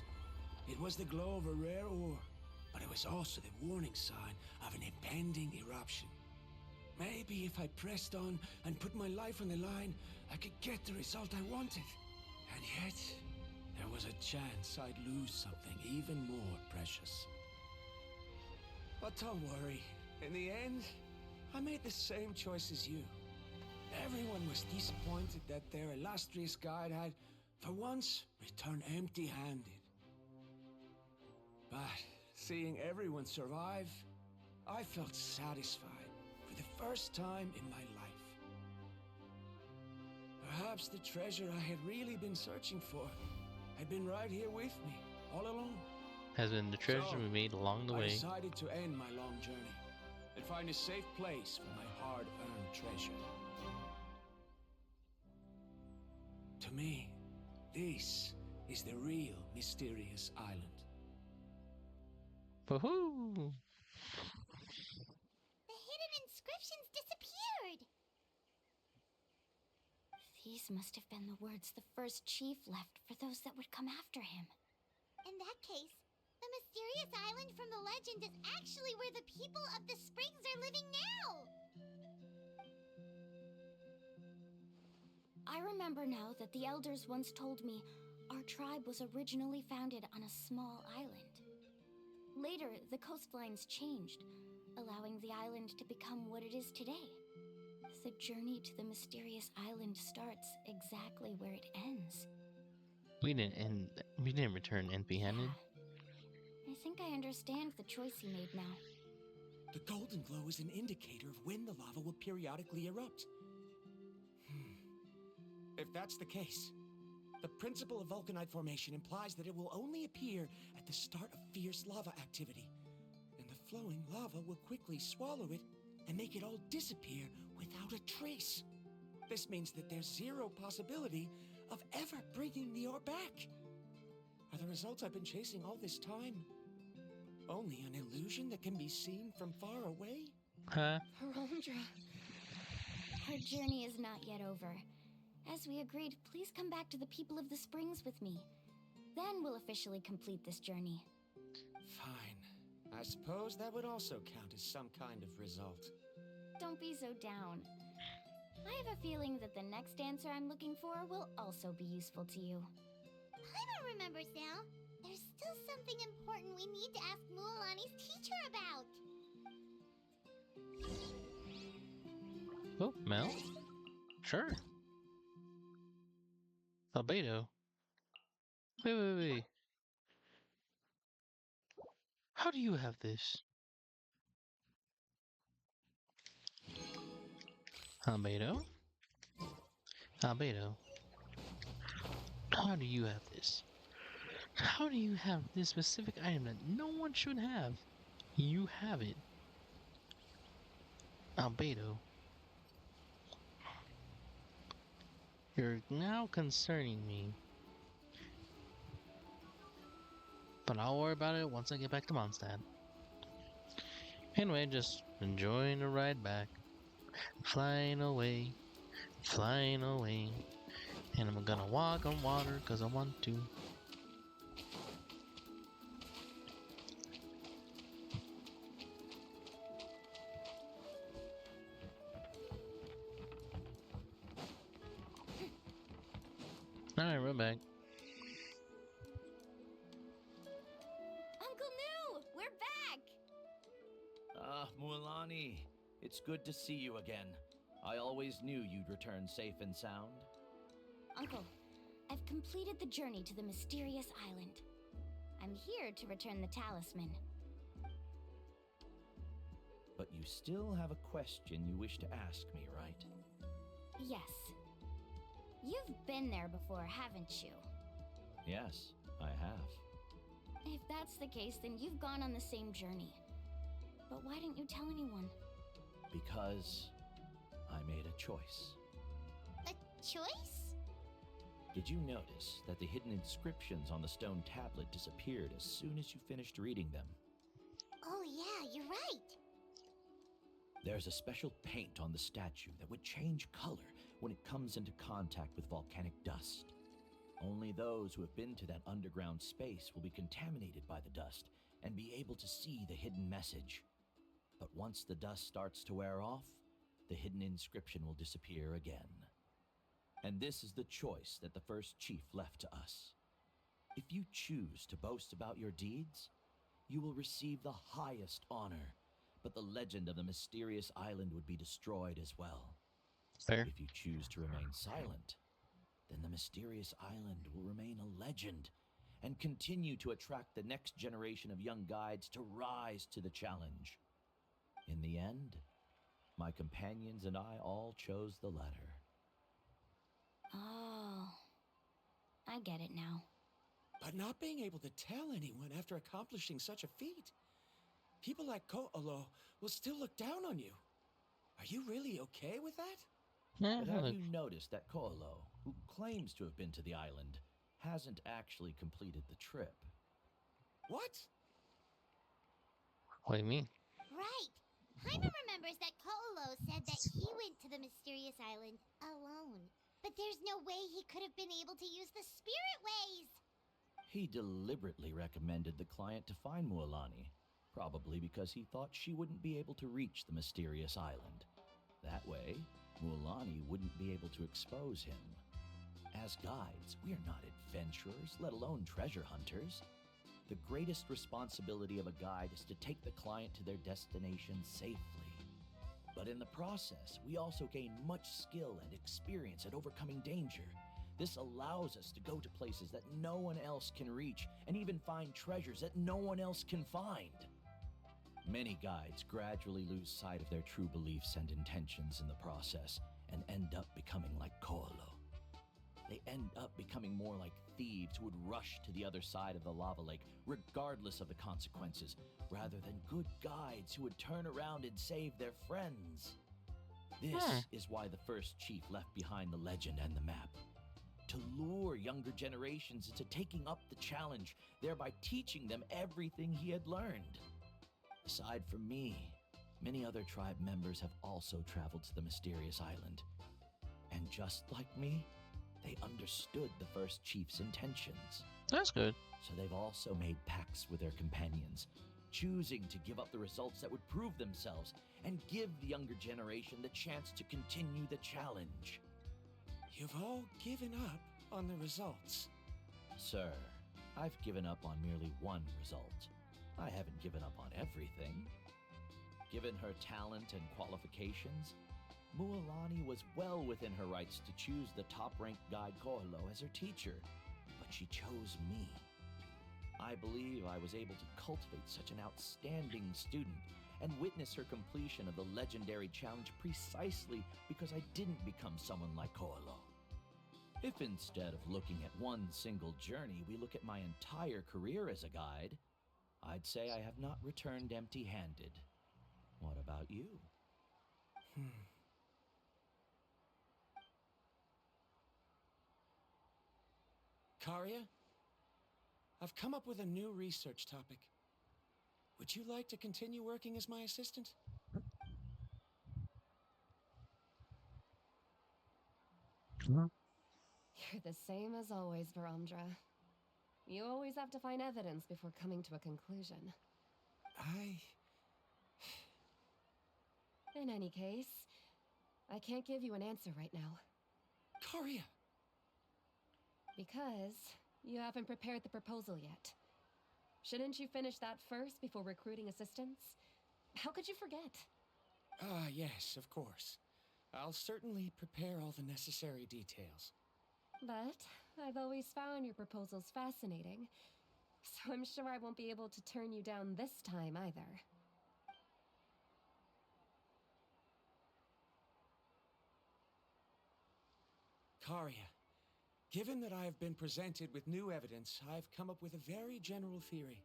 It was the glow of a rare ore, but it was also the warning sign of an impending eruption. Maybe if I pressed on and put my life on the line, I could get the result I wanted. And yet, there was a chance I'd lose something even more precious. But don't worry, in the end, I made the same choice as you. Everyone was disappointed that their illustrious guide had, for once, returned empty-handed. But seeing everyone survive, I felt satisfied for the first time in my life. Perhaps the treasure I had really been searching for had been right here with me, all along. Has been the treasure we made along the I way. decided to end my long journey and find a safe place for my hard-earned treasure. To me, this is the real Mysterious Island. Woohoo! The hidden inscriptions disappeared! These must have been the words the first chief left for those that would come after him. In that case, the Mysterious Island from the legend is actually where the people of the Springs are living now! I remember now that the elders once told me our tribe was originally founded on a small island. Later, the coastlines changed, allowing the island to become what it is today. The journey to the Mysterious Island starts exactly where it ends. We didn't return empty-handed. I think I understand the choice he made now. The golden glow is an indicator of when the lava will periodically erupt. If that's the case, the principle of vulcanite formation implies that it will only appear at the start of fierce lava activity, and the flowing lava will quickly swallow it and make it all disappear without a trace. This means that there's zero possibility of ever bringing the ore back. Are the results I've been chasing all this time only an illusion that can be seen from far away? Huh? Verondra. Our journey is not yet over. As we agreed, please come back to the people of the Springs with me. Then we'll officially complete this journey. Fine. I suppose that would also count as some kind of result. Don't be so down. I have a feeling that the next answer I'm looking for will also be useful to you. Paimon remembers now. There's still something important we need to ask Mualani's teacher about. Oh, Mel? Sure. Albedo? Wait. How do you have this? Albedo? Albedo? How do you have this? How do you have this specific item that no one should have? You have it. Albedo. You're now concerning me. But I'll worry about it once I get back to Mondstadt. Anyway, just enjoying the ride back. Flying away. And I'm gonna walk on water 'cause I want to. Alright, we're back. Uncle New, we're back! Ah, Mualani, it's good to see you again. I always knew you'd return safe and sound. Uncle, I've completed the journey to the mysterious island. I'm here to return the talisman. But you still have a question you wish to ask me, right? Yes. You've been there before, haven't you? Yes, I have. If that's the case, then you've gone on the same journey. But why didn't you tell anyone? Because I made a choice. A choice? Did you notice that the hidden inscriptions on the stone tablet disappeared as soon as you finished reading them? Oh yeah, you're right. There's a special paint on the statue that would change color when it comes into contact with volcanic dust. Only those who have been to that underground space will be contaminated by the dust and be able to see the hidden message. But once the dust starts to wear off, the hidden inscription will disappear again. And this is the choice that the first chief left to us. If you choose to boast about your deeds, you will receive the highest honor, but the legend of the mysterious island would be destroyed as well. Fair. If you choose to remain silent, then the mysterious island will remain a legend and continue to attract the next generation of young guides to rise to the challenge. In the end, my companions and I all chose the latter. Oh, I get it now. But not being able to tell anyone after accomplishing such a feat. People like Ko'olo will still look down on you. Are you really okay with that? But have you noticed that Ko'olo, who claims to have been to the island, hasn't actually completed the trip? What? What do you mean? Right. Paimon remembers that Ko'olo said that he went to the mysterious island alone. But there's no way he could have been able to use the spirit ways. He deliberately recommended the client to find Mualani, probably because he thought she wouldn't be able to reach the mysterious island. That way, Mualani wouldn't be able to expose him. As guides, we are not adventurers, let alone treasure hunters. The greatest responsibility of a guide is to take the client to their destination safely. But in the process, we also gain much skill and experience at overcoming danger. This allows us to go to places that no one else can reach, and even find treasures that no one else can find. Many guides gradually lose sight of their true beliefs and intentions in the process, and end up becoming like Ko'olo. They end up becoming more like thieves who would rush to the other side of the lava lake, regardless of the consequences, rather than good guides who would turn around and save their friends. This is why the first chief left behind the legend and the map. To lure younger generations into taking up the challenge, thereby teaching them everything he had learned. Aside from me, many other tribe members have also traveled to the mysterious island. And just like me, they understood the first chief's intentions. That's good. So they've also made pacts with their companions, choosing to give up the results that would prove themselves and give the younger generation the chance to continue the challenge. You've all given up on the results. Sir, I've given up on merely one result. I haven't given up on everything. Given her talent and qualifications, Mualani was well within her rights to choose the top-ranked guide Ko'olo as her teacher, but she chose me. I believe I was able to cultivate such an outstanding student and witness her completion of the legendary challenge precisely because I didn't become someone like Ko'olo. If instead of looking at one single journey, we look at my entire career as a guide, I'd say I have not returned empty-handed. What about you? Karia, I've come up with a new research topic. Would you like to continue working as my assistant? You're the same as always, Varamdra. You always have to find evidence before coming to a conclusion. In any case, I can't give you an answer right now. Karia! Because you haven't prepared the proposal yet. Shouldn't you finish that first before recruiting assistants? How could you forget? Ah, yes, of course. I'll certainly prepare all the necessary details. But I've always found your proposals fascinating, so I'm sure I won't be able to turn you down this time either. Karia, given that I have been presented with new evidence, I've come up with a very general theory.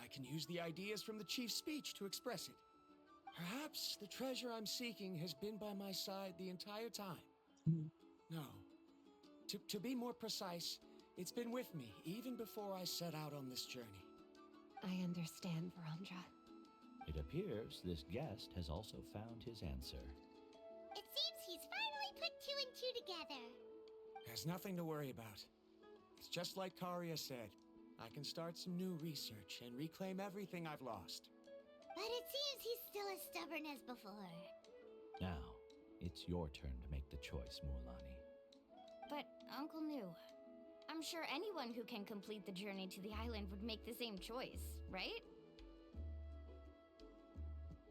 I can use the ideas from the chief's speech to express it. Perhaps the treasure I'm seeking has been by my side the entire time. No. To be more precise, it's been with me even before I set out on this journey. I understand, Verandra. It appears this guest has also found his answer. It seems he's finally put two and two together. There's nothing to worry about. It's just like Karia said. I can start some new research and reclaim everything I've lost. But it seems he's still as stubborn as before. Now, it's your turn to make the choice, Mualani. But, Uncle Nu, I'm sure anyone who can complete the journey to the island would make the same choice, right?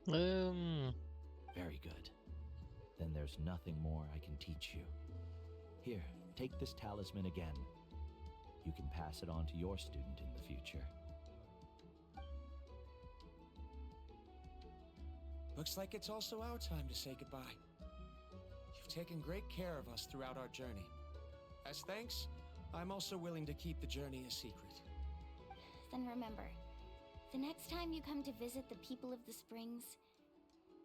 Very good. Then there's nothing more I can teach you. Here, take this talisman again. You can pass it on to your student in the future. Looks like it's also our time to say goodbye. You've taken great care of us throughout our journey. As thanks, I'm also willing to keep the journey a secret. Then remember, the next time you come to visit the people of the Springs,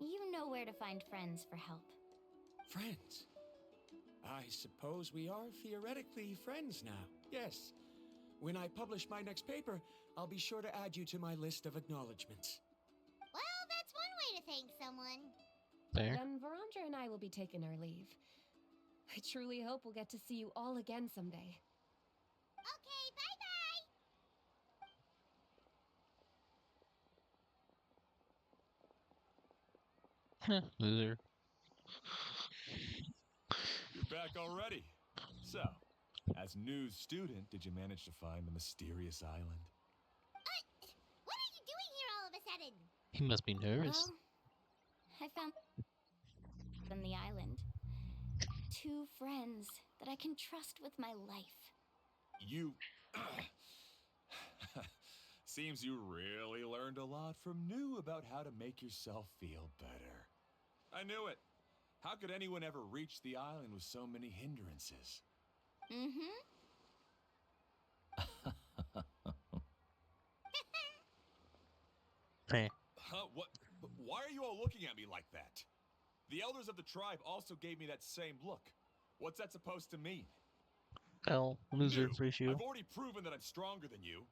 you know where to find friends for help. Friends? I suppose we are theoretically friends now. Yes. When I publish my next paper, I'll be sure to add you to my list of acknowledgements. Well, that's one way to thank someone. There. Then Verandra and I will be taking our leave. I truly hope we'll get to see you all again someday. Okay, bye-bye! Loser. You're back already. So, as news student, did you manage to find the mysterious island? What are you doing here all of a sudden? He must be nervous. Well, I found on the island 2 friends that I can trust with my life. You... Seems you really learned a lot from New about how to make yourself feel better. I knew it. How could anyone ever reach the island with so many hindrances? Mm-hmm. Hey. Huh? What? Why are you all looking at me like that? The elders of the tribe also gave me that same look. What's that supposed to mean? Well, loser New, ratio. I've already proven that I'm stronger than you.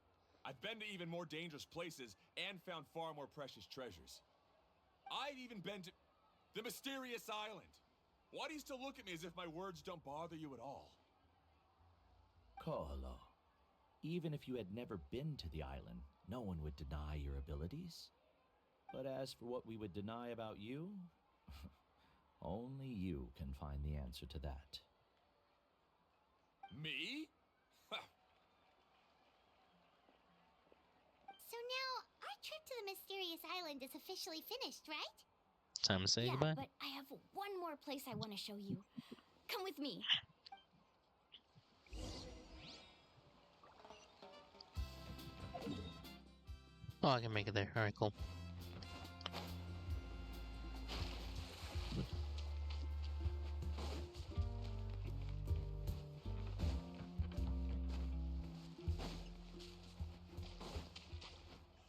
I've been to even more dangerous places and found far more precious treasures. I've even been to the mysterious island. Why do you still look at me as if my words don't bother you at all? Koalo, even if you had never been to the island, no one would deny your abilities. But as for what we would deny about you, only you can find the answer to that. Me? So now, our trip to the mysterious island is officially finished, right? Time to say Yeah, goodbye. but I have one more place I want to show you. Come with me. Oh, I can make it there. Alright, cool.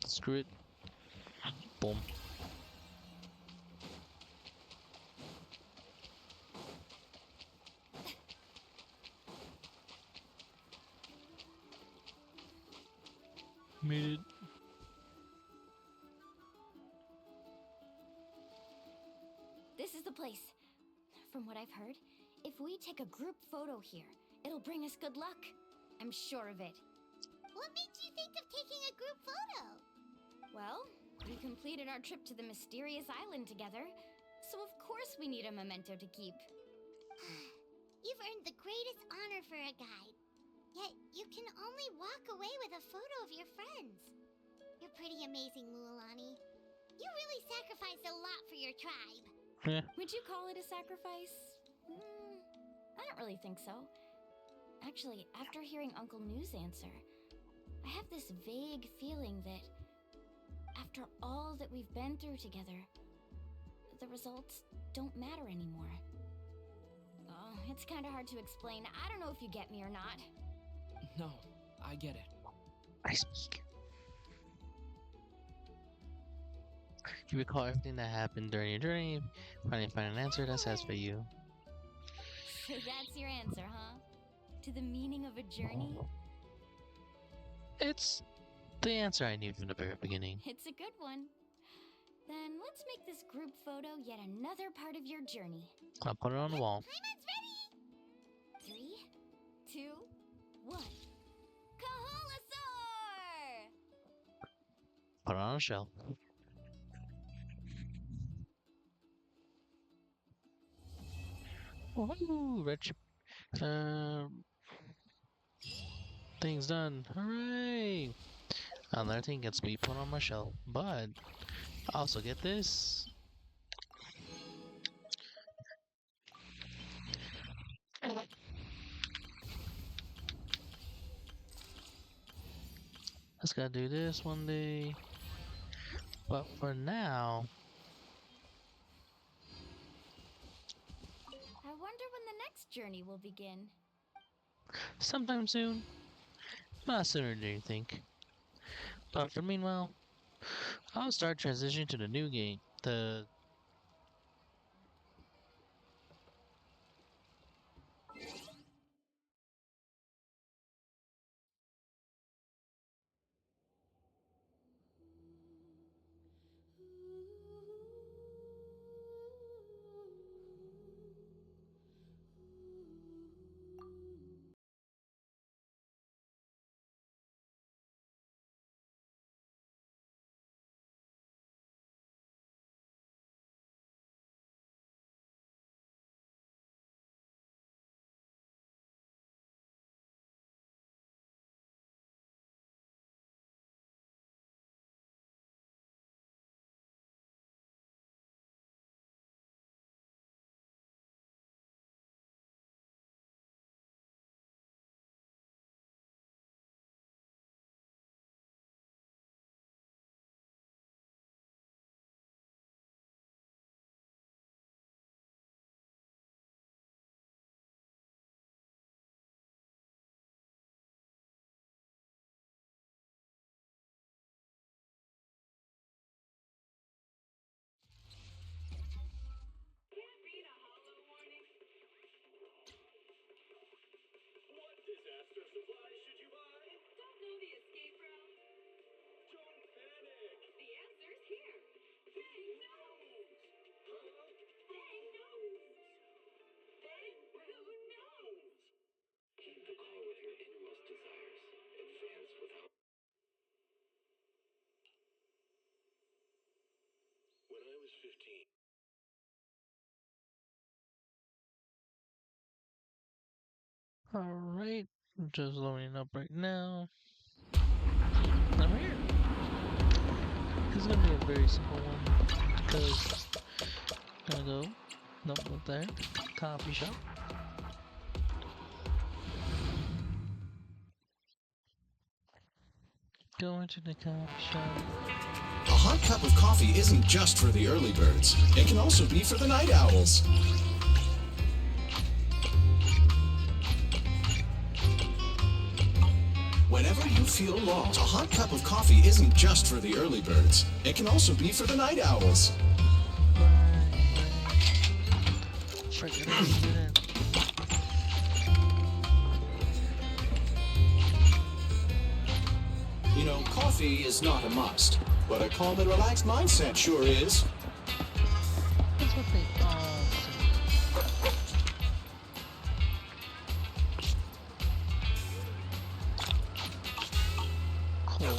Screw it. Boom. Made it. This is the place. From what I've heard, if we take a group photo here, it'll bring us good luck. I'm sure of it. What made you think of taking a group photo? Well, we completed our trip to the mysterious island together, so of course we need a memento to keep. You've earned the greatest honor for a guide. Yet you can only walk away with a photo of your friends. You're pretty amazing, Mualani. You really sacrificed a lot for your tribe. Yeah. Would you call it a sacrifice? I don't really think so. Actually, after hearing Uncle New's answer, I have this vague feeling that after all that we've been through together, the results don't matter anymore. Oh, it's kind of hard to explain. I don't know if you get me or not. No, I get it. I speak. You recall everything that happened during your journey, finally find an answer that satisfies you. So that's your answer, huh? To the meaning of a journey? It's the answer I knew from the very beginning. It's a good one. Then let's make this group photo yet another part of your journey. I'll put it on the wall. Paimon's ready! 3, 2, 1. Kaholasaur! Put it on a shelf. Woohoo! Red chip. Thing's done. Hooray! Another thing gets to be put on my shelf, but I also get this. Just gotta do this one day. But for now, I wonder when the next journey will begin. sometime soon. Not sooner than you think. But for meanwhile, I'll start transitioning to the new game. Alright, just loading up right now. I'm here. This is gonna be a very simple one because I'm gonna go, nope, not there, coffee shop. Go into the coffee shop. A hot cup of coffee isn't just for the early birds. It can also be for the night owls. Whenever you feel lost, a hot cup of coffee isn't just for the early birds. It can also be for the night owls. You know, coffee is not a must, but a calm and relaxed mindset sure is. That's what they all say. Cool.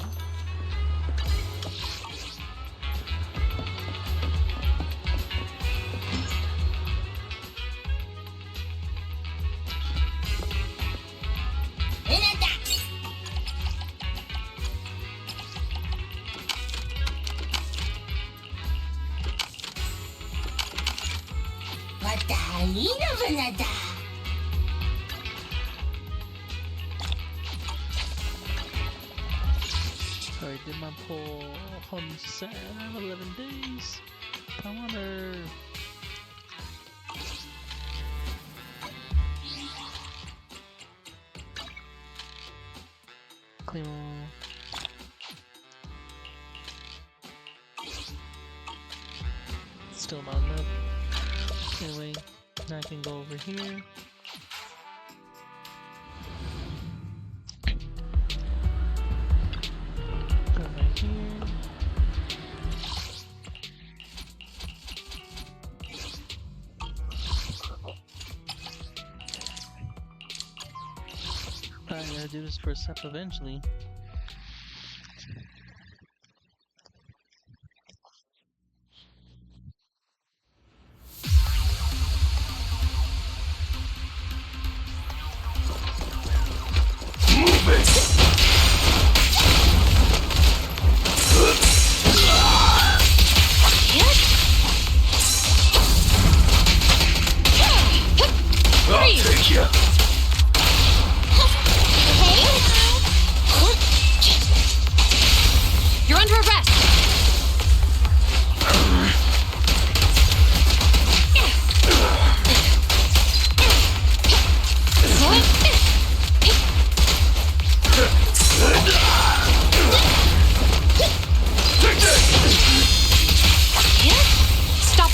In Vanada. Alright, did my pull on set 11 days. I wonder. Clean. Still not enough. Anyway, now I can go over here. Go right here. I gotta do this first step eventually.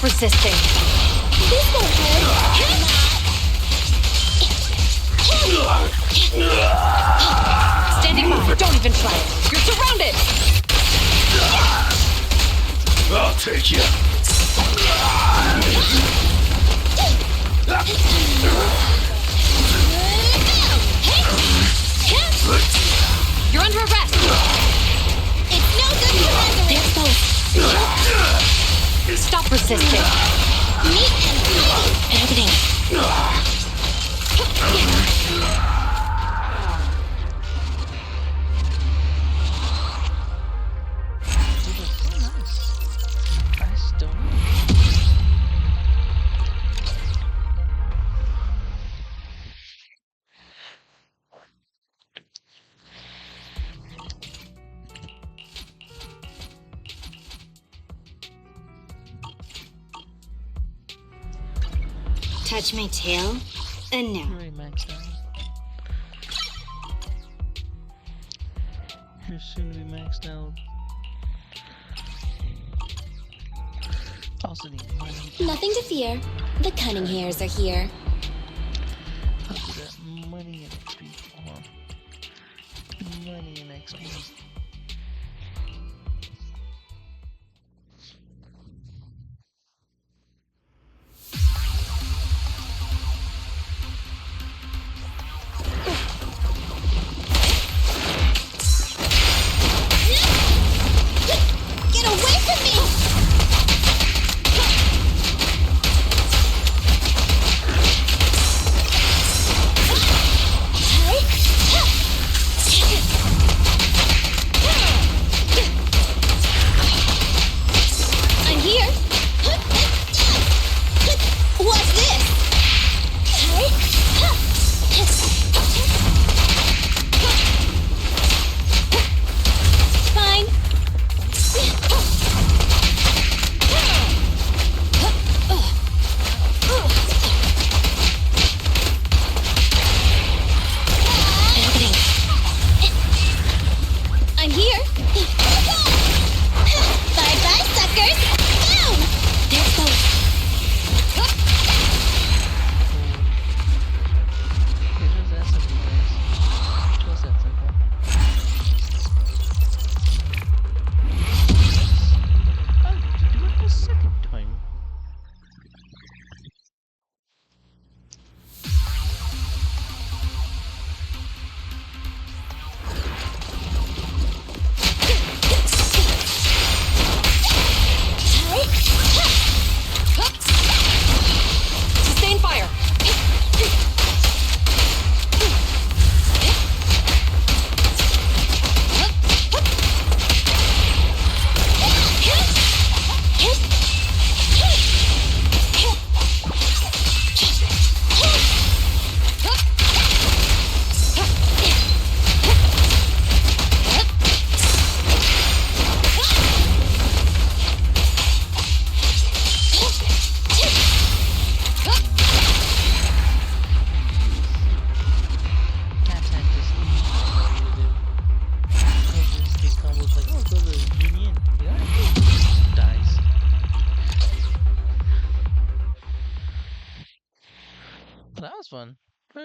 Resisting. Please go ahead. Standing by. Don't even try it. You're surrounded. I'll take you. You're under arrest. It's no good to resurrect. Stop resisting. Meet and Everything. Touch my tail, and now. You're maxed out. You're soon to be maxed out. Also need money. Nothing to fear. The cunning hairs are here. I'll do that money and XP. Hold on. Money and XP.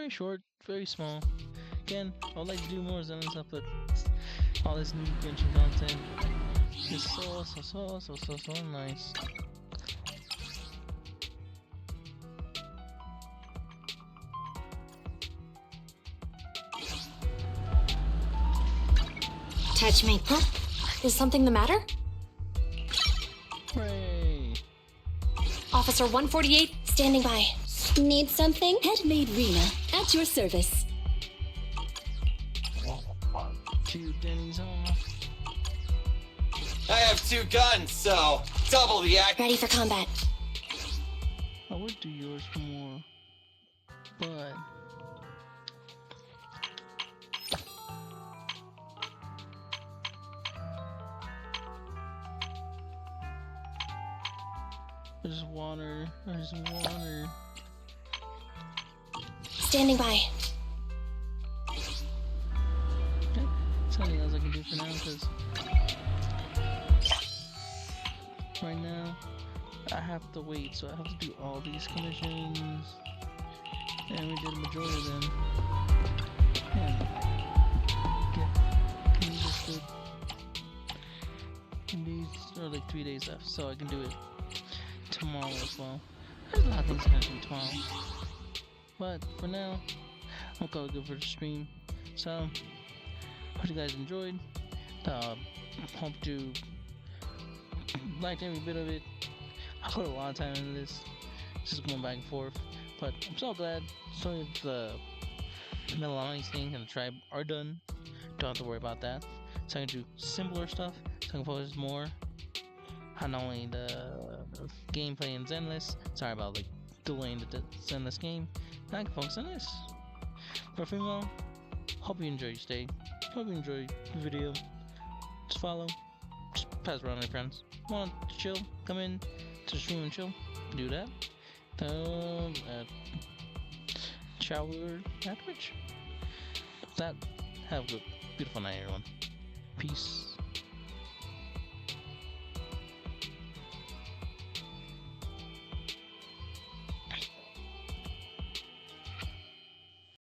very short, very small. Again, I would like to do more Zen stuff, but all this new Genshin content is so nice. Touch me. Huh? Is something the matter? Hooray! Officer 148, Standing by. Need something? Headmaid Rena, at your service. Cute Denny's off. I have 2 guns, so double the act. Ready for combat. I would do yours more, but there's water. There's water. Standing by. Okay, that's something else I can do for now, because right now I have to wait, so I have to do all these commissions, and we did a majority of them. These are like 3 days left, so I can do it tomorrow as well. There's a lot of things that happen tomorrow, but for now, I'll call it good for the stream. So, hope you guys enjoyed. Hope you liked every bit of it. I put a lot of time into this, just going back and forth, but I'm so glad. So if the Melani's thing and the tribe are done, don't have to worry about that. So I can do simpler stuff, so I can focus more on not only the gameplay in Zenless, sorry about like delaying the Zenless game, and I can focus on this. But for now, hope you enjoyed your stay, hope you enjoyed the video. Just follow, just pass around to your friends. Want to chill, come in to the stream and chill, do that. Shower at Twitch. That, have a good, beautiful night everyone. Peace.